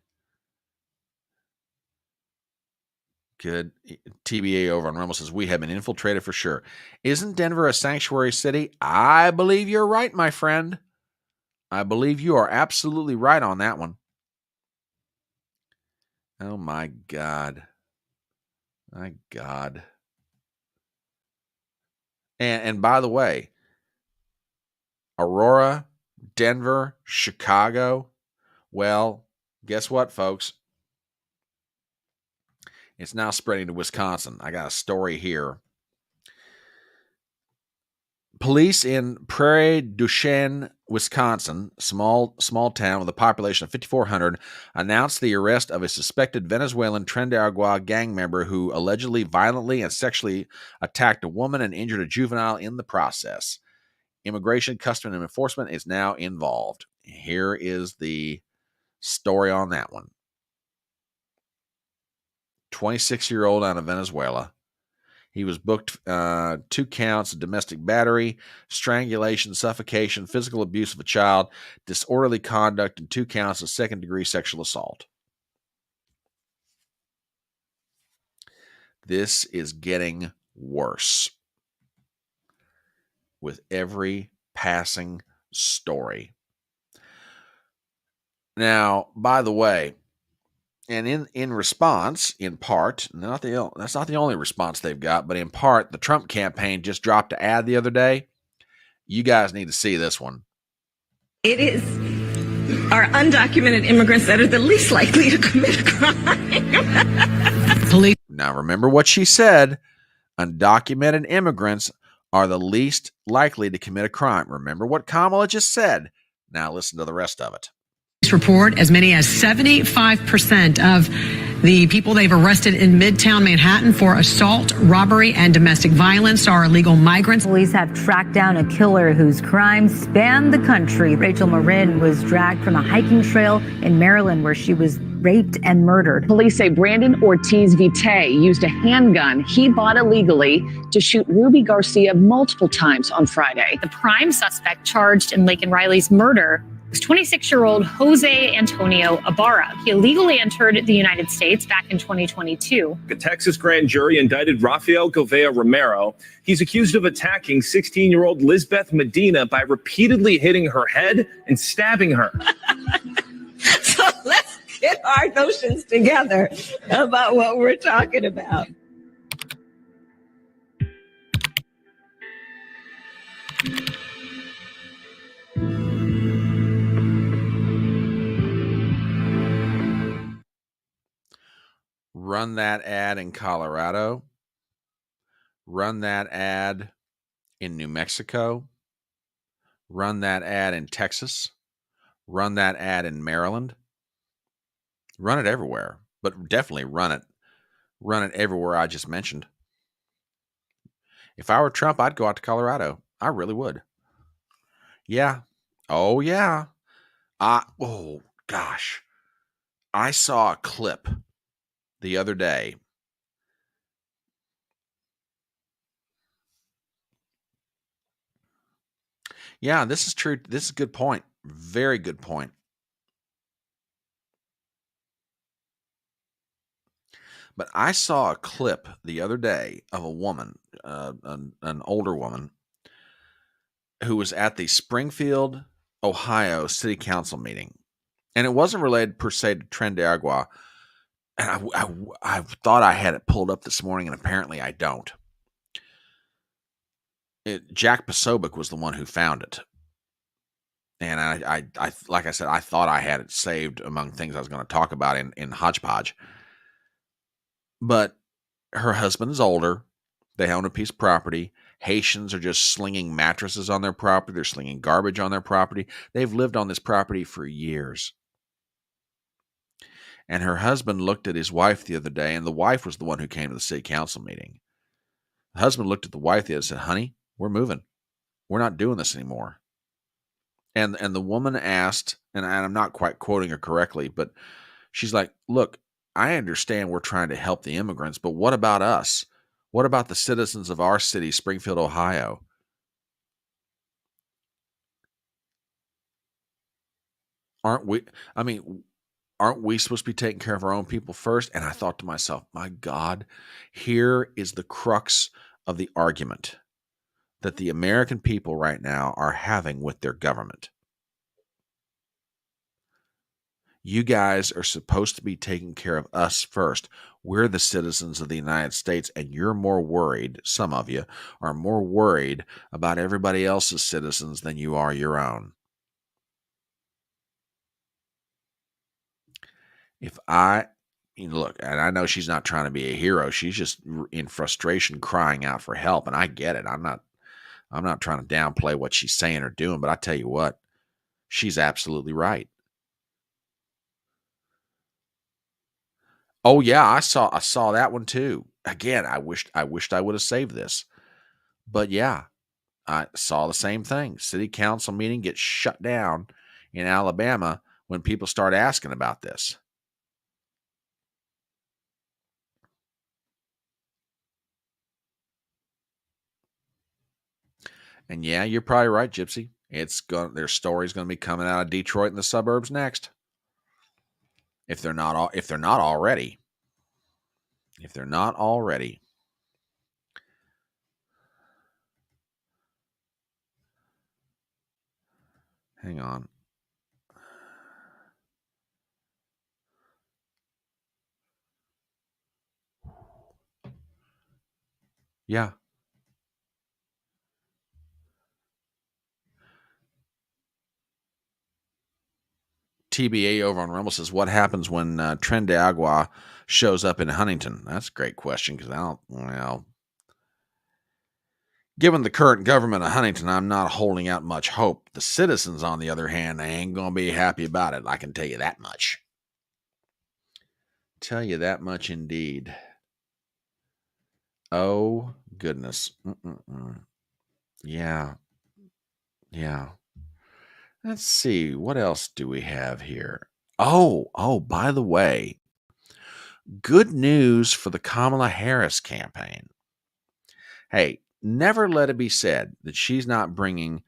Good. TBA over on Rumble says, we have been infiltrated for sure. Isn't Denver a sanctuary city? I believe you're right, my friend. I believe you are absolutely right on that one. Oh, my God. My God. And by the way, Aurora, Denver, Chicago, well, guess what, folks? It's now spreading to Wisconsin. I got a story here. Police in Prairie du Chien, Wisconsin, small town with a population of 5,400, announced the arrest of a suspected Venezuelan Tren de Aragua gang member who allegedly violently and sexually attacked a woman and injured a juvenile in the process. Immigration, Customs, and Enforcement is now involved. Here is the story on that one. 26-year-old out of Venezuela. He was booked 2 counts of domestic battery, strangulation, suffocation, physical abuse of a child, disorderly conduct, and 2 counts of second-degree sexual assault. This is getting worse with every passing story. Now, by the way, and in response, in part, that's not the only response they've got, but in part, the Trump campaign just dropped an ad the other day. You guys need to see this one. It is our undocumented immigrants that are the least likely to commit a crime. Police. Now, remember what she said. Undocumented immigrants are the least likely to commit a crime. Remember what Kamala just said. Now listen to the rest of it. Report as many as 75% of the people they've arrested in Midtown Manhattan for assault, robbery, and domestic violence are illegal migrants. Police have tracked down a killer whose crimes span the country. Rachel Marin was dragged from a hiking trail in Maryland where she was raped and murdered. Police say Brandon Ortiz Vite used a handgun he bought illegally to shoot Ruby Garcia multiple times on Friday. The prime suspect charged in Laken Riley's murder was 26-year-old Jose Antonio Ibarra. He illegally entered the United States back in 2022. A Texas grand jury indicted Rafael Govea Romero. He's accused of attacking 16-year-old Lisbeth Medina by repeatedly hitting her head and stabbing her. So let's get our notions together about what we're talking about. Run that ad in Colorado. Run that ad in New Mexico. Run that ad in Texas. Run that ad in Maryland. Run it everywhere, but definitely run it. Run it everywhere I just mentioned. If I were Trump, I'd go out to Colorado. I really would. Yeah. Oh, yeah. Oh, gosh. I saw a clip the other day. Yeah, this is true. This is a good point. Very good point. But I saw a clip the other day of a woman, an older woman, who was at the Springfield, Ohio City Council meeting. And it wasn't related per se to Tren de Aragua. And I thought I had it pulled up this morning, and apparently I don't. Jack Posobiec was the one who found it. And I like I said, I thought I had it saved among things I was going to talk about in HodgePodge. But her husband is older. They own a piece of property. Haitians are just slinging mattresses on their property. They're slinging garbage on their property. They've lived on this property for years. And her husband looked at his wife the other day, and the wife was the one who came to the city council meeting. The husband looked at the wife the other day and said, "Honey, we're moving. We're not doing this anymore." And the woman asked, and I'm not quite quoting her correctly, but she's like, "Look, I understand we're trying to help the immigrants, but what about us? What about the citizens of our city, Springfield, Ohio? Aren't we supposed to be taking care of our own people first?" And I thought to myself, my God, here is the crux of the argument that the American people right now are having with their government. You guys are supposed to be taking care of us first. We're the citizens of the United States, and you're more worried, some of you are more worried about everybody else's citizens than you are your own. Look, and I know she's not trying to be a hero. She's just in frustration crying out for help, and I get it. I'm not trying to downplay what she's saying or doing, but I tell you what, she's absolutely right. Oh yeah, I saw that one too. Again, I wished I would have saved this. But yeah, I saw the same thing. City council meeting gets shut down in Alabama when people start asking about this. And yeah, you're probably right, Gypsy. Their story's going to be coming out of Detroit and the suburbs next. If they're not already. Hang on. Yeah. TBA over on Rumble says, what happens when Tren de Agua shows up in Huntington? That's a great question because given the current government of Huntington, I'm not holding out much hope. The citizens, on the other hand, they ain't going to be happy about it. I can tell you that much. Tell you that much indeed. Oh, goodness. Yeah. Let's see. What else do we have here? Oh, by the way, good news for the Kamala Harris campaign. Hey, never let it be said that she's not bringing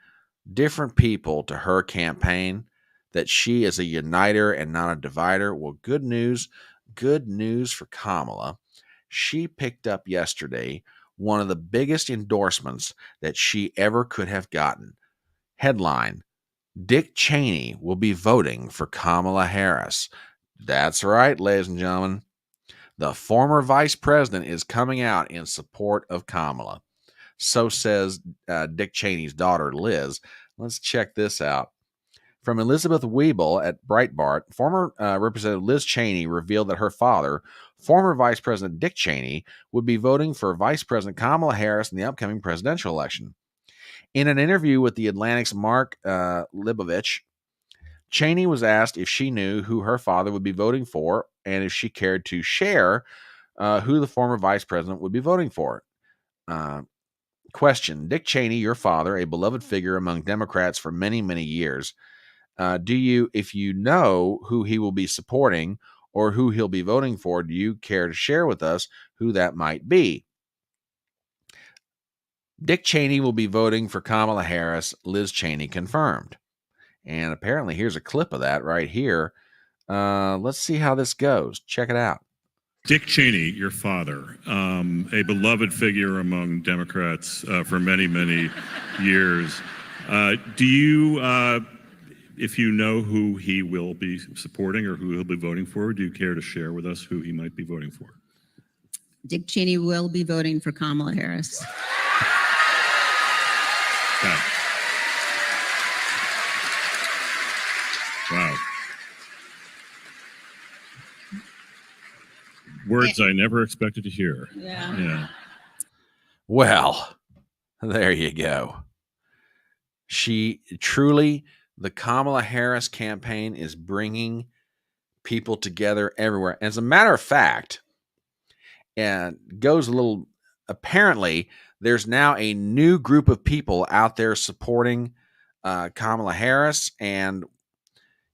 different people to her campaign, that she is a uniter and not a divider. Well, good news for Kamala. She picked up yesterday one of the biggest endorsements that she ever could have gotten. Headline, Dick Cheney will be voting for Kamala Harris. That's right, ladies and gentlemen. The former vice president is coming out in support of Kamala. So says Dick Cheney's daughter, Liz. Let's check this out. From Elizabeth Wiebel at Breitbart, former Representative Liz Cheney revealed that her father, former Vice President Dick Cheney, would be voting for Vice President Kamala Harris in the upcoming presidential election. In an interview with The Atlantic's Mark Libovich, Cheney was asked if she knew who her father would be voting for and if she cared to share who the former vice president would be voting for. Question, Dick Cheney, your father, a beloved figure among Democrats for many, many years, if you know who he will be supporting or who he'll be voting for, do you care to share with us who that might be? Dick Cheney will be voting for Kamala Harris, Liz Cheney confirmed. And apparently here's a clip of that right here. Let's see how this goes. Check it out. Dick Cheney, your father, a beloved figure among Democrats for many, many years. Do you, if you know who he will be supporting or who he'll be voting for, do you care to share with us who he might be voting for? Dick Cheney will be voting for Kamala Harris. Yeah. Wow. Words I never expected to hear. Yeah. Well, there you go. She truly, the Kamala Harris campaign is bringing people together everywhere. As a matter of fact, and goes a little, apparently, there's now a new group of people out there supporting Kamala Harris. And,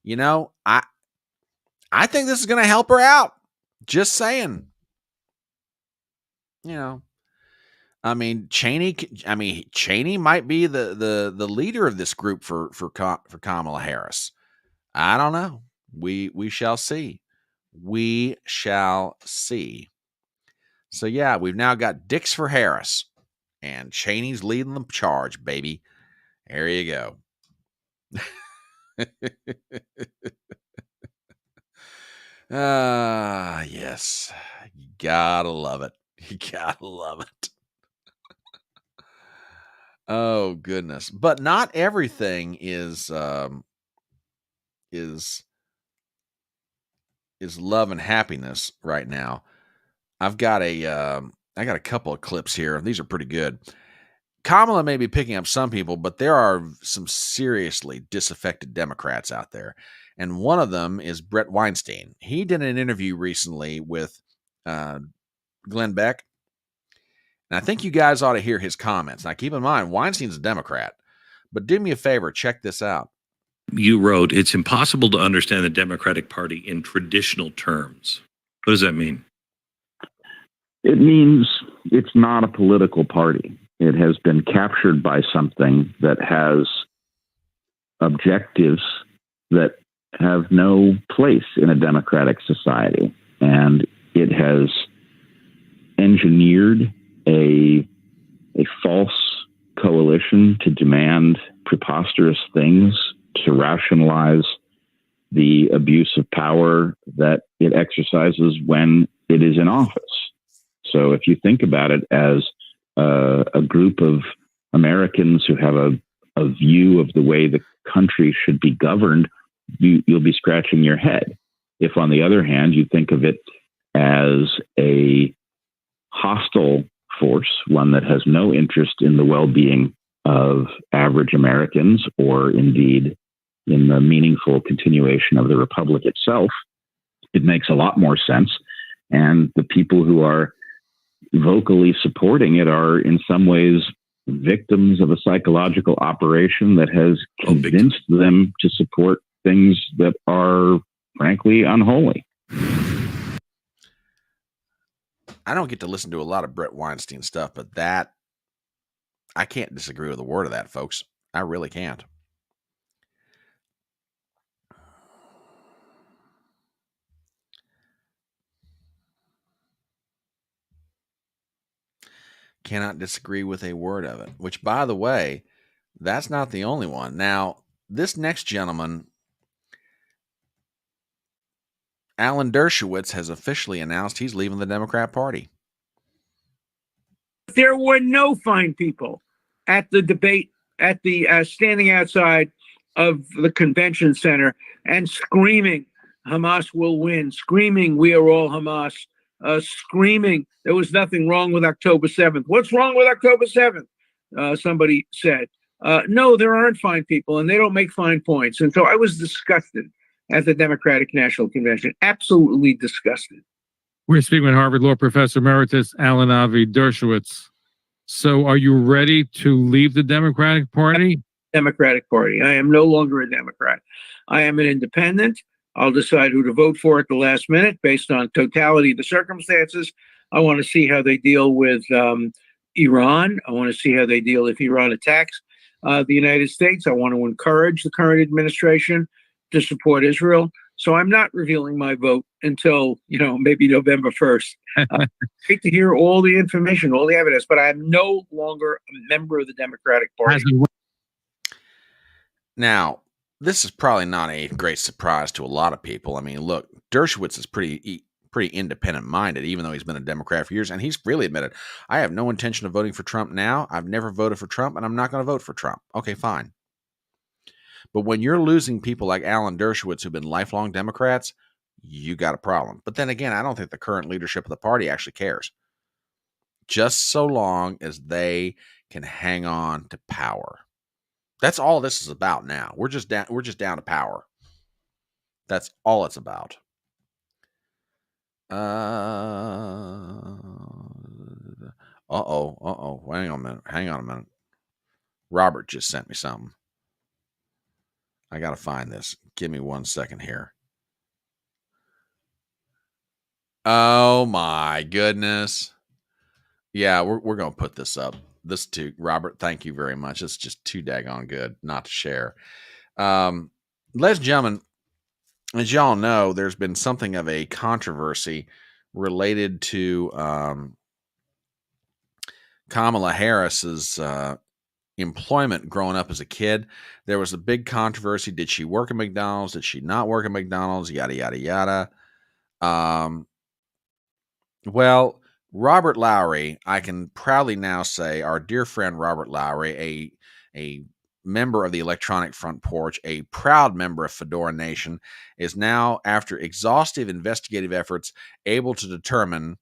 you know, I think this is going to help her out. Just saying. You know, I mean, Cheney might be the leader of this group for Kamala Harris. I don't know. We shall see. We shall see. So yeah, we've now got Dix for Harris, and Cheney's leading the charge, baby. There you go. Yes. You gotta love it. You gotta love it. Oh goodness. But not everything is love and happiness right now. I got a couple of clips here. These are pretty good. Kamala may be picking up some people, but there are some seriously disaffected Democrats out there. And one of them is Brett Weinstein. He did an interview recently with Glenn Beck. And I think you guys ought to hear his comments. Now, keep in mind, Weinstein's a Democrat. But do me a favor, check this out. You wrote, it's impossible to understand the Democratic Party in traditional terms. What does that mean? It means it's not a political party. It has been captured by something that has objectives that have no place in a democratic society. And it has engineered a false coalition to demand preposterous things, to rationalize the abuse of power that it exercises when it is in office. So if you think about it as a group of Americans who have a view of the way the country should be governed, you'll be scratching your head. If, on the other hand, you think of it as a hostile force, one that has no interest in the well-being of average Americans, or indeed in the meaningful continuation of the republic itself, it makes a lot more sense. And the people who are vocally supporting it are in some ways victims of a psychological operation that has convinced them to support things that are frankly unholy. I don't get to listen to a lot of Brett Weinstein stuff, but that, I can't disagree with a word of that, folks. I really can't. Cannot disagree with a word of it, which, by the way, that's not the only one. Now, this next gentleman, Alan Dershowitz, has officially announced he's leaving the Democrat Party. There were no fine people at the debate, at the standing outside of the convention center and screaming, Hamas will win, screaming, we are all Hamas, screaming, there was nothing wrong with October 7th. What's wrong with October 7th? Somebody said. No, there aren't fine people, and they don't make fine points. And so I was disgusted at the Democratic National Convention, absolutely disgusted. We're speaking with Harvard Law Professor Emeritus Alan Avi Dershowitz. So are you ready to leave the Democratic Party? Democratic Party. I am no longer a Democrat. I am an independent. I'll decide who to vote for at the last minute based on totality of the circumstances. I want to see how they deal with Iran. I want to see how they deal if Iran attacks the United States. I want to encourage the current administration to support Israel. So I'm not revealing my vote until, maybe November 1st. Great to hear all the information, all the evidence, but I'm no longer a member of the Democratic Party. Now, this is probably not a great surprise to a lot of people. I mean, look, Dershowitz is pretty pretty independent minded, even though he's been a Democrat for years. And he's really admitted, I have no intention of voting for Trump now. I've never voted for Trump, and I'm not going to vote for Trump. Okay, fine. But when you're losing people like Alan Dershowitz, who've been lifelong Democrats, you got a problem. But then again, I don't think the current leadership of the party actually cares. Just so long as they can hang on to power. That's all this is about now. We're just down to power. That's all it's about. Hang on a minute. Robert just sent me something. I got to find this. Give me 1 second here. Oh my goodness. Yeah, we're going to put this up. This too, Robert, thank you very much. It's just too daggone good not to share. Ladies and gentlemen, as y'all know, there's been something of a controversy related to Kamala Harris's employment growing up as a kid. There was a big controversy. Did she work at McDonald's? Did she not work at McDonald's? Yada, yada, yada. Well, Robert Lowry, I can proudly now say, our dear friend Robert Lowry, a member of the Electronic Front Porch, a proud member of Fedora Nation, is now, after exhaustive investigative efforts, able to determine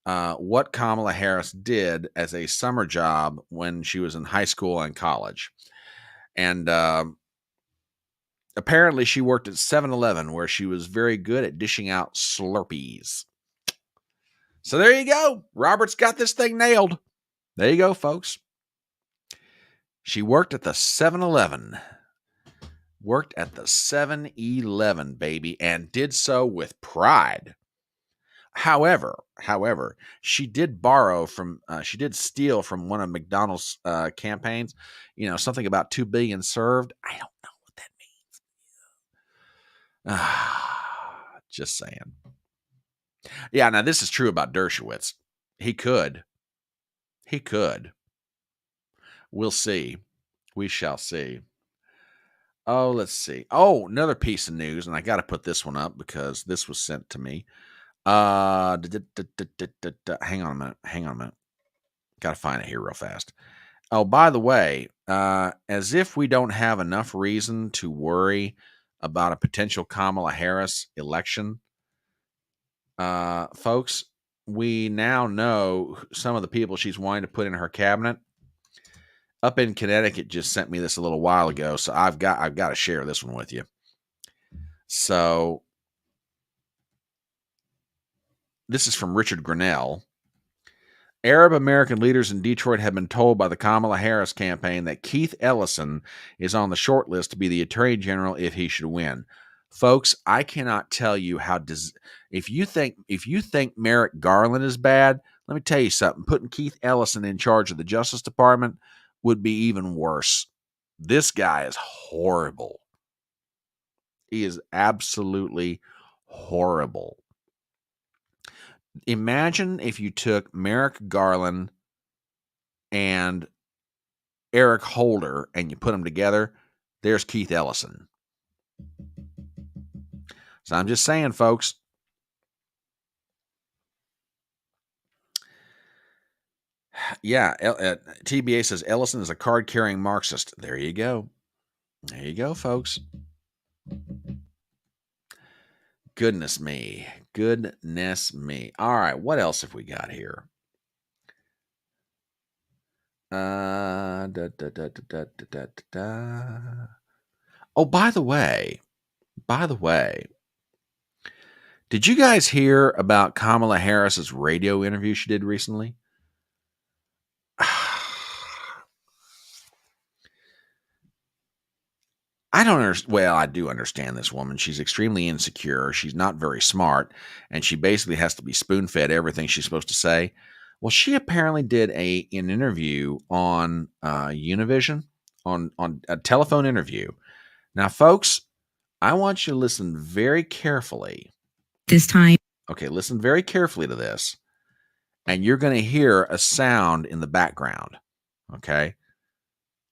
what Kamala Harris did as a summer job when she was in high school and college. And apparently she worked at 7-Eleven, where she was very good at dishing out Slurpees. So there you go. Robert's got this thing nailed. There you go, folks. She worked at the 7-Eleven. Worked at the 7-Eleven, baby, and did so with pride. However, she did steal from one of McDonald's campaigns, something about 2 billion served. I don't know what that means. Just saying. Yeah, now this is true about Dershowitz. He could. We'll see. We shall see. Oh, let's see. Oh, another piece of news, and I got to put this one up because this was sent to me. Hang on a minute. Got to find it here real fast. Oh, by the way, as if we don't have enough reason to worry about a potential Kamala Harris election, folks, we now know some of the people she's wanting to put in her cabinet. Up in Connecticut just sent me this a little while ago, so I've got to share this one with you. So this is from Richard Grinnell. Arab American leaders in Detroit have been told by the Kamala Harris campaign that Keith Ellison is on the short list to be the Attorney General if he should win. Folks, I cannot tell you how if you think Merrick Garland is bad, let me tell you something. Putting Keith Ellison in charge of the Justice Department would be even worse. This guy is horrible. He is absolutely horrible. Imagine if you took Merrick Garland and Eric Holder and you put them together. There's Keith Ellison. So I'm just saying, folks. Yeah, TBA says Ellison is a card-carrying Marxist. There you go. There you go, folks. Goodness me. All right, what else have we got here? Oh, by the way, did you guys hear about Kamala Harris's radio interview she did recently? I don't understand. Well, I do understand this woman. She's extremely insecure. She's not very smart, and she basically has to be spoon-fed everything she's supposed to say. Well, she apparently did an interview on Univision, on a telephone interview. Now, folks, I want you to listen very carefully. This time. Okay, listen very carefully to this, and you're going to hear a sound in the background, okay?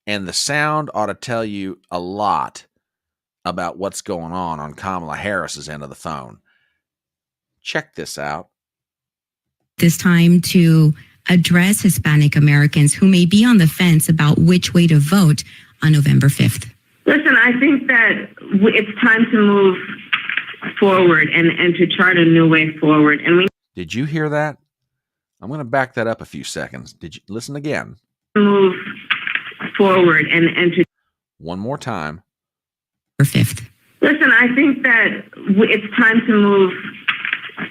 And the sound ought to tell you a lot about what's going on Kamala Harris's end of the phone. Check this out. This time to address Hispanic Americans who may be on the fence about which way to vote on November 5th. Listen, I think that it's time to move forward and to chart a new way forward. And we Did you hear that? I'm going to back that up a few seconds. Did you listen again? Move forward and to one more time. November 5th. Listen, I think that it's time to move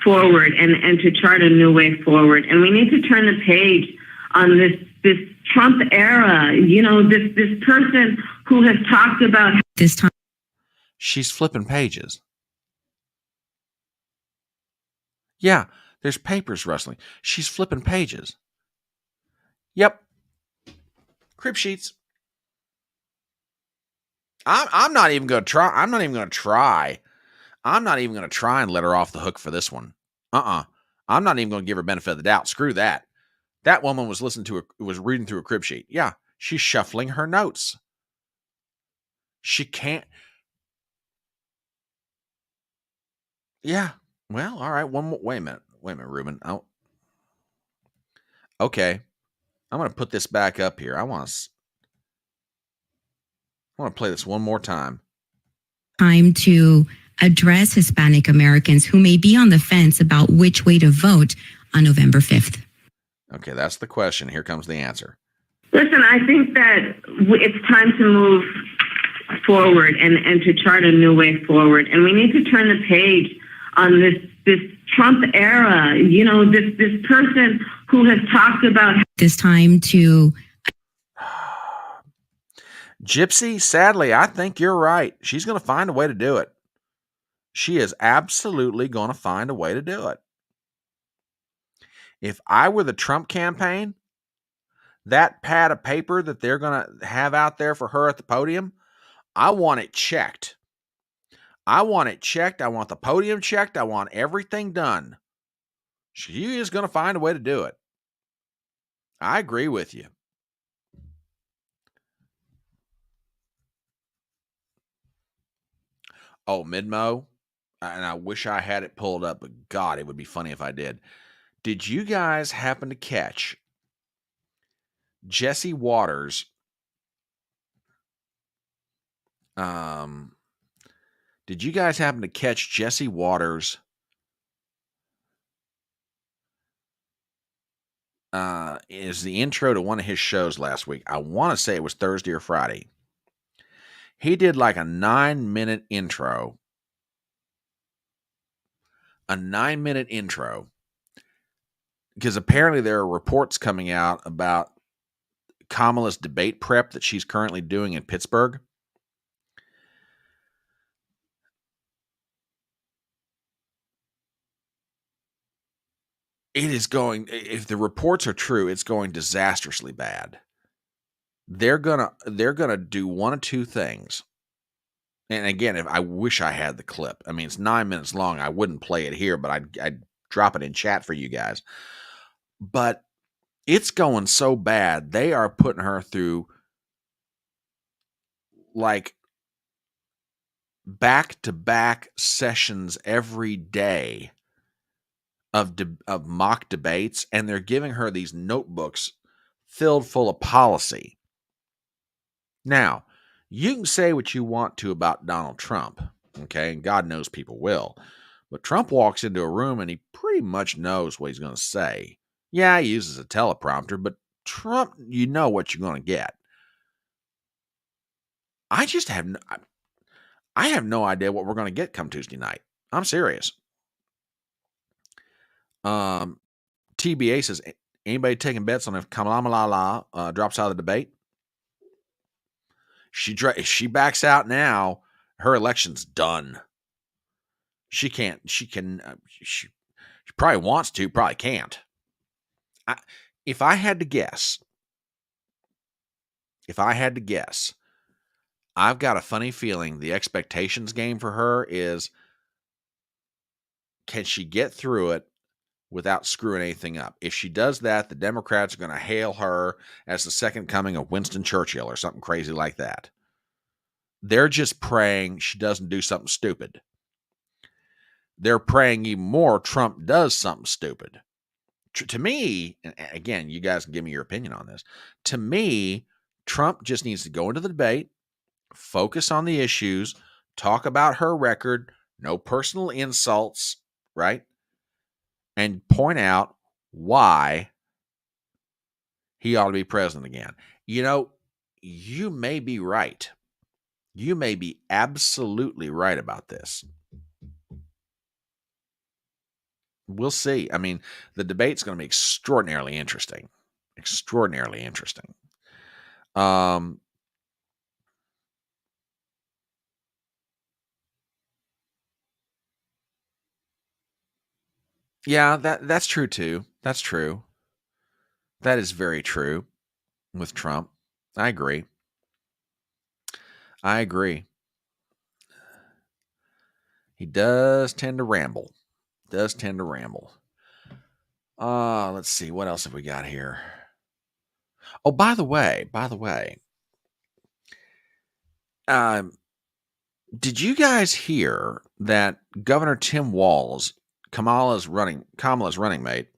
forward and to chart a new way forward. And we need to turn the page on this Trump era. You know, this person who has talked about this time. She's flipping pages. Yeah, there's papers rustling. She's flipping pages. Yep. Crib sheets. I'm not even going to try. I'm not even going to try. I'm not even going to try and let her off the hook for this one. I'm not even going to give her benefit of the doubt. Screw that. That woman was reading through a crib sheet. Yeah, she's shuffling her notes. She can't. Yeah. Well, all right. One more. Wait a minute, Ruben. Oh. Okay. I'm going to put this back up here. I want to play this one more time. Time to address Hispanic Americans who may be on the fence about which way to vote on November 5th. Okay, that's the question. Here comes the answer. Listen, I think that it's time to move forward and to chart a new way forward. And we need to turn the page on this Trump era. You know, this person who has talked about this time to Gypsy, sadly, I think you're right. She's going to find a way to do it. She is absolutely going to find a way to do it. If I were the Trump campaign, that pad of paper that they're going to have out there for her at the podium, I want it checked. I want it checked. I want the podium checked. I want everything done. She is going to find a way to do it. I agree with you. Oh, Midmo, and I wish I had it pulled up, but God, it would be funny if I did. Did you guys happen to catch Jesse Waters? Did you guys happen to catch Jesse Waters? Is the intro to one of his shows last week. I want to say it was Thursday or Friday. He did like a 9-minute intro. A 9-minute intro. Because apparently there are reports coming out about Kamala's debate prep that she's currently doing in Pittsburgh. It is going, if the reports are true, it's going disastrously bad. They're gonna do one of two things. And again, if I wish I had the clip. I mean, it's 9 minutes long. I wouldn't play it here, but I'd drop it in chat for you guys. But it's going so bad. They are putting her through like back-to-back sessions every day of mock debates, and they're giving her these notebooks filled full of policy. Now, you can say what you want to about Donald Trump, okay? And God knows people will. But Trump walks into a room and he pretty much knows what he's going to say. Yeah, he uses a teleprompter, but Trump, you know what you're going to get. I have no idea what we're going to get come Tuesday night. I'm serious. TBA says, anybody taking bets on if Kamala drops out of the debate? If she backs out now, her election's done. She probably wants to, probably can't. If I had to guess, I've got a funny feeling the expectations game for her is, can she get through it without screwing anything up? If she does that, the Democrats are going to hail her as the second coming of Winston Churchill or something crazy like that. They're just praying she doesn't do something stupid. they're praying even more Trump does something stupid. To me, and again, you guys can give me your opinion on this. To me, Trump just needs to go into the debate, focus on the issues, talk about her record, no personal insults, right? And point out why he ought to be president again. You know, you may be right. You may be absolutely right about this. We'll see. I mean, the debate's going to be extraordinarily interesting. Extraordinarily interesting. Yeah, that's true too. That's true. That is very true with Trump. I agree. I agree. He does tend to ramble. Let's see. What else have we got here? Oh, by the way, did you guys hear that Governor Tim Walz, Kamala's running mate,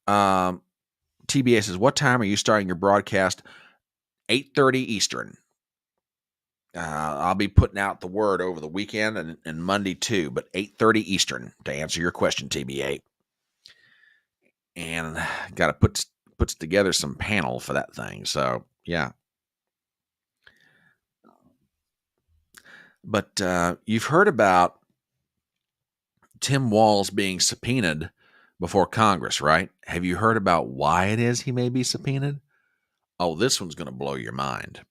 TBA says, what time are you starting your broadcast? 8:30 Eastern. I'll be putting out the word over the weekend and Monday too, but 8:30 Eastern to answer your question, TBA. And got to puts together some panel for that thing. So yeah. But you've heard about Tim Walz being subpoenaed before Congress, right? Have you heard about why it is he may be subpoenaed? Oh, this one's going to blow your mind.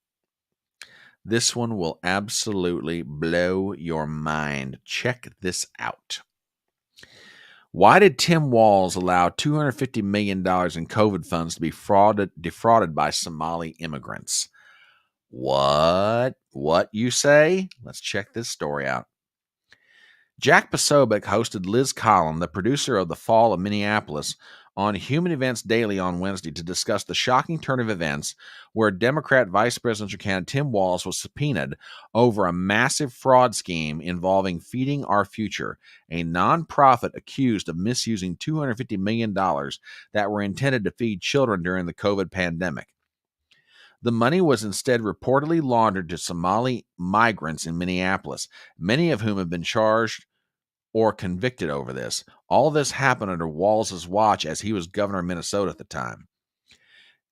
This one will absolutely blow your mind. Check this out. Why did Tim Walz allow $250 million in COVID funds to be defrauded by Somali immigrants? What you say? Let's check this story out. Jack Posobiec hosted Liz Collin, the producer of The Fall of Minneapolis, on Human Events Daily on Wednesday to discuss the shocking turn of events where Democrat vice presidential candidate Tim Walz was subpoenaed over a massive fraud scheme involving Feeding Our Future, a nonprofit accused of misusing $250 million that were intended to feed children during the COVID pandemic. The money was instead reportedly laundered to Somali migrants in Minneapolis, many of whom have been charged or convicted over this. All this happened under Walz's watch as he was governor of Minnesota at the time.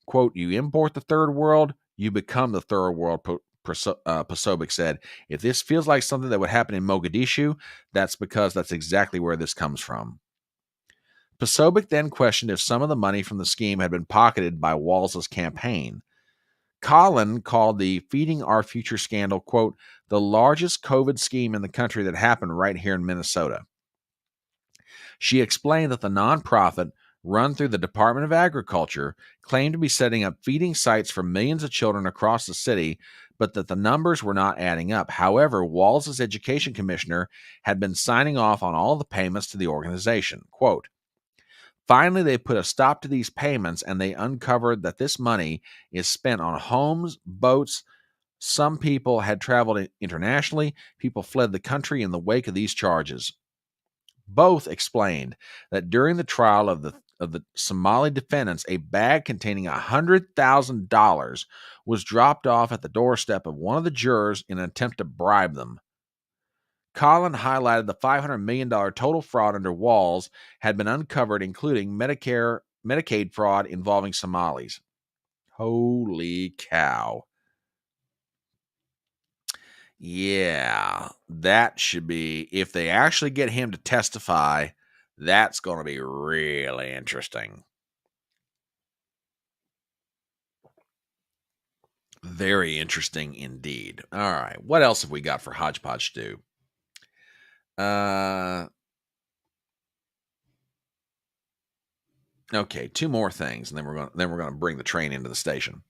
Quote, you import the third world, you become the third world, Posobiec said. If this feels like something that would happen in Mogadishu, that's because that's exactly where this comes from. Posobiec then questioned if some of the money from the scheme had been pocketed by Walz's campaign. Collin called the Feeding Our Future scandal, quote, the largest COVID scheme in the country that happened right here in Minnesota. She explained that the nonprofit, run through the Department of Agriculture, claimed to be setting up feeding sites for millions of children across the city, but that the numbers were not adding up. However, Walz's education commissioner had been signing off on all the payments to the organization. Quote, finally, they put a stop to these payments and they uncovered that this money is spent on homes, boats. Some people had traveled internationally. People fled the country in the wake of these charges. Both explained that during the trial of the Somali defendants, a bag containing $100,000 was dropped off at the doorstep of one of the jurors in an attempt to bribe them. Collin highlighted the $500 million total fraud under Walz had been uncovered, including Medicaid fraud involving Somalis. Holy cow. Yeah, that should be, if they actually get him to testify, that's going to be really interesting. Very interesting indeed. All right, what else have we got for HodgePodge Stew? Okay, two more things, and then we're going to bring the train into the station.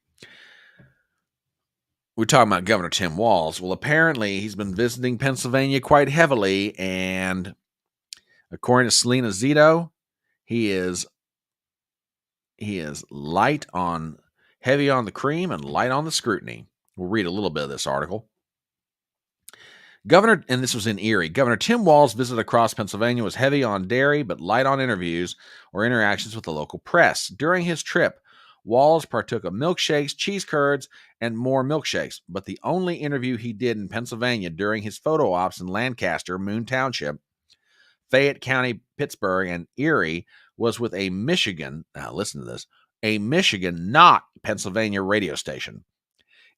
We're talking about Governor Tim Walz. Well, apparently he's been visiting Pennsylvania quite heavily, and according to Selena Zito, he is heavy on the cream and light on the scrutiny. We'll read a little bit of this article. Governor, and this was in Erie, Governor Tim Walz' visit across Pennsylvania was heavy on dairy but light on interviews or interactions with the local press. During his trip, Walz partook of milkshakes, cheese curds, and more milkshakes, but the only interview he did in Pennsylvania during his photo ops in Lancaster, Moon Township, Fayette County, Pittsburgh, and Erie was with a Michigan, now listen to this, a Michigan, not Pennsylvania radio station.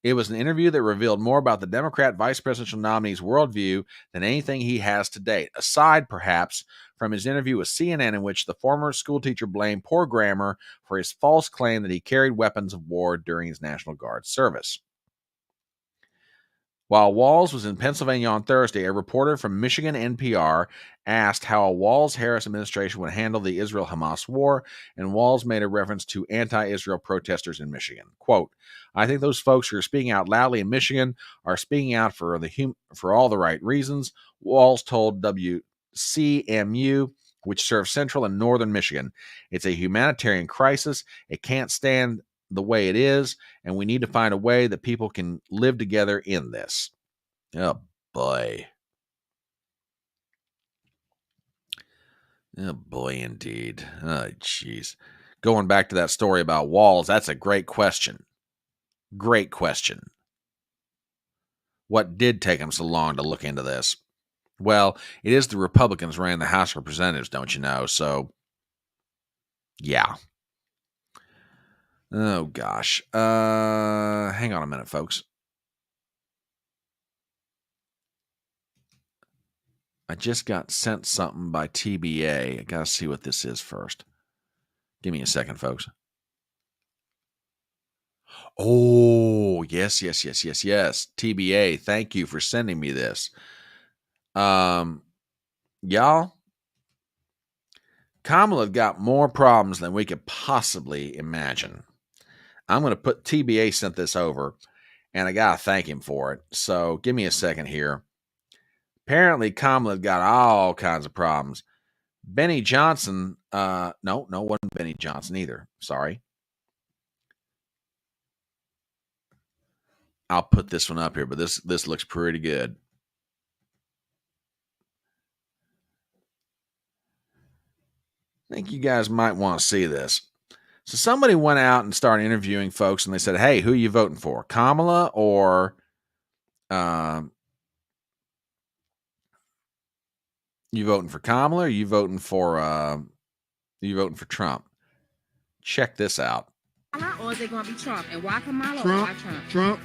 It was an interview that revealed more about the Democrat vice presidential nominee's worldview than anything he has to date, aside perhaps from his interview with CNN, in which the former schoolteacher blamed poor grammar for his false claim that he carried weapons of war during his National Guard service. While Walz was in Pennsylvania on Thursday, a reporter from Michigan NPR asked how a Walz-Harris administration would handle the Israel-Hamas war, and Walz made a reference to anti-Israel protesters in Michigan. Quote, I think those folks who are speaking out loudly in Michigan are speaking out for all the right reasons, Walz told WCMU, which serves central and northern Michigan. It's a humanitarian crisis. It can't stand the way it is, and we need to find a way that people can live together in this. Oh, boy. Oh, boy, indeed. Oh, jeez. Going back to that story about Walz, that's a great question. Great question. What did take him so long to look into this? Well, it is the Republicans running the House of Representatives, don't you know? So, yeah. Oh, gosh. Hang on a minute, folks. I just got sent something by TBA. I got to see what this is first. Give me a second, folks. Oh, yes. TBA, thank you for sending me this. Y'all, Kamala got more problems than we could possibly imagine. I'm going to put TBA sent this over, and I got to thank him for it. So give me a second here. Apparently, Kamala got all kinds of problems. Benny Johnson, no, wasn't Benny Johnson either. Sorry. I'll put this one up here, but this looks pretty good. I think you guys might want to see this. So somebody went out and started interviewing folks, and they said, hey, who are you voting for? Kamala or you voting for Kamala or you voting for Trump? Check this out. Or is it going to be Trump? And why Kamala Trump, or why Trump? Trump.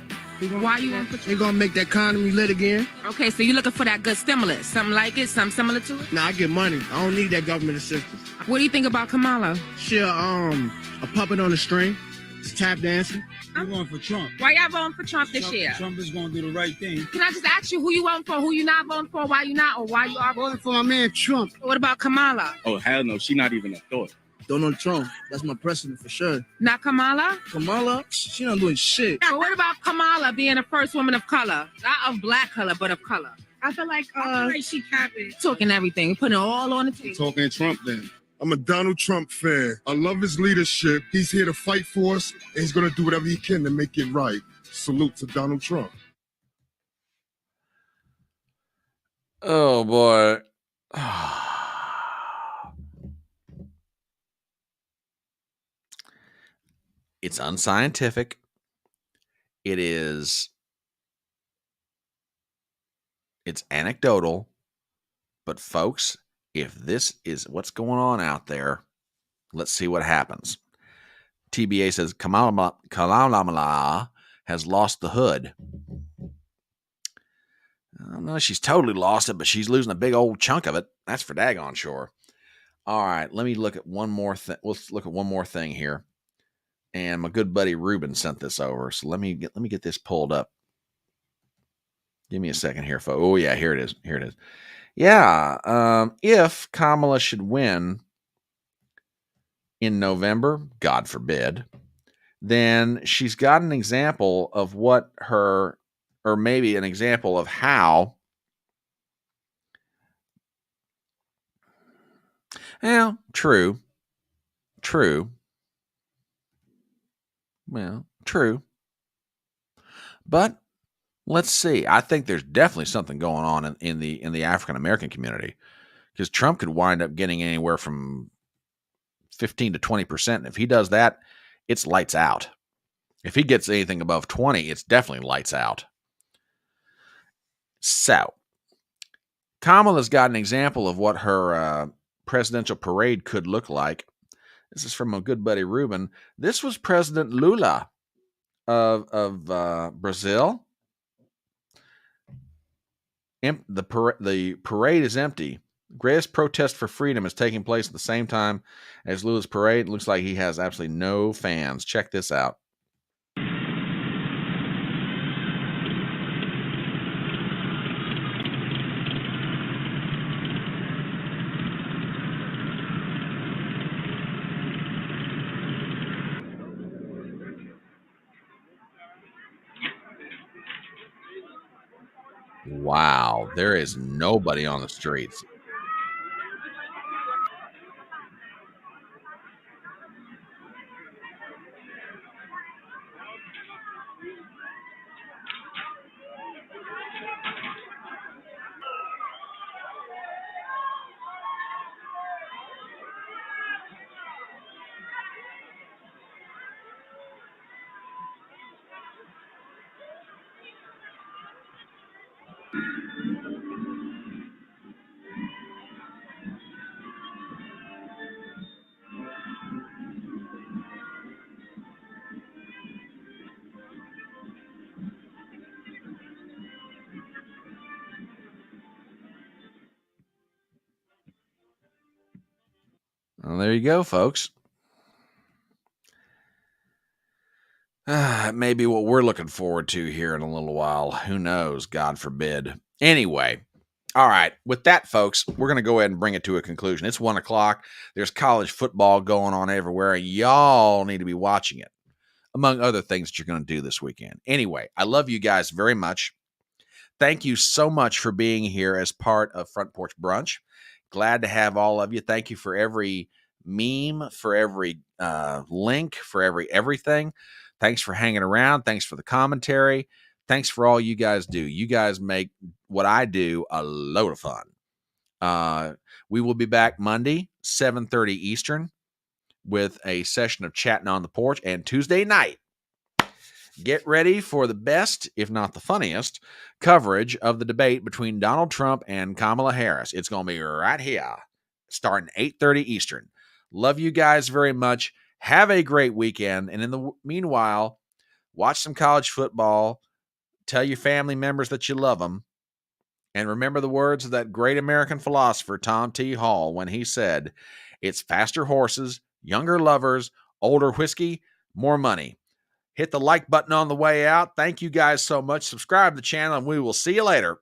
Why you want for Trump? They're going to make the economy lit again. Okay, so you're looking for that good stimulus. Something like it? Something similar to it? Nah, I get money. I don't need that government assistance. What do you think about Kamala? She a puppet on a string. It's tap dancing. I'm going for Trump. Why y'all voting for Trump this year? Trump is going to do the right thing. Can I just ask you who you voting for, who you not voting for, why you not, or why you are voting for my man Trump? What about Kamala? Oh, hell no. She not even a thought. Donald Trump. That's my president for sure. Not Kamala? Kamala? She not doing shit. But what about Kamala being the first woman of color? Not of black color, but of color. I feel like she capping. Talking everything, putting it all on the table. Talking Trump then. I'm a Donald Trump fan. I love his leadership. He's here to fight for us, and he's going to do whatever he can to make it right. Salute to Donald Trump. Oh, boy. It's unscientific. It's anecdotal. But, folks, if this is what's going on out there, let's see what happens. TBA says Kamala has lost the hood. I don't know if she's totally lost it, but she's losing a big old chunk of it. That's for daggone sure. All right, let me look at one more thing. Let's look at one more thing here. And my good buddy Ruben sent this over. So let me get this pulled up. Give me a second here, folks. Oh yeah, here it is. Here it is. Yeah, if Kamala should win in November, God forbid, then she's got an example of what her, or maybe an example of how, well, true. Well, true. But Let's see. I think there's definitely something going on in the African American community, because Trump could wind up getting anywhere from 15 to 20%. If he does that, it's lights out. If he gets anything above 20, it's definitely lights out. So, Kamala's got an example of what her presidential parade could look like. This is from my good buddy Ruben. This was President Lula of Brazil. The parade is empty. Greatest protest for freedom is taking place at the same time as Lula's parade. It looks like he has absolutely no fans. Check this out. Wow, there is nobody on the streets. Well, there you go, folks. Maybe what we're looking forward to here in a little while. Who knows? God forbid. Anyway, all right. With that, folks, we're going to go ahead and bring it to a conclusion. It's 1 o'clock. There's college football going on everywhere. Y'all need to be watching it, among other things that you're going to do this weekend. Anyway, I love you guys very much. Thank you so much for being here as part of Front Porch Brunch. Glad to have all of you. Thank you for every meme, for every link, for everything. Thanks for hanging around. Thanks for the commentary. Thanks for all you guys do. You guys make what I do a load of fun. We will be back Monday, 7:30 Eastern, with a session of Chatting on the Porch. And Tuesday night, get ready for the best, if not the funniest, coverage of the debate between Donald Trump and Kamala Harris. It's going to be right here, starting 8:30 Eastern. Love you guys very much. Have a great weekend. And in the meanwhile, watch some college football. Tell your family members that you love them. And remember the words of that great American philosopher, Tom T. Hall, when he said, "It's faster horses, younger lovers, older whiskey, more money." Hit the like button on the way out. Thank you guys so much. Subscribe to the channel, and we will see you later.